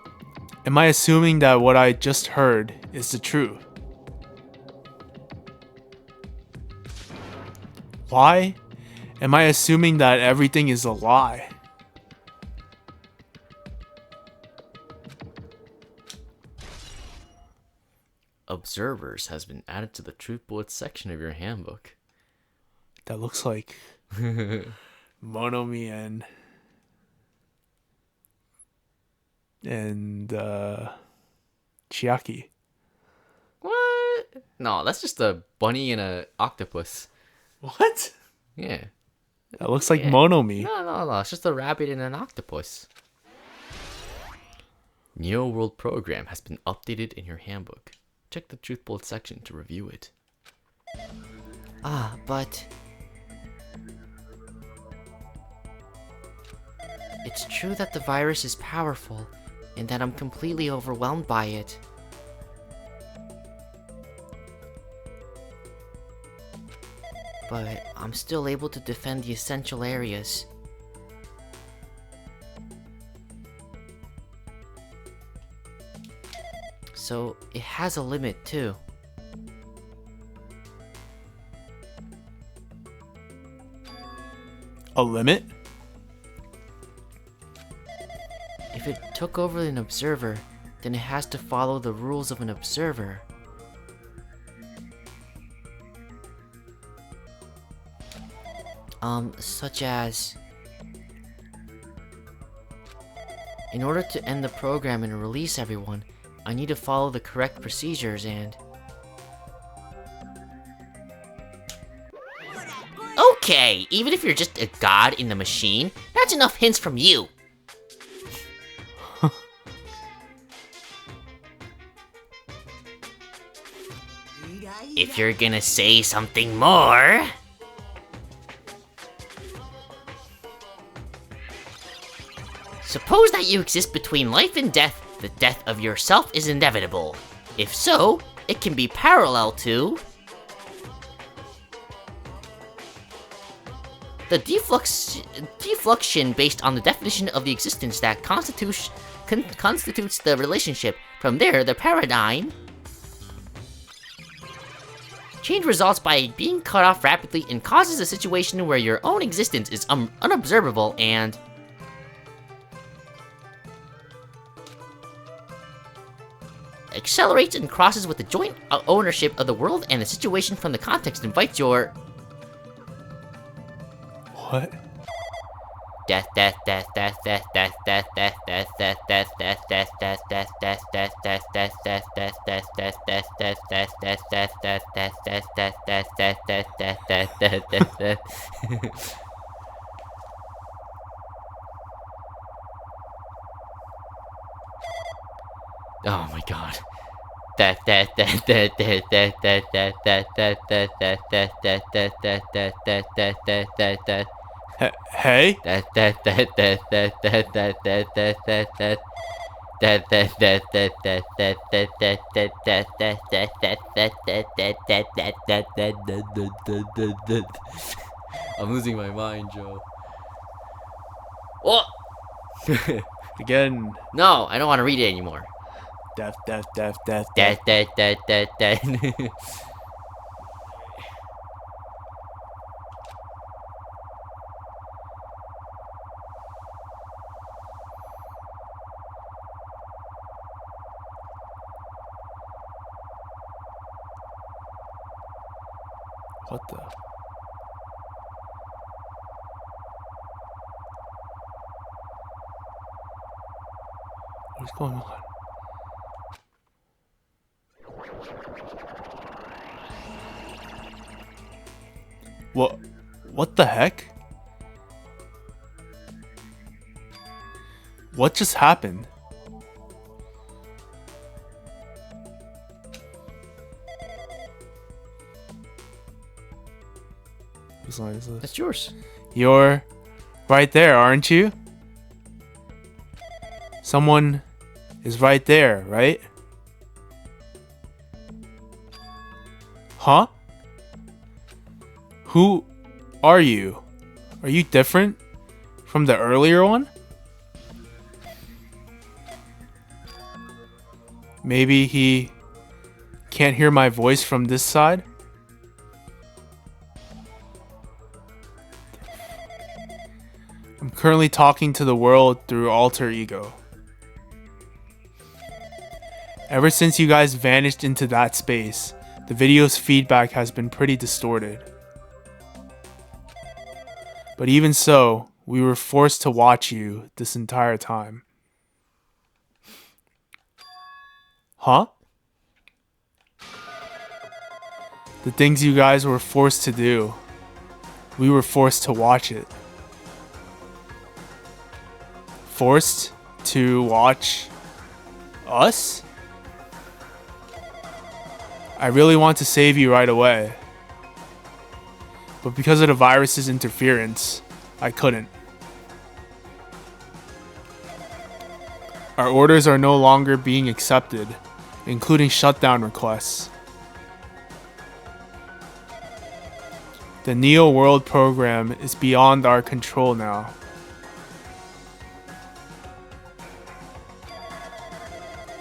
am I assuming that what I just heard is the truth? Why Am I assuming that everything is a lie? Observers has been added to the Truth Bullets section of your handbook. That looks like Monomi and Chiaki. What? No, that's just a bunny and a octopus. What? Yeah. That looks like Yeah. Monomi. No. It's just a rabbit and an octopus. Neo World program has been updated in your handbook. Check the Truth Bullets section to review it. But it's true that the virus is powerful and that I'm completely overwhelmed by it. But I'm still able to defend the essential areas. So it has a limit too. A limit? If it took over an observer, then it has to follow the rules of an observer. Such as... in order to end the program and release everyone, I need to follow the correct procedures and... Okay, even if you're just a god in the machine, that's enough hints from you. If you're gonna say something more... Suppose that you exist between life and death. The death of yourself is inevitable. If so, it can be parallel to... the defluxion based on the definition of the existence that constitutes the relationship. From there, the paradigm... change results by being cut off rapidly and causes a situation where your own existence is unobservable and... accelerates and crosses with the joint ownership of the world, and the situation from the context invites your... What? Death. Oh my god. Hey? I'm losing my mind, Joe. What? Again. No, I don't want to read it anymore. Death. Death. What the? What's going on? What the heck? What just happened? Whose line is this? That's yours. You're right there, aren't you? Someone is right there, right? Huh? Who are you? Are you different from the earlier one? Maybe he can't hear my voice from this side? I'm currently talking to the world through alter ego. Ever since you guys vanished into that space, the video's feedback has been pretty distorted. But even so, we were forced to watch you this entire time. Huh? The things you guys were forced to do, we were forced to watch it. Forced to watch us? I really want to save you right away. But because of the virus's interference, I couldn't. Our orders are no longer being accepted, including shutdown requests. The Neo World program is beyond our control now.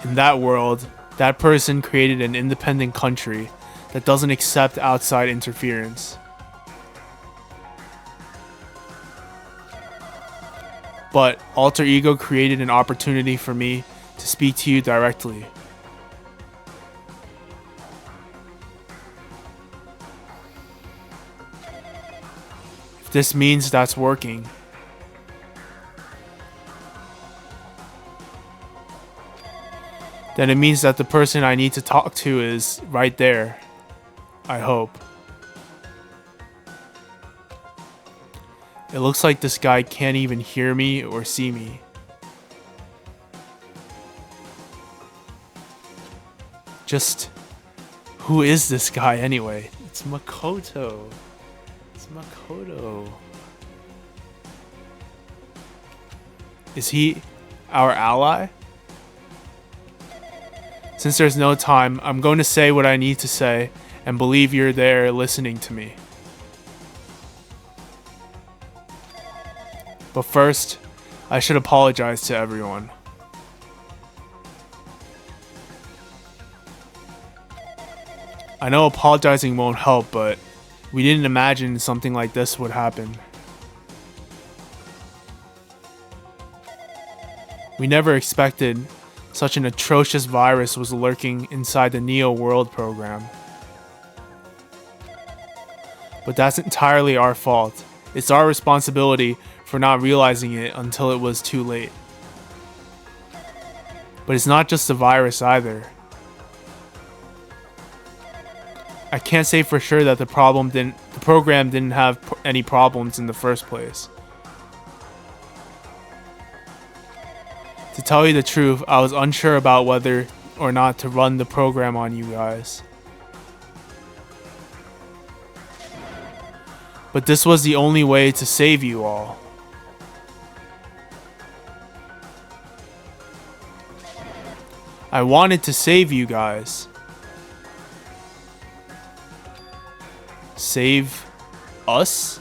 In that world, that person created an independent country that doesn't accept outside interference. But Alter Ego created an opportunity for me to speak to you directly. If this means that's working, then it means that the person I need to talk to is right there. I hope. It looks like this guy can't even hear me or see me. Just, who is this guy anyway? It's Makoto. It's Makoto. Is he our ally? Since there's no time, I'm going to say what I need to say and believe you're there listening to me. But first, I should apologize to everyone. I know apologizing won't help, but we didn't imagine something like this would happen. We never expected such an atrocious virus was lurking inside the Neo World program. But that's entirely our fault. It's our responsibility for not realizing it until it was too late. But it's not just the virus either. I can't say for sure that the program didn't have any problems in the first place. To tell you the truth, I was unsure about whether or not to run the program on you guys. But this was the only way to save you all. I wanted to save you guys. Save us?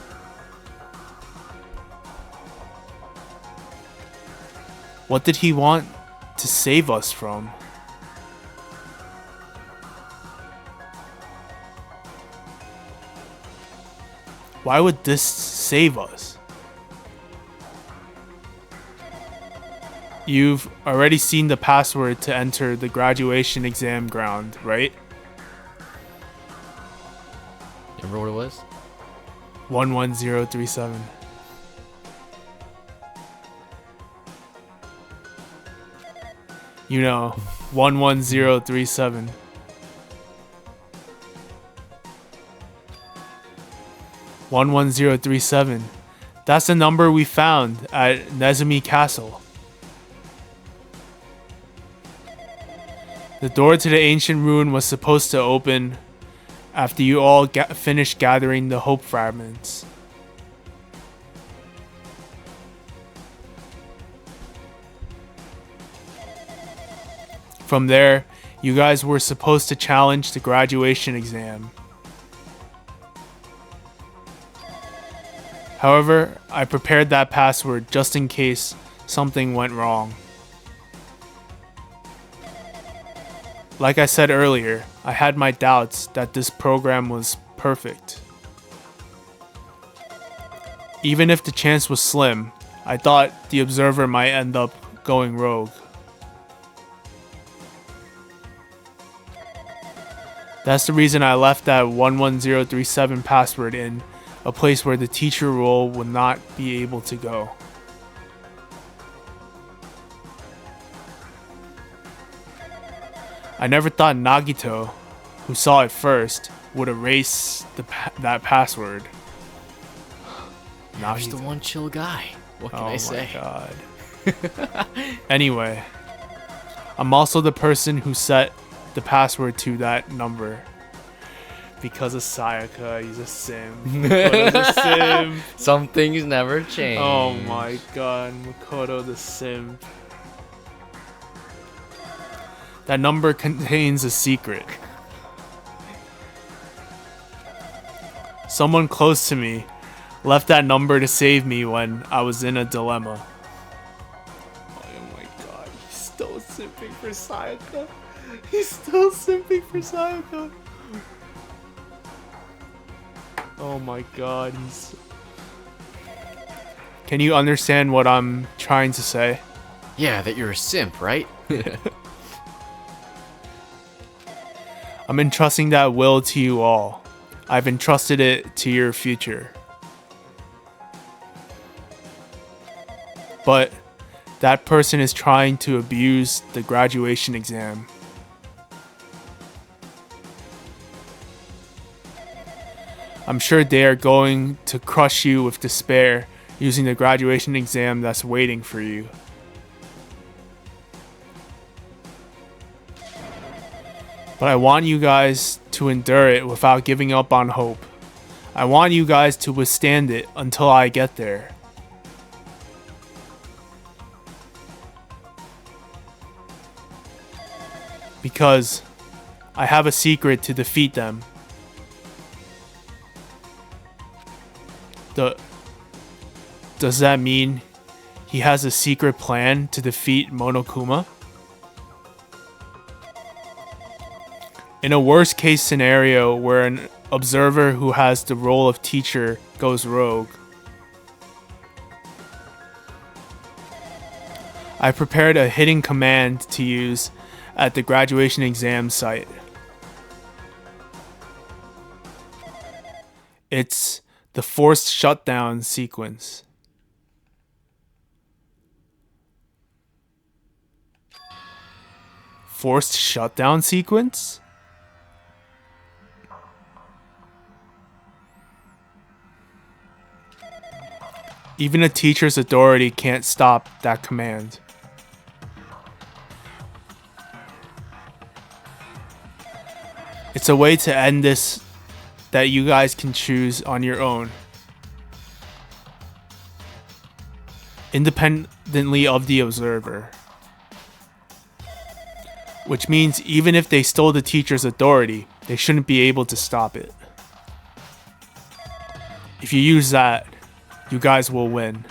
What did he want to save us from? Why would this save us? You've already seen the password to enter the graduation exam ground, right? Remember what it was? 11037. You know, 11037. (11037). That's the number we found at Nezumi Castle. The door to the ancient ruin was supposed to open after you all finished gathering the hope fragments. From there, you guys were supposed to challenge the graduation exam. However, I prepared that password just in case something went wrong. Like I said earlier, I had my doubts that this program was perfect. Even if the chance was slim, I thought the observer might end up going rogue. That's the reason I left that 11037 password in a place where the teacher role would not be able to go. I never thought Nagito, who saw it first, would erase that password. He's the one chill guy. What can I say? Oh my god. Anyway, I'm also the person who set the password to that number. Because of Sayaka, he's a simp. Makoto's a simp. Some things never change. Oh my god, Makoto the simp. That number contains a secret. Someone close to me left that number to save me when I was in a dilemma. Oh my god, he's still simping for Sayaka. He's still simping for Sayaka. Oh my god, he's... Can you understand what I'm trying to say? Yeah, that you're a simp, right? I'm entrusting that will to you all. I've entrusted it to your future. But that person is trying to abuse the graduation exam. I'm sure they are going to crush you with despair using the graduation exam that's waiting for you. But I want you guys to endure it without giving up on hope. I want you guys to withstand it until I get there. Because I have a secret to defeat them. Does that mean he has a secret plan to defeat Monokuma? In a worst case scenario where an observer who has the role of teacher goes rogue, I prepared a hidden command to use at the graduation exam site. It's the forced shutdown sequence. Forced shutdown sequence? Even a teacher's authority can't stop that command. It's a way to end this that you guys can choose on your own, independently of the observer. Which means even if they stole the teacher's authority, they shouldn't be able to stop it. If you use that, you guys will win.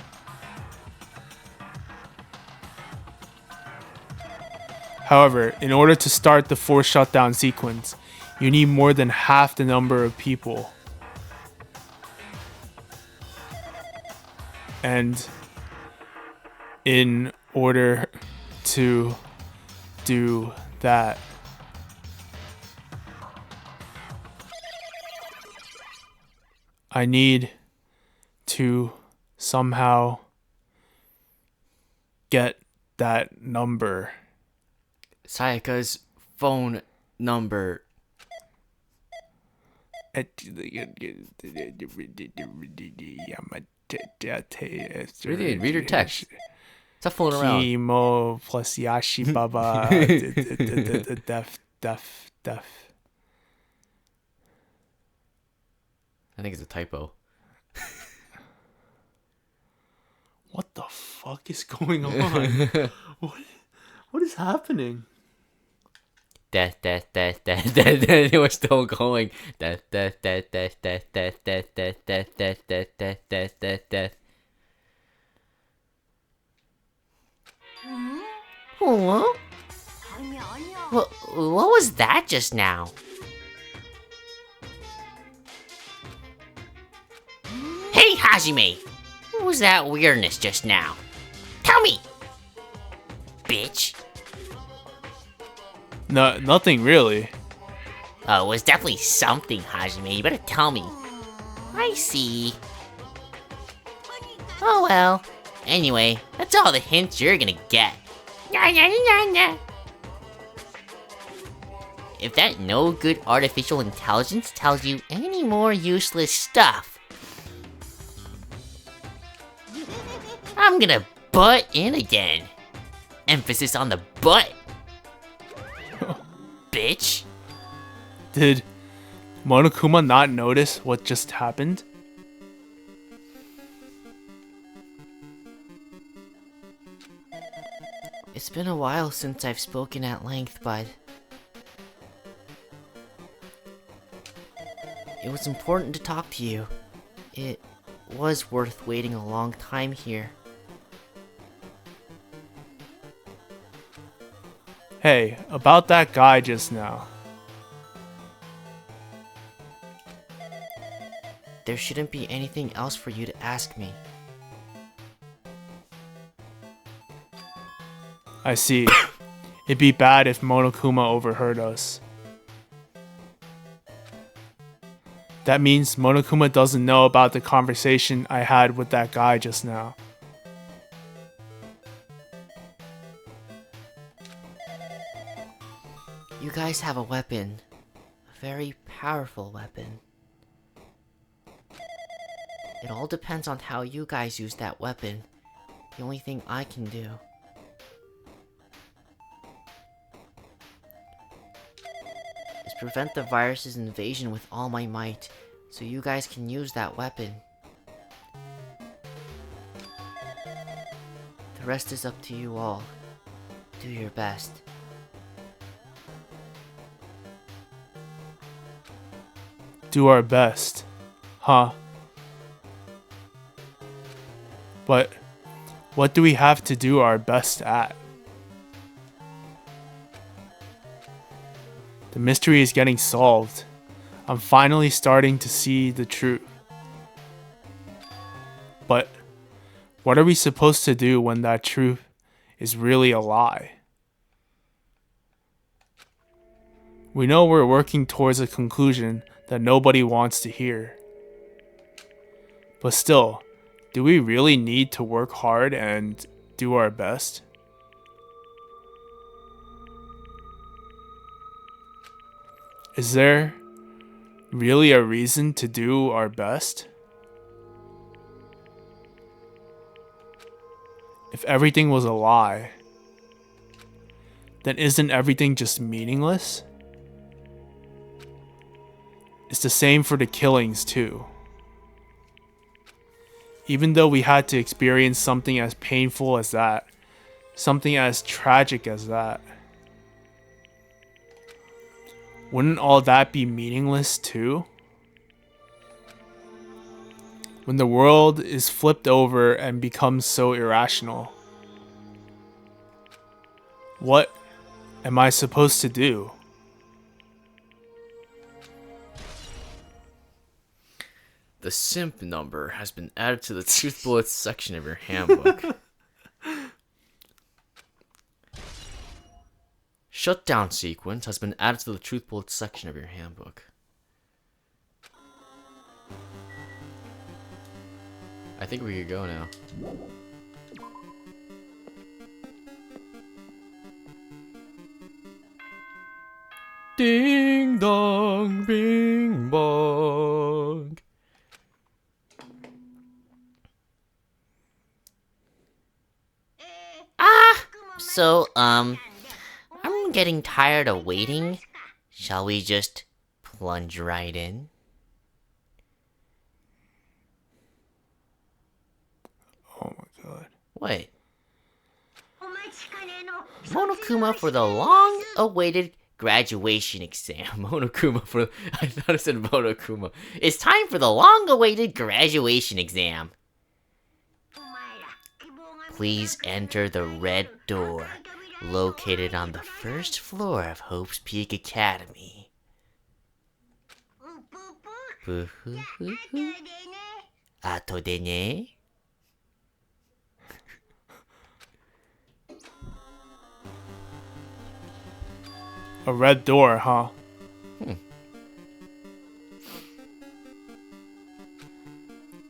However, in order to start the forced shutdown sequence, you need more than half the number of people. And in order to do that, I need to somehow get that number. Sayaka's phone number. Really, read your text. Stop fooling around. Kimo plus Yashi Baba. Def. I think it's a typo. What the fuck is going on? What is happening? Death. It was still going. Death. Huh? What was that just now? Hey, Hajime! What was that weirdness just now? Tell me! Bitch. No, nothing really. Oh, it was definitely something, Hajime. You better tell me. I see. Oh well. Anyway, that's all the hints you're gonna get. Nya, nya, nya, nya. If that no good artificial intelligence tells you any more useless stuff, I'm gonna butt in again. Emphasis on the butt. Bitch. Did Monokuma not notice what just happened? It's been a while since I've spoken at length, bud. It was important to talk to you. It was worth waiting a long time here. Hey, about that guy just now. There shouldn't be anything else for you to ask me. I see. It'd be bad if Monokuma overheard us. That means Monokuma doesn't know about the conversation I had with that guy just now. You guys have a weapon. A very powerful weapon. It all depends on how you guys use that weapon. The only thing I can do is prevent the virus's invasion with all my might, so you guys can use that weapon. The rest is up to you all. Do your best. Do our best. Huh? But what do we have to do our best at? The mystery is getting solved. I'm finally starting to see the truth. But what are we supposed to do when that truth is really a lie? We know we're working towards a conclusion that nobody wants to hear. But still, do we really need to work hard and do our best? Is there really a reason to do our best? If everything was a lie, then isn't everything just meaningless? It's the same for the killings too. Even though we had to experience something as painful as that, something as tragic as that, wouldn't all that be meaningless too? When the world is flipped over and becomes so irrational, what am I supposed to do? The simp number has been added to the Truth Bullets section of your handbook. Shutdown sequence has been added to the Truth Bullets section of your handbook. I think we could go now. Ding dong, bing bong. So, I'm getting tired of waiting. Shall we just plunge right in? Oh my god. What? Monokuma for the long-awaited graduation exam. Monokuma for... I thought it said Monokuma. It's time for the long-awaited graduation exam. Please enter the red door, located on the first floor of Hope's Peak Academy. Ato de ne? A red door, huh?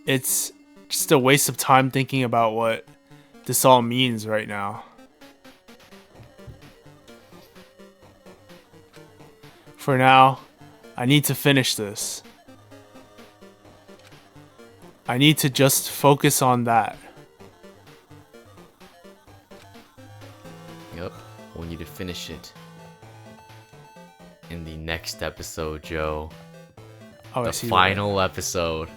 It's just a waste of time thinking about what this all means right now. For now, I need to finish this. I need to just focus on that. Yep, we need to finish it. In the next episode, Joe. Oh, I The see. final episode.